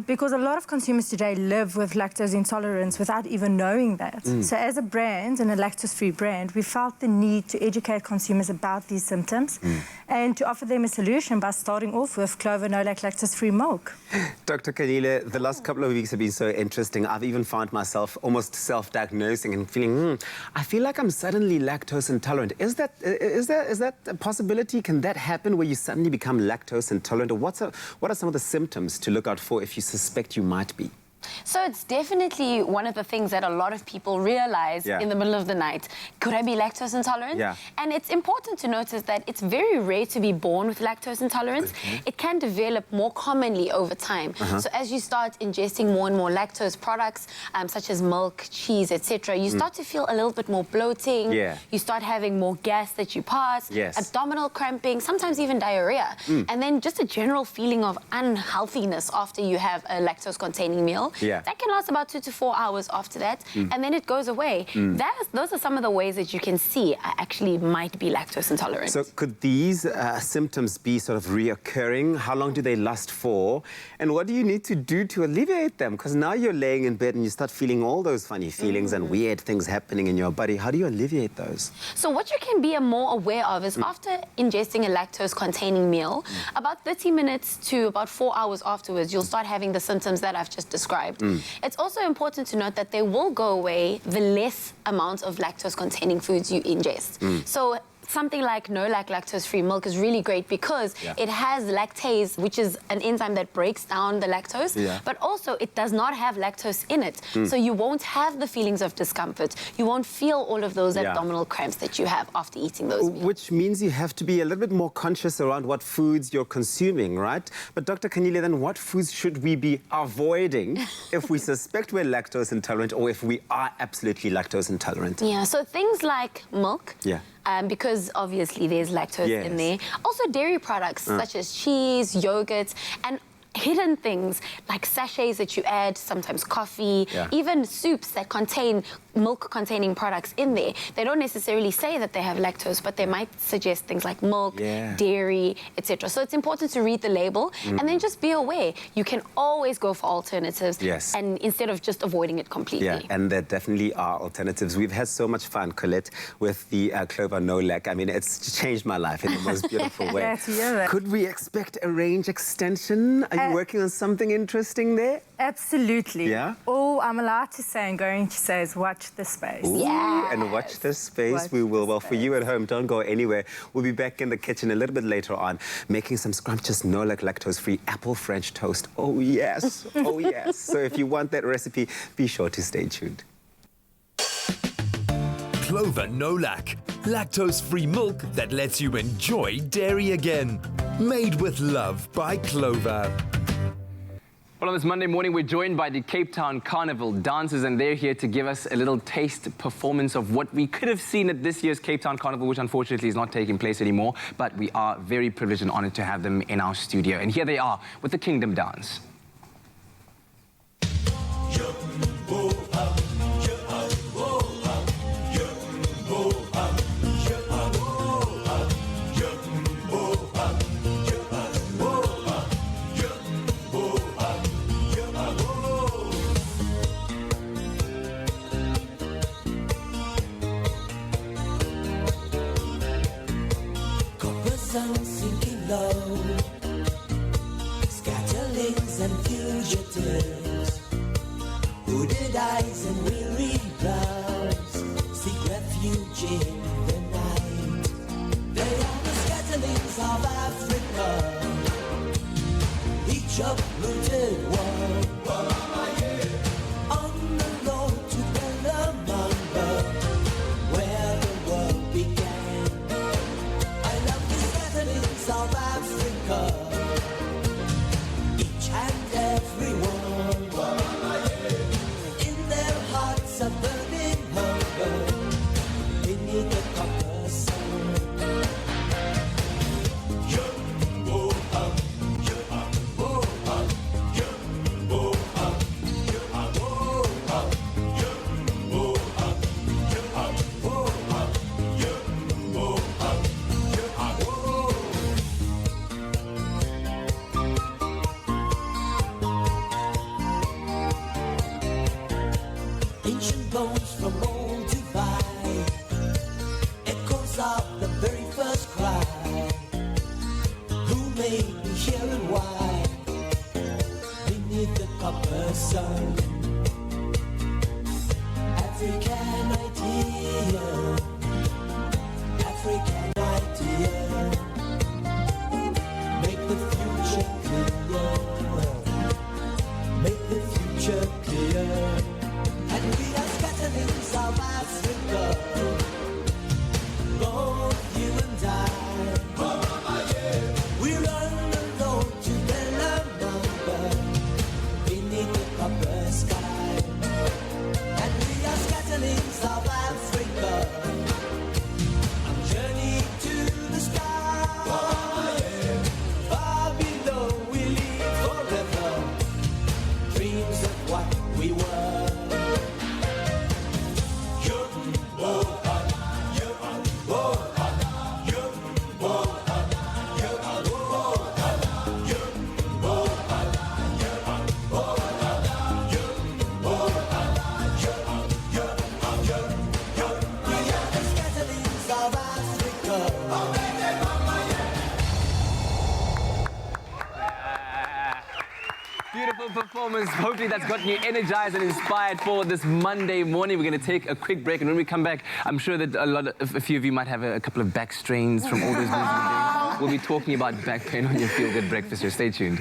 S14: Because a lot of consumers today live with lactose intolerance without even knowing that. So as a brand and a lactose-free brand, we felt the need to educate consumers about these symptoms and to offer them a solution by starting off with Clover No Lac lactose-free milk.
S20: Dr. Kanyile, the last couple of weeks have been so interesting. I've even found myself almost self-diagnosing and feeling, I feel like I'm suddenly lactose intolerant. Is that a possibility? Can that happen where you suddenly become lactose intolerant? Or what are some of the symptoms to look out for if you suspect you might be?
S15: So it's definitely one of the things that a lot of people realize in the middle of the night. Could I be lactose intolerant?
S20: Yeah.
S15: And it's important to notice that it's very rare to be born with lactose intolerance. It can develop more commonly over time. So as you start ingesting more and more lactose products, such as milk, cheese, etc., you start to feel a little bit more bloating.
S20: Yeah.
S15: You start having more gas that you pass, abdominal cramping, sometimes even diarrhea. And then just a general feeling of unhealthiness after you have a lactose-containing meal. That can last about 2 to 4 hours after that, and then it goes away. Those are some of the ways that you can see I actually might be lactose intolerant.
S20: So could these symptoms be sort of reoccurring? How long do they last for? And what do you need to do to alleviate them? Because now you're laying in bed and you start feeling all those funny feelings and weird things happening in your body. How do you alleviate those?
S15: So what you can be more aware of is after ingesting a lactose-containing meal, about 30 minutes to about 4 hours afterwards, you'll start having the symptoms that I've just described. It's also important to note that they will go away the less amount of lactose-containing foods you ingest. So something like No Lac lactose-free milk is really great because it has lactase, which is an enzyme that breaks down the lactose, but also it does not have lactose in it. So you won't have the feelings of discomfort. You won't feel all of those abdominal cramps that you have after eating those meals.
S20: Which means you have to be a little bit more conscious around what foods you're consuming, right? But Dr. Kanyile, then what foods should we be avoiding if we suspect we're lactose intolerant or if we are absolutely lactose intolerant?
S15: Yeah, so things like milk. Because obviously there's lactose in there. Also dairy products such as cheese, yogurt, and hidden things like sachets that you add, sometimes coffee, even soups that contain milk-containing products in there. They don't necessarily say that they have lactose, but they might suggest things like milk, dairy, etc. So it's important to read the label and then just be aware. You can always go for alternatives and instead of just avoiding it completely.
S20: Yeah, and there definitely are alternatives. We've had so much fun, Colette, with the Clover No Lac. I mean, it's changed my life in the most beautiful way.
S14: Glad to hear that.
S20: Could we expect a range extension? Are you working on something interesting there?
S14: Absolutely.
S20: Yeah?
S14: All I'm allowed to say and going to say is watch this space.
S20: Ooh, and watch this space. We will. Well, for you at home, don't go anywhere. We'll be back in the kitchen a little bit later on, making some scrumptious No Lac lactose-free apple French toast. Oh, yes. Oh, yes. So if you want that recipe, be sure to stay tuned.
S11: Clover No Lac, lactose-free milk that lets you enjoy dairy again. Made with love by Clover.
S19: Well, on this Monday morning, we're joined by the Town Carnival dancers, and they're here to give us a little taste performance of what we could have seen at this year's Town Carnival, which unfortunately is not taking place anymore. But we are very privileged and honored to have them in our studio. And here they are with the Kingdom Dance.
S1: Sinking low, fugitives, hooded eyes and weary brows, seek refuge in the night. They are the scatterlings of Africa, each uprooted one. On the road to Bellamanga, where the world began. I love the scatterlings of Africa, each and every one. In their hearts a burning hunger, beneath the copper sun. Ancient bones from old Dubai, echoes of the very first cry. Who made me here and why? Beneath the copper sun, African idea, African idea. Make the future clear, make the future clear. And we are scatterlings of Africa, both you and I. We run the road to Bellamanga, beneath the copper sky. And we are scatterlings of Africa, on journey to the sky. Far below we live forever, dreams of what we were.
S18: Beautiful performance. Hopefully that's gotten you energized and inspired for this Monday morning. We're going to take a quick break, and when we come back, I'm sure that a few of you might have a couple of back strains from all those moves we've been doing. We'll be talking about back pain on your Feel Good Breakfast Show. Stay tuned.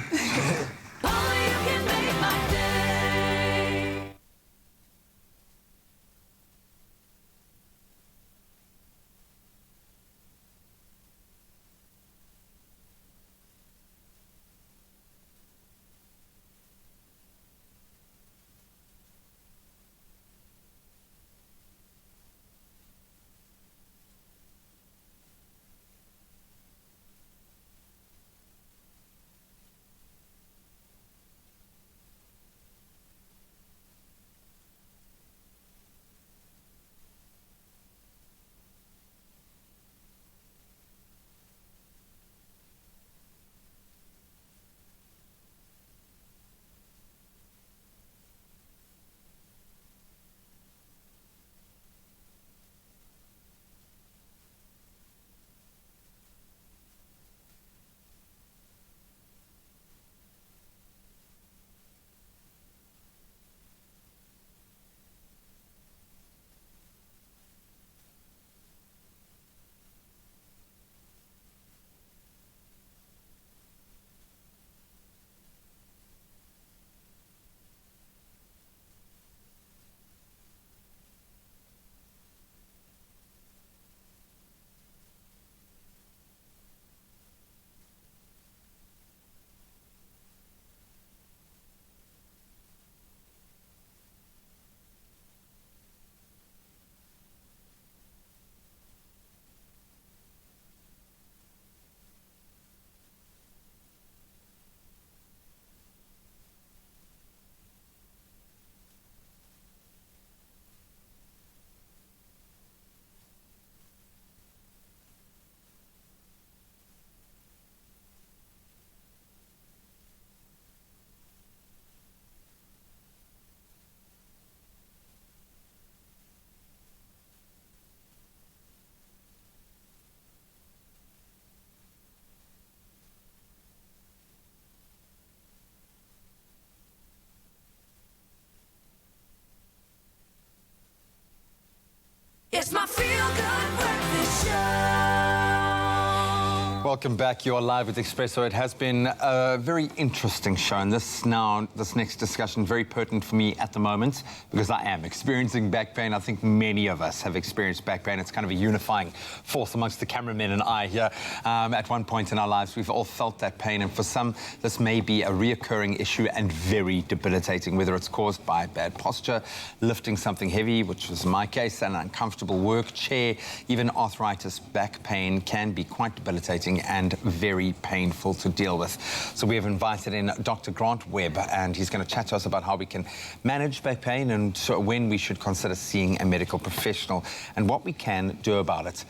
S4: welcome back. You're live with Expresso. It has been a very interesting show, and this next discussion very pertinent for me at the moment because I am experiencing back pain. I think many of us have experienced back pain. It's kind of a unifying force amongst the cameramen and I here. At one point in our lives, we've all felt that pain, and for some, this may be a reoccurring issue and very debilitating, whether it's caused by bad posture, lifting something heavy, which was my case, an uncomfortable work chair, even arthritis. Back pain can be quite debilitating and very painful to deal with. So we have invited in Dr. Grant Webb, and he's going to chat to us about how we can manage back pain and when we should consider seeing a medical professional and what we can do about it.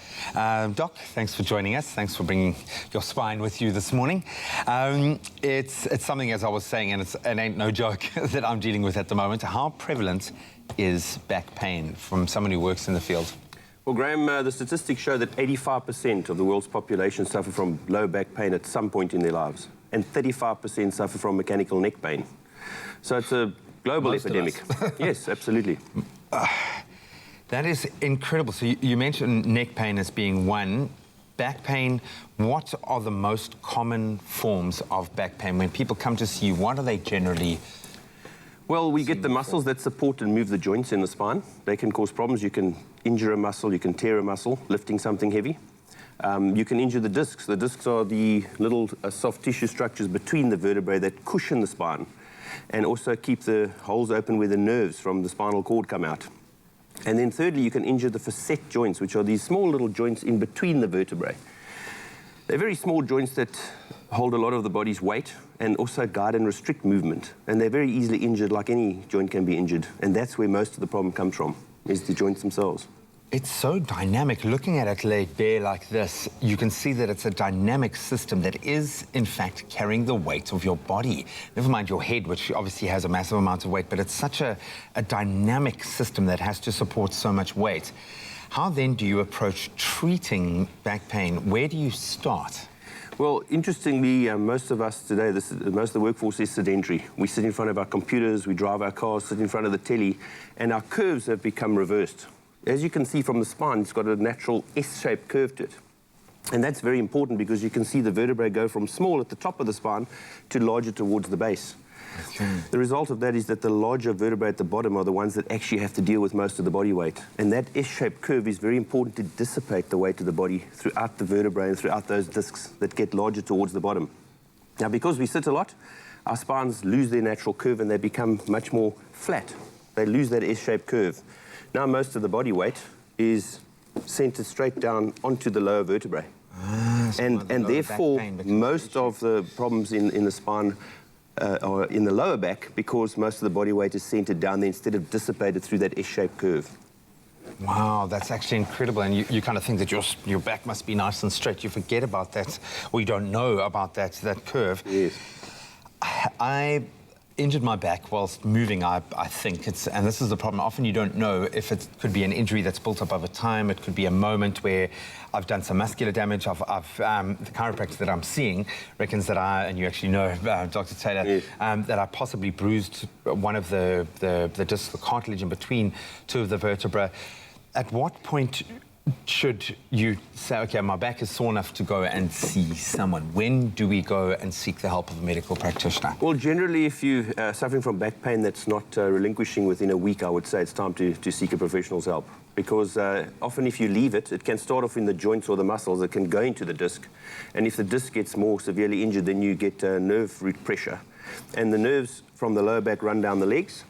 S4: Doc, thanks for joining us. Thanks for bringing your spine with you this morning. It's something, as I was saying, and it ain't no joke, that I'm dealing with at the moment. How prevalent is back pain from someone who works in the field?
S9: Well, Graham, the statistics show that 85% of the world's population suffer from low back pain at some point in their lives, and 35% suffer from mechanical neck pain. So it's a global epidemic. Yes, absolutely.
S4: That is incredible. So you mentioned neck pain as being one. Back pain, what are the most common forms of back pain? When people come to see you, what are they generally?
S9: Well, we get the muscles that support and move the joints in the spine. They can cause problems. You can injure a muscle, you can tear a muscle, lifting something heavy. You can injure the discs. The discs are the little soft tissue structures between the vertebrae that cushion the spine and also keep the holes open where the nerves from the spinal cord come out. And then thirdly, you can injure the facet joints, which are these small little joints in between the vertebrae. They're very small joints that hold a lot of the body's weight and also guide and restrict movement. And they're very easily injured, like any joint can be injured. And that's where most of the problem comes from, is the joints themselves.
S4: It's so dynamic. Looking at it laid bare like this, you can see that it's a dynamic system that is, in fact, carrying the weight of your body. Never mind your head, which obviously has a massive amount of weight, but it's such a dynamic system that has to support so much weight. How then do you approach treating back pain? Where do you start?
S9: Well, interestingly, most of us today, most of the workforce is sedentary. We sit in front of our computers, we drive our cars, sit in front of the telly, and our curves have become reversed. As you can see from the spine, it's got a natural S-shaped curve to it. And that's very important because you can see the vertebrae go from small at the top of the spine to larger towards the base. Okay. The result of that is that the larger vertebrae at the bottom are the ones that actually have to deal with most of the body weight. And that S-shaped curve is very important to dissipate the weight of the body throughout the vertebrae and throughout those discs that get larger towards the bottom. Now, because we sit a lot, our spines lose their natural curve and they become much more flat. They lose that S-shaped curve. Now, most of the body weight is centered straight down onto the lower vertebrae. And therefore, most of the problems in the spine are in the lower back because most of the body weight is centered down there instead of dissipated through that S-shaped curve.
S4: Wow, that's actually incredible. And you kind of think that your back must be nice and straight. You forget about that, or you don't know about that curve.
S9: Yes.
S4: I injured my back whilst moving, I think. And this is the problem. Often you don't know if it could be an injury that's built up over time. It could be a moment where I've done some muscular damage. The chiropractor that I'm seeing reckons that and you actually know, Dr. Taylor,
S9: yes,
S4: that I possibly bruised one of the discs, the cartilage in between two of the vertebrae. At what point should you say, okay, my back is sore enough to go and see someone? When do we go and seek the help of a medical practitioner?
S9: Well, generally, if you're suffering from back pain that's not relinquishing within a week, I would say it's time to seek a professional's help. Because often if you leave it, it can start off in the joints or the muscles. It can go into the disc. And if the disc gets more severely injured, then you get nerve root pressure. And the nerves from the lower back run down the legs.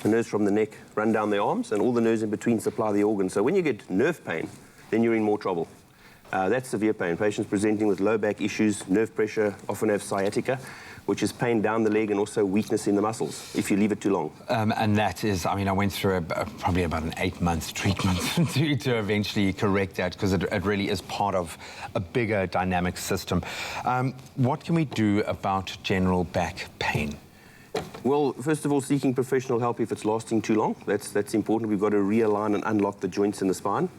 S9: The nerves from the neck run down the arms, and all the nerves in between supply the organs. So when you get nerve pain, then you're in more trouble. That's severe pain. Patients presenting with low back issues, nerve pressure, often have sciatica, which is pain down the leg and also weakness in the muscles if you leave it too long.
S4: And that is, I mean, I went through probably about an 8-month treatment to eventually correct that, because it really is part of a bigger dynamic system. What can we do about general back pain?
S9: Well, first of all, seeking professional help if it's lasting too long. That's important. We've got to realign and unlock the joints in the spine.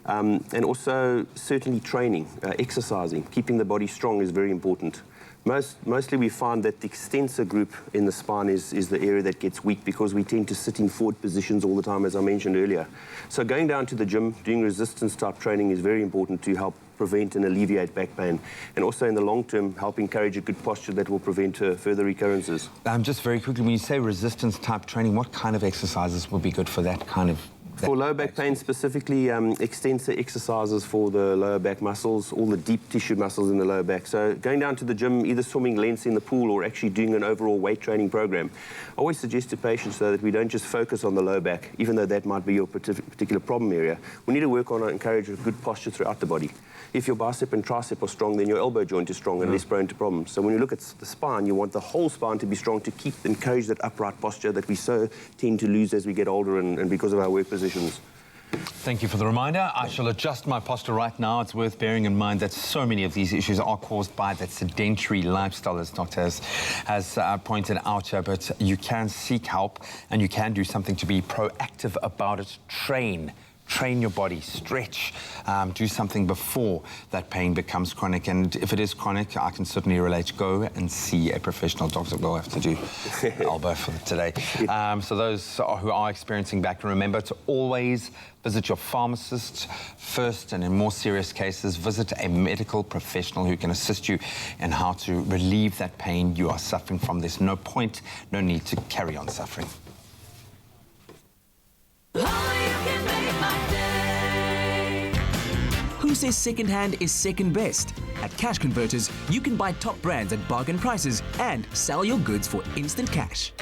S9: And also, certainly training, exercising, keeping the body strong is very important. Mostly we find that the extensor group in the spine is the area that gets weak because we tend to sit in forward positions all the time, as I mentioned earlier. So going down to the gym, doing resistance type training is very important to help prevent and alleviate back pain, and also in the long term help encourage a good posture that will prevent further recurrences.
S4: Just very quickly, when you say resistance type training, what kind of exercises would be good for that kind of...
S9: For lower back pain specifically, extensor exercises for the lower back muscles, all the deep tissue muscles in the lower back. So going down to the gym, either swimming lengths in the pool or actually doing an overall weight training program. I always suggest to patients though that we don't just focus on the lower back, even though that might be your particular problem area. We need to work on and encourage a good posture throughout the body. If your bicep and tricep are strong, then your elbow joint is strong and less prone to problems. So when you look at the spine, you want the whole spine to be strong to encourage that upright posture that we so tend to lose as we get older and because of our work positions.
S4: Thank you for the reminder. I shall adjust my posture right now. It's worth bearing in mind that so many of these issues are caused by that sedentary lifestyle, as Doctor has pointed out here, but you can seek help and you can do something to be proactive about it. Train your body, stretch, do something before that pain becomes chronic. And if it is chronic, I can certainly relate. Go and see a professional doctor. We'll have to do elbow for today. So those who are experiencing back, remember to always visit your pharmacist first, and in more serious cases, visit a medical professional who can assist you in how to relieve that pain you are suffering from. There's no point, no need to carry on suffering.
S13: Who says second-hand is second best? At Cash Converters, you can buy top brands at bargain prices and sell your goods for instant cash.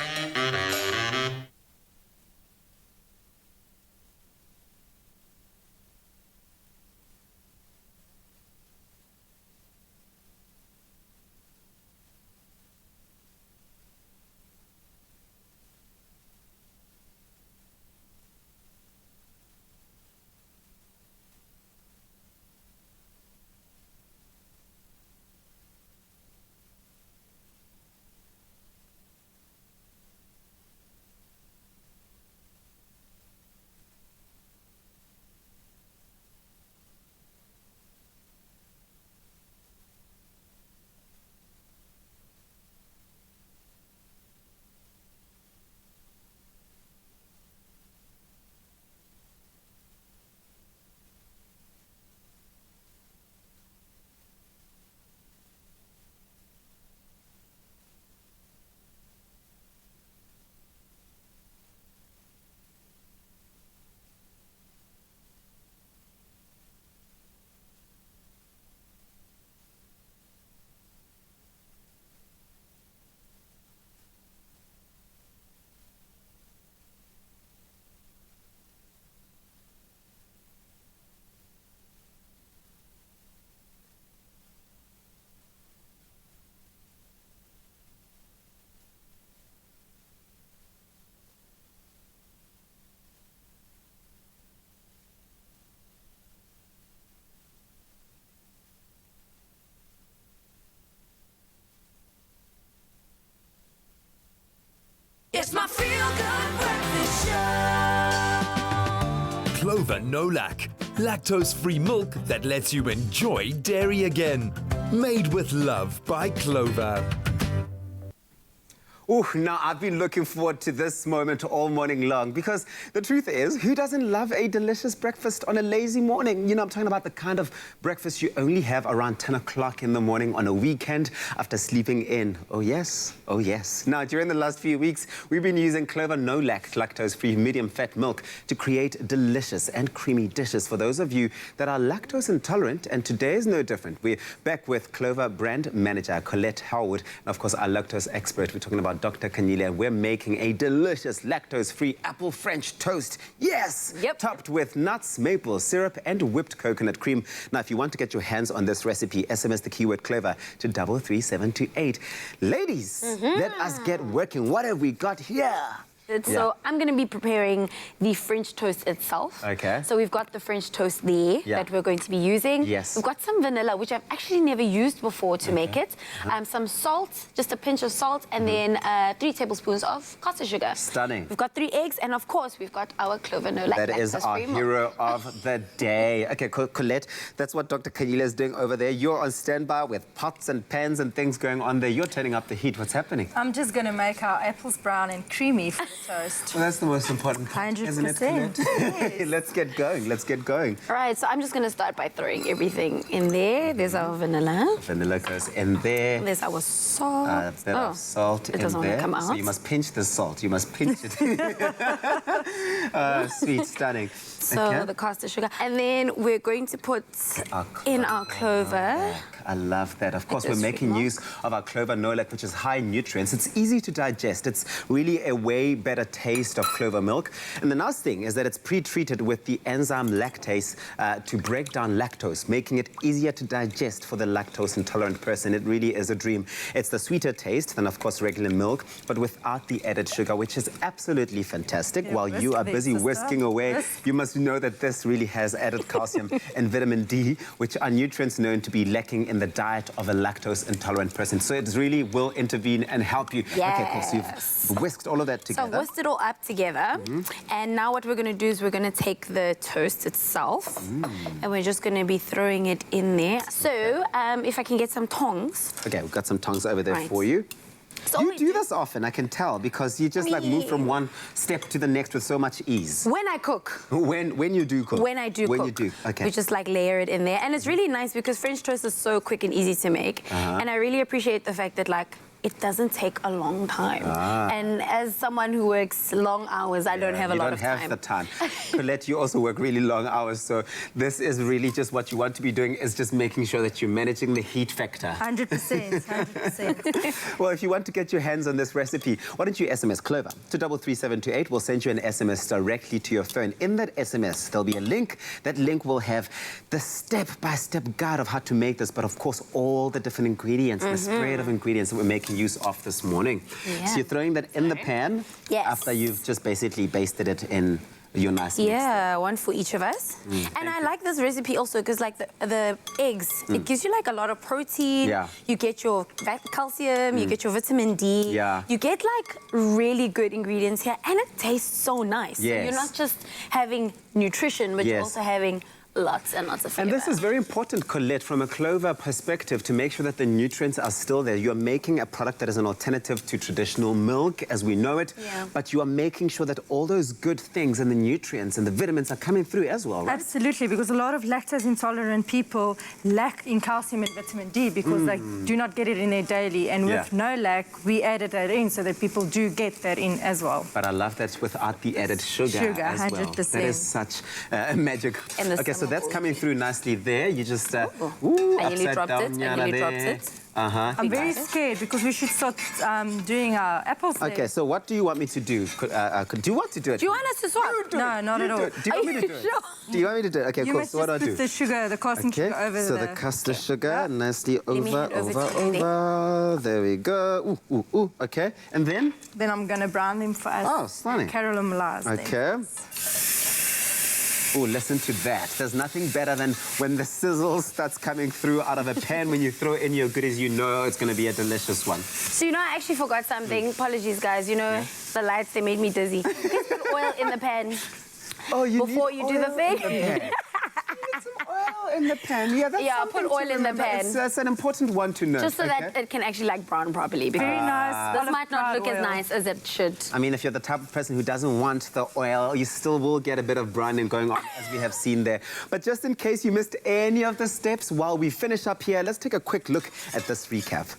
S1: It's my feel-good breakfast show.
S11: Clover No Lac. Lactose-free milk that lets you enjoy dairy again. Made with love by Clover.
S20: Oh, now I've been looking forward to this moment all morning long because the truth is, who doesn't love a delicious breakfast on a lazy morning? You know, I'm talking about the kind of breakfast you only have around 10 o'clock in the morning on a weekend after sleeping in. Oh, yes. Oh, yes. Now, during the last few weeks, we've been using Clover No Lac lactose-free medium-fat milk to create delicious and creamy dishes for those of you that are lactose intolerant, and today is no different. We're back with Clover brand manager Colette Howard, and of course, our lactose expert. We're talking about Dr. Kanyile, and we're making a delicious lactose-free apple French toast. Yes! Yep. Topped with nuts, maple syrup, and whipped coconut cream. Now, if you want to get your hands on this recipe, SMS the keyword Clover to 33728. Ladies, let us get working. What have we got here?
S15: So I'm going to be preparing the French toast itself.
S20: Okay.
S15: So we've got the French toast there that we're going to be using.
S20: Yes.
S15: We've got some vanilla, which I've actually never used before to make it. Some salt, just a pinch of salt, and then 3 tablespoons of caster sugar.
S20: Stunning.
S15: We've got 3 eggs, and of course, we've got our clover no like
S20: That is our hero of the day. Okay, Colette, that's what Dr. Kayila is doing over there. You're on standby with pots and pans and things going on there. You're turning up the heat. What's happening?
S14: I'm just going to make our apples brown and creamy for the toast.
S20: Well, that's the most important part, isn't it, Colette?
S14: Yes.
S20: Let's get going. Let's get going.
S15: All right, so I'm just going to start by throwing everything in there. There's our vanilla.
S20: Vanilla goes in there.
S15: There's our salt.
S20: A bit of salt
S15: it
S20: in
S15: doesn't
S20: there.
S15: want to come out.
S20: So you must pinch the salt. You must pinch it. Sweet, stunning.
S15: So the caster sugar. And then we're going to put in our clover.
S20: I love that. Of course, we're making use of our clover nolak, which is high in nutrients. It's easy to digest. It's really a way better taste of clover milk. And the nice thing is that it's pre-treated with the enzyme lactase to break down lactose, making it easier to digest for the lactose intolerant person. It really is a dream. It's the sweeter taste than, of course, regular milk, but without the added sugar, which is absolutely fantastic. While you are busy whisking away, you must know that this really has added calcium and vitamin D, which are nutrients known to be lacking in the diet of a lactose intolerant person. So it really will intervene and help you.
S15: Yes.
S20: Okay, cool. So you've whisked all of that together.
S15: So I've whisked it all up together. And now what we're going to do is we're going to take the toast itself and we're just going to be throwing it in there. So if I can get some tongs.
S20: Okay, we've got some tongs over there for you. So you do this often, I can tell, because you just like move from one step to the next with so much ease.
S15: When I cook.
S20: When you do cook.
S15: When I do cook.
S20: When you do, okay.
S15: We just like layer it in there. And it's really nice because French toast is so quick and easy to make. And I really appreciate the fact that like it doesn't take a long time. And as someone who works long hours, I don't have a lot of time.
S20: You don't have the time. Colette, you also work really long hours, so this is really just what you want to be doing, is just making sure that you're managing the heat factor.
S14: 100%, 100%.
S20: Well, if you want to get your hands on this recipe, why don't you SMS Clover to 33728. We'll send you an SMS directly to your phone. In that SMS, there'll be a link. That link will have the step-by-step guide of how to make this, but of course, all the different ingredients, the spread of ingredients that we're making use of this morning. So you're throwing that in the pan after you've just basically basted it in your nice mix.
S15: Yeah, one for each of us. And I like this recipe also because like the eggs, it gives you like a lot of protein. You get your calcium, you get your vitamin D. You get like really good ingredients here and it tastes so nice. So you're not just having nutrition, but you're also having lots and lots of flavor.
S20: And this is very important, Colette, from a Clover perspective, to make sure that the nutrients are still there. You're making a product that is an alternative to traditional milk as we know it, but you are making sure that all those good things and the nutrients and the vitamins are coming through as well, right?
S14: Absolutely, because a lot of lactose intolerant people lack in calcium and vitamin D because they do not get it in their daily. And with no lack, we added that in so that people do get that in as well.
S20: But I love that without the added sugar as
S14: 100%.
S20: well. That is such magic. Okay, so that's coming through nicely there. You just
S15: I nearly dropped it. I nearly dropped it.
S14: I'm very scared because we should start doing our apples.
S20: Okay, so what do you want me to do? Do you want to do it?
S15: Do you want us to swap?
S14: No, not at all.
S20: Do you want me to do it? Do you want me to do it? Okay, cool. So what do I do?
S14: You must just put the sugar, the caustic sugar over
S20: so the caster sugar nicely over. There we go. Ooh. Okay, and then?
S14: Then I'm going to brown them for us.
S20: Oh, stunning.
S14: Caramelize them.
S20: Okay. Oh, listen to that. There's nothing better than when the sizzle starts coming through out of a pan. When you throw in your goodies, you know it's going to be a delicious one.
S15: So, you know, I actually forgot something. Apologies, guys. You know, the lights, they made me dizzy. Just put oil in the pan before you do the thing.
S20: Some oil in the pan. Yeah, that's
S15: put oil in the pan.
S20: That's an important one to know.
S15: Just so that it can actually like brown properly.
S14: Very nice.
S15: This might not look as nice as it should.
S20: I mean, if you're the type of person who doesn't want the oil, you still will get a bit of browning going on, as we have seen there. But just in case you missed any of the steps, while we finish up here, let's take a quick look at this recap.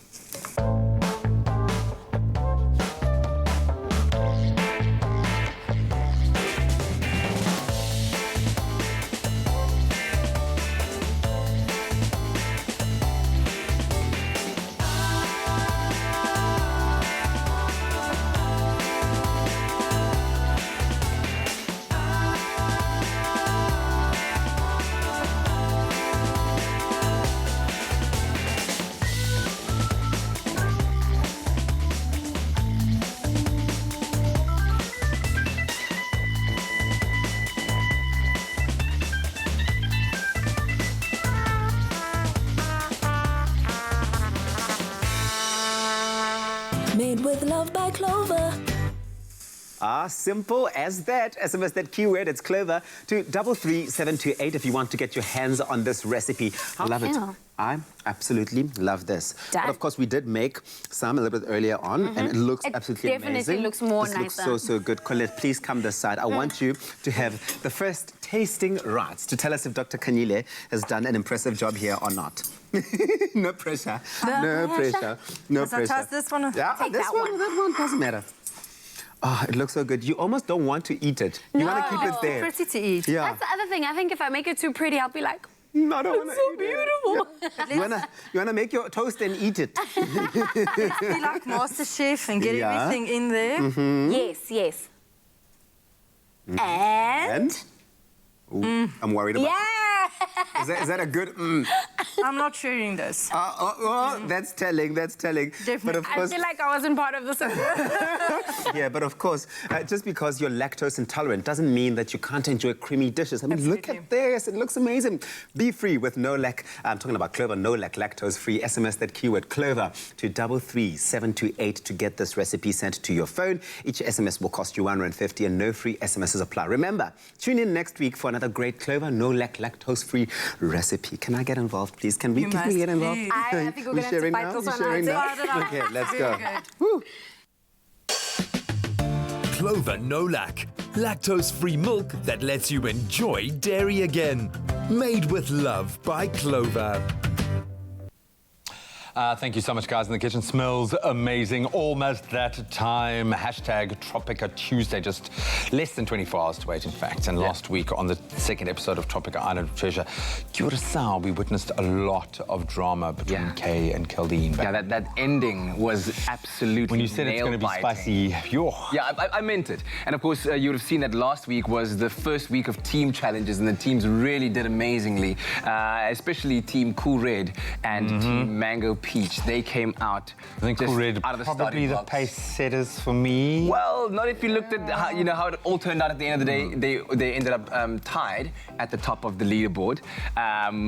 S1: Made with love by Clover.
S20: Simple as that. SMS that keyword, it's Clover, to 33728 if you want to get your hands on this recipe. I love it. I absolutely love this. But of course, we did make some a little bit earlier on, and it looks absolutely amazing.
S15: It definitely looks more nicer.
S20: This looks so good. Colette, please come this side. I want you to have the first tasting rights to tell us if Dr. Kanyile has done an impressive job here or not. No pressure. No pressure. No pressure.
S14: I'll toss this one.
S20: Yeah,
S14: Take
S20: that one doesn't matter. Oh, it looks so good. You almost don't want to eat it. You want to keep it there.
S14: It's pretty to eat.
S20: Yeah.
S15: That's the other thing. I think if I make it too pretty, I'll be like,
S20: no, I don't
S15: it's so beautiful.
S20: Yeah. You wanna make your toast and eat it.
S14: Let's be like MasterChef and get everything in there.
S15: Yes. And?
S20: Ooh, I'm worried about
S15: Yeah!
S20: Is that a good
S14: I'm not sharing this.
S20: That's telling.
S14: Definitely.
S20: But of course,
S15: I feel like I wasn't part of this.
S20: yeah, but of course, just because you're lactose intolerant doesn't mean that you can't enjoy creamy dishes. I mean, look at this. It looks amazing. Be free with no lac. I'm talking about Clover, no lac, lactose-free. SMS that keyword Clover to 33728 to get this recipe sent to your phone. Each SMS will cost you R1.50 and no free SMSs apply. Remember, tune in next week for another great Clover, no lac, lactose-free recipe. Can I get involved, please? Can we get involved?
S15: I think we're going to have to fight this one out.
S20: Okay, let's go. Woo.
S11: Clover No Lac. Lactose-free milk that lets you enjoy dairy again. Made with love by Clover.
S4: Thank you so much, guys in the kitchen. Smells amazing. Almost that time. Hashtag Tropica Tuesday. Just less than 24 hours to wait, in fact. And last week, on the second episode of Tropica Island of Treasure, Curacao, we witnessed a lot of drama between Kay and Kaldeen.
S19: Yeah, that ending was absolutely
S4: when you said it's going to be spicy,
S19: Yeah, I meant it. And of course, you would have seen that last week was the first week of team challenges, and the teams really did amazingly, especially Team Cool Red and Team Mango Peach. They came out.
S4: I think Cool Red
S19: out of the
S4: probably the pace setters for me.
S19: Well, not if you looked at how it all turned out at the end of the day. They ended up tied at the top of the leaderboard,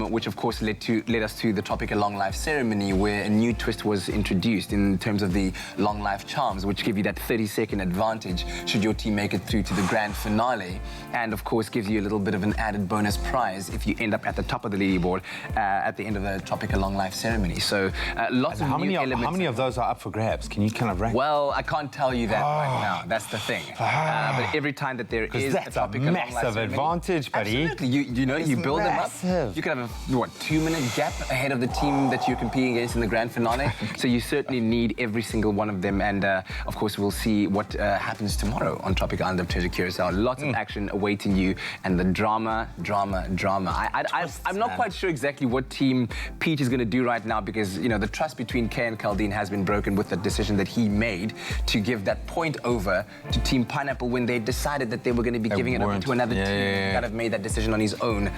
S19: which of course led us to the Tropica Long Life ceremony, where a new twist was introduced in terms of the Long Life charms, which give you that 30-second advantage should your team make it through to the grand finale, and of course gives you a little bit of an added bonus prize if you end up at the top of the leaderboard at the end of the Tropica Long Life ceremony. So lots of new elements.
S4: How many of those are up for grabs? Can you kind of rank?
S19: Well, I can't tell you that right now. That's the thing. But every time that there is a Tropica Long Life
S4: massive advantage, buddy.
S19: Absolutely. You build them up. You could have a 2-minute gap ahead of the team that you're competing against in the grand finale. So you certainly need every single one of them. And of course, we'll see what happens tomorrow on Tropica Island of Treasure Curacao. Lots of action awaiting you, and the drama. I'm not quite sure exactly what Team Peach is going to do right now, because the trust between Kay and Kaldeen has been broken with the decision that he made to give that point over to Team Pineapple when they decided that they were going to be giving it over to another team that have made that decision on his own.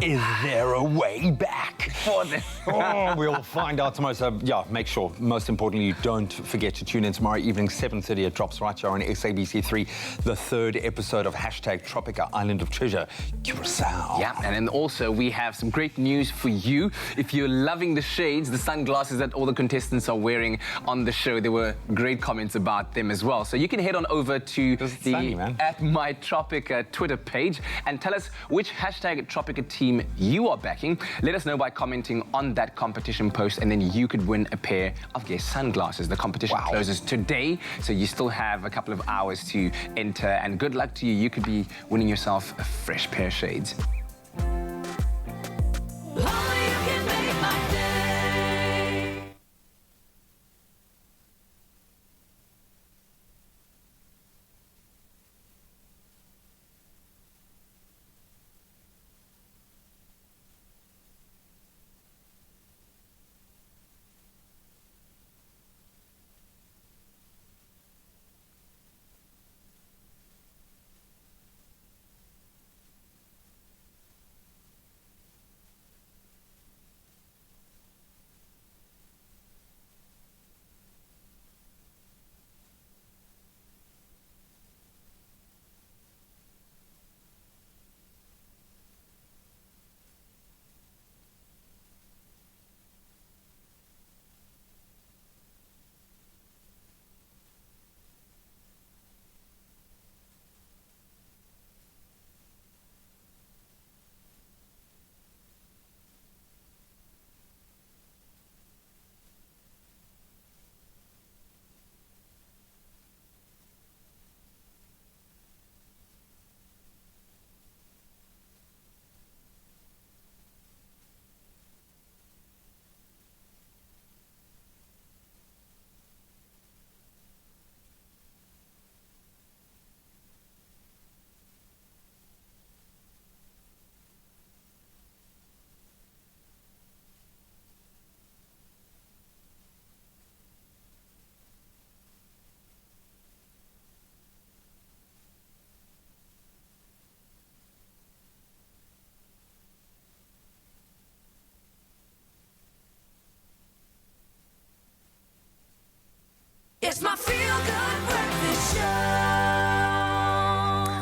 S4: Is there a way back for this? We'll find out tomorrow. So, make sure, most importantly, you don't forget to tune in tomorrow evening, 7:30. It drops right here on SABC3, the third episode of Hashtag Tropica Island of Treasure, Curacao.
S19: Yeah, and then also we have some great news for you. If you're loving the shades, the sunglasses that all the contestants are wearing on the show, there were great comments about them as well. So you can head on over to the at My Tropica Twitter page and tell us which Hashtag Tropica team you are backing. Let us know by commenting on that competition post, and then you could win a pair of sunglasses. The competition closes today, so you still have a couple of hours to enter, and good luck to you. You could be winning yourself a fresh pair of shades.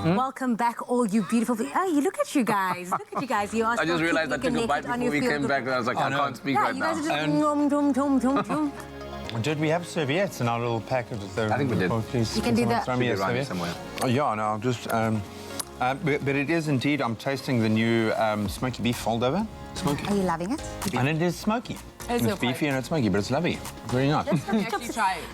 S2: Welcome back, all you beautiful people. Oh, look at you guys. Look at you guys. You are
S19: I just realized I took a bite before we came back, and I was like, I can't speak right
S2: you
S19: now.
S2: guys are just
S4: Did we have serviettes in our little packet?
S19: I think we did.
S4: Please,
S2: You can do that.
S4: Throw me a serviette
S19: somewhere.
S4: Oh, yeah, no, I'll just... but it is indeed, I'm tasting the new smoky beef fold-over. Smoky.
S2: Are you loving it?
S4: And it is smoky.
S2: Is
S4: It's
S2: it
S4: beefy and it's smoky, but it's lovely. Very nice.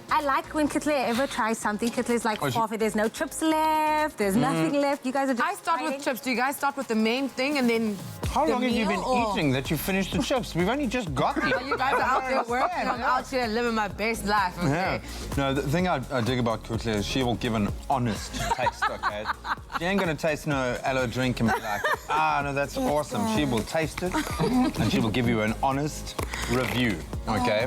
S2: I like when Kitle ever tries something. Kitle's like,
S3: Oh,
S2: there's no chips left, there's nothing left. You guys are just
S3: I start with chips. Do you guys start with the main thing and then
S4: How
S3: the
S4: long have you been
S3: meal, or-
S4: eating that you finished the chips? We've only just got these.
S3: Oh, you guys are out there working. I'm out here living my best life, okay?
S4: Yeah. No, the thing I dig about Kutle is she will give an honest taste, okay? She ain't going to taste no aloe drink and be like, no, that's awesome. She will taste it and she will give you an honest review, okay?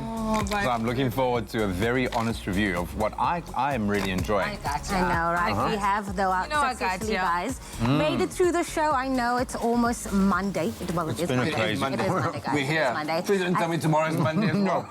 S4: So I'm looking forward to a very honest review of what I am really enjoying.
S2: I know, right? We have, though,
S3: You know I got
S2: successfully,
S3: you.
S2: guys, made it through the show. I know it's almost Monday. Well, it is
S4: been a
S2: Monday.
S4: crazy
S2: It is Monday, guys.
S19: We're
S2: It is
S19: here.
S2: Monday.
S19: Please don't tell me tomorrow's Monday as well.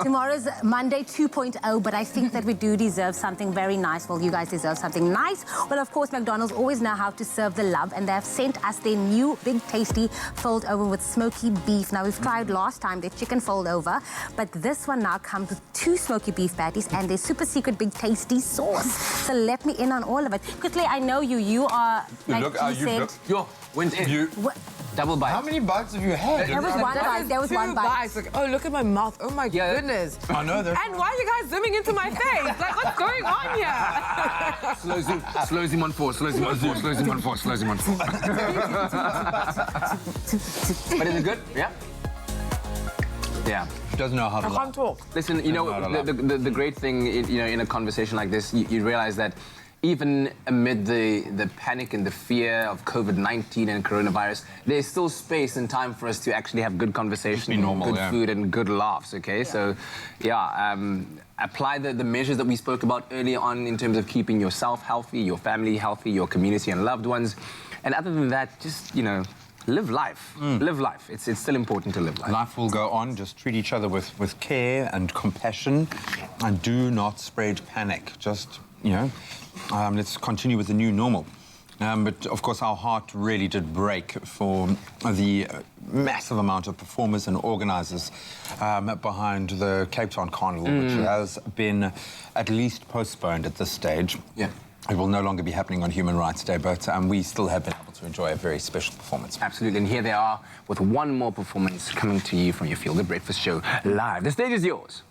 S2: Tomorrow's Monday 2.0, but I think that we do deserve something very nice. Well, you guys deserve something nice. Well, of course, McDonald's always know how to serve the love, and they have sent us their new big tasty fold over with smoky beef. Now, we've tried last time their chicken fold over, but this one now comes with 2 smoky beef patties and their super secret big tasty sauce. So let me in on all of it. Quickly, I know you. You are, like you said...
S19: Yo, went in. Double bite.
S4: How many bites have you had?
S2: There was one bite. There was
S3: 2
S2: one bite.
S3: bites. Like, oh, look at my mouth. Oh, my goodness.
S4: I know that.
S3: And why are you guys zooming into my face? Like, what's going on here?
S19: Slow zoom on 4, slow zoom on 4, slow zoom on 4, slow zoom on 4. But is it good? Yeah? Yeah.
S4: Doesn't know how to
S3: I can't talk.
S19: Listen, you know, the great thing, in a conversation like this, you realize that even amid the panic and the fear of COVID-19 and coronavirus, there's still space and time for us to actually have good conversation,
S4: normal,
S19: good food and good laughs, okay? So, apply the measures that we spoke about earlier on in terms of keeping yourself healthy, your family healthy, your community and loved ones. And other than that, just, live life. Live life. It's still important to live life.
S4: Life will go on. Just treat each other with care and compassion, and do not spread panic. Just, let's continue with the new normal. But, of course, our heart really did break for the massive amount of performers and organisers behind the Cape Town Carnival, which has been at least postponed at this stage.
S19: Yeah.
S4: It will no longer be happening on Human Rights Day, but we still have been able to enjoy a very special performance.
S19: Absolutely, and here they are with one more performance coming to you from your Feel Good Breakfast Show live. The stage is yours.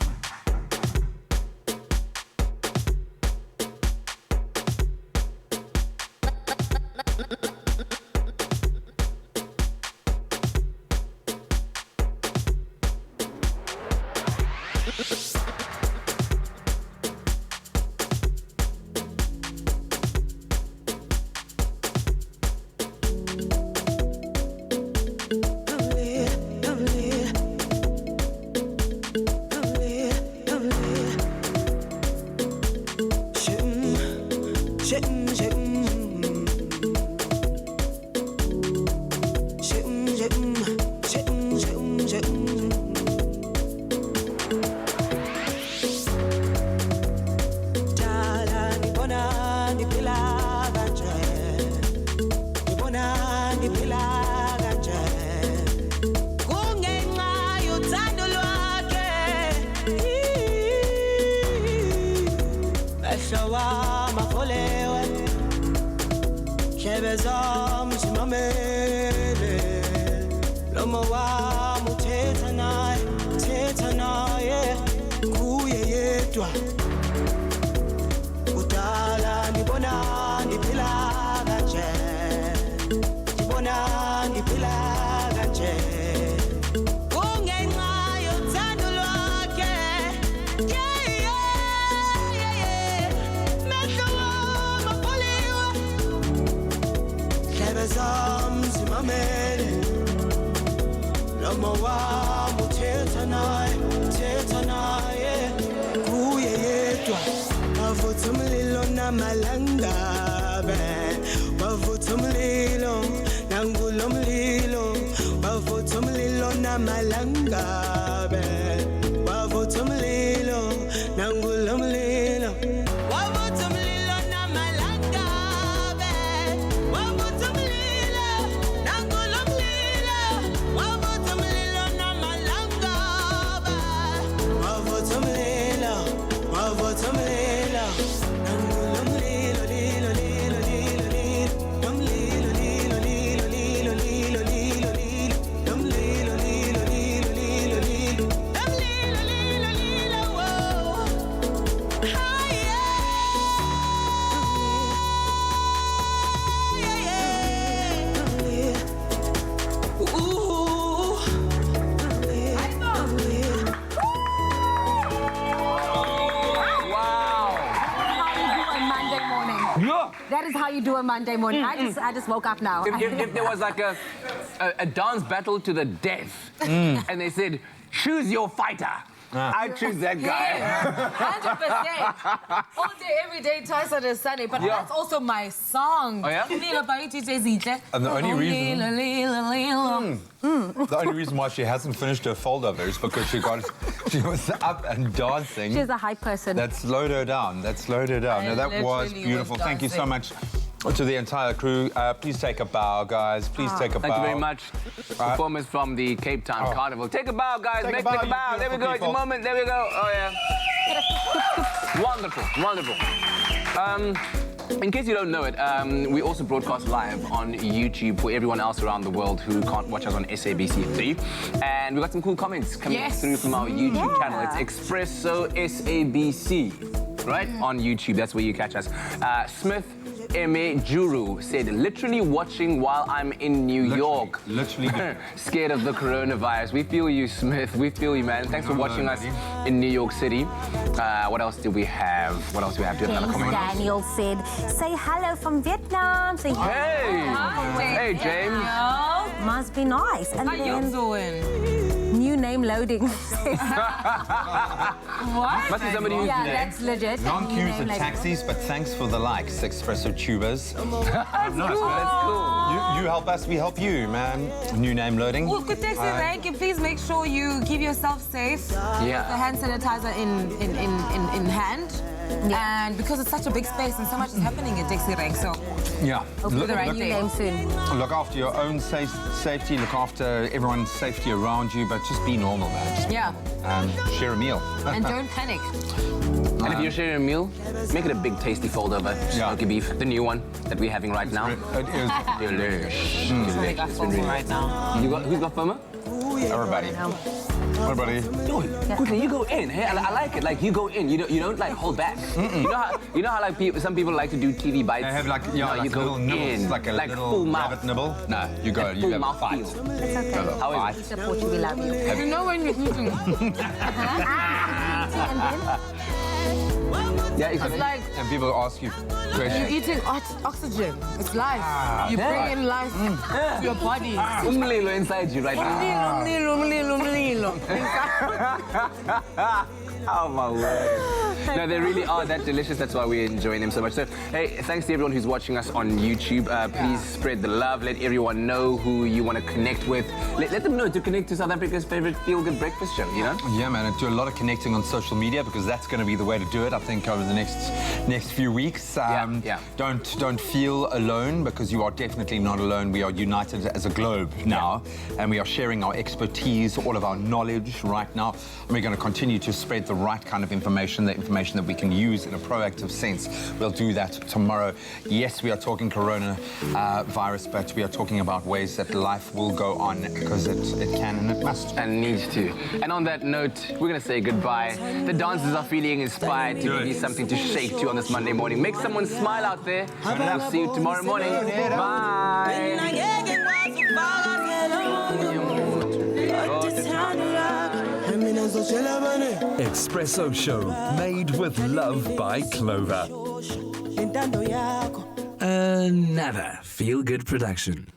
S2: That is how you do a Monday morning. I just woke up now.
S19: If there was like a dance battle to the death, and they said, choose your fighter, I choose that guy.
S3: 100%. All day, every day, twice on a Sunday. But that's also my song.
S4: Oh, yeah? And the only reason... The only reason why she hasn't finished her foldover is because she was up and dancing.
S2: She's a hype person.
S4: That slowed her down. That was beautiful. Thank you so much to the entire crew. Please take a bow, guys. Please take a bow.
S19: Thank you very much. Performance from the Cape Town Carnival. Take a bow, guys. Take a bow. There we go. It's a moment. There we go. Oh, yeah. Wonderful. Wonderful. In case you don't know it, we also broadcast live on YouTube for everyone else around the world who can't watch us on SABC3. And we got some cool comments coming through from our YouTube channel. It's Expresso SABC, right? On YouTube, that's where you catch us. Smith Eme Juru said, literally watching while I'm in New York. Literally. Scared of the coronavirus. We feel you, Smith. We feel you, man. Thanks for watching us in New York City. What else do we have? Do you have another comment?
S2: Daniel said, say hello from Vietnam. Say
S19: hey, James.
S2: Must be nice. And
S3: How you doing?
S2: New name loading.
S3: What?
S19: Must be somebody who's
S2: that's legit.
S4: Long queues of taxis, but thanks for the likes, Expresso tubers.
S3: That's
S19: cool.
S4: You help us, we help you, man. New name loading.
S3: Well, good taxi rank. Please make sure you keep yourself safe.
S19: Yeah.
S3: The hand sanitizer in hand. And because it's such a big space and so much is happening at Dixie Rank, so
S4: yeah,
S3: look
S4: after your own safety, look after everyone's safety around you, but just be normal, man. Just share a meal.
S3: And don't panic.
S19: And if you're sharing a meal, make it a big, tasty foldover. Smoky beef, the new one that we're having right now.
S4: It is delicious.
S19: It's been really right now. Who's got FOMO?
S4: Everybody. Everybody.
S19: Quickly, you go in. Hey, I like it. Like you go in. You don't like hold back. You know how like some people like to do TV bites.
S4: They have like
S19: you go
S4: little nibbles,
S19: in,
S4: like a little
S19: full
S4: rabbit nibble. No, you go. You have a fight.
S2: It's okay.
S19: How is
S2: We support you. We love you.
S3: You know when you're eating.
S19: Yeah,
S3: it's like
S4: and people ask you questions.
S3: you're eating oxygen. It's life. You bring in life to your body.
S19: Umlilo inside you right now. Oh my word. No, they really are that delicious. That's why we're enjoying them so much. So, hey, thanks to everyone who's watching us on YouTube. Please spread the love. Let everyone know who you want to connect with. Let them know to connect to South Africa's favorite feel-good breakfast show, you know?
S4: Yeah, man, and do a lot of connecting on social media because that's going to be the way to do it, I think, over the next few weeks. Don't feel alone because you are definitely not alone. We are united as a globe now, and we are sharing our expertise, all of our knowledge right now, and we're going to continue to spread the right kind of information, the information that we can use in a proactive sense. We'll do that tomorrow. Yes, we are talking coronavirus, but we are talking about ways that life will go on because it can and it must.
S19: And needs to. And on that note, we're going to say goodbye. The dancers are feeling inspired to give you something to shake to on this Monday morning. Make someone smile out there. We'll see you tomorrow morning. Bye.
S11: Expresso Show, made with love by Clover. Another feel-good production.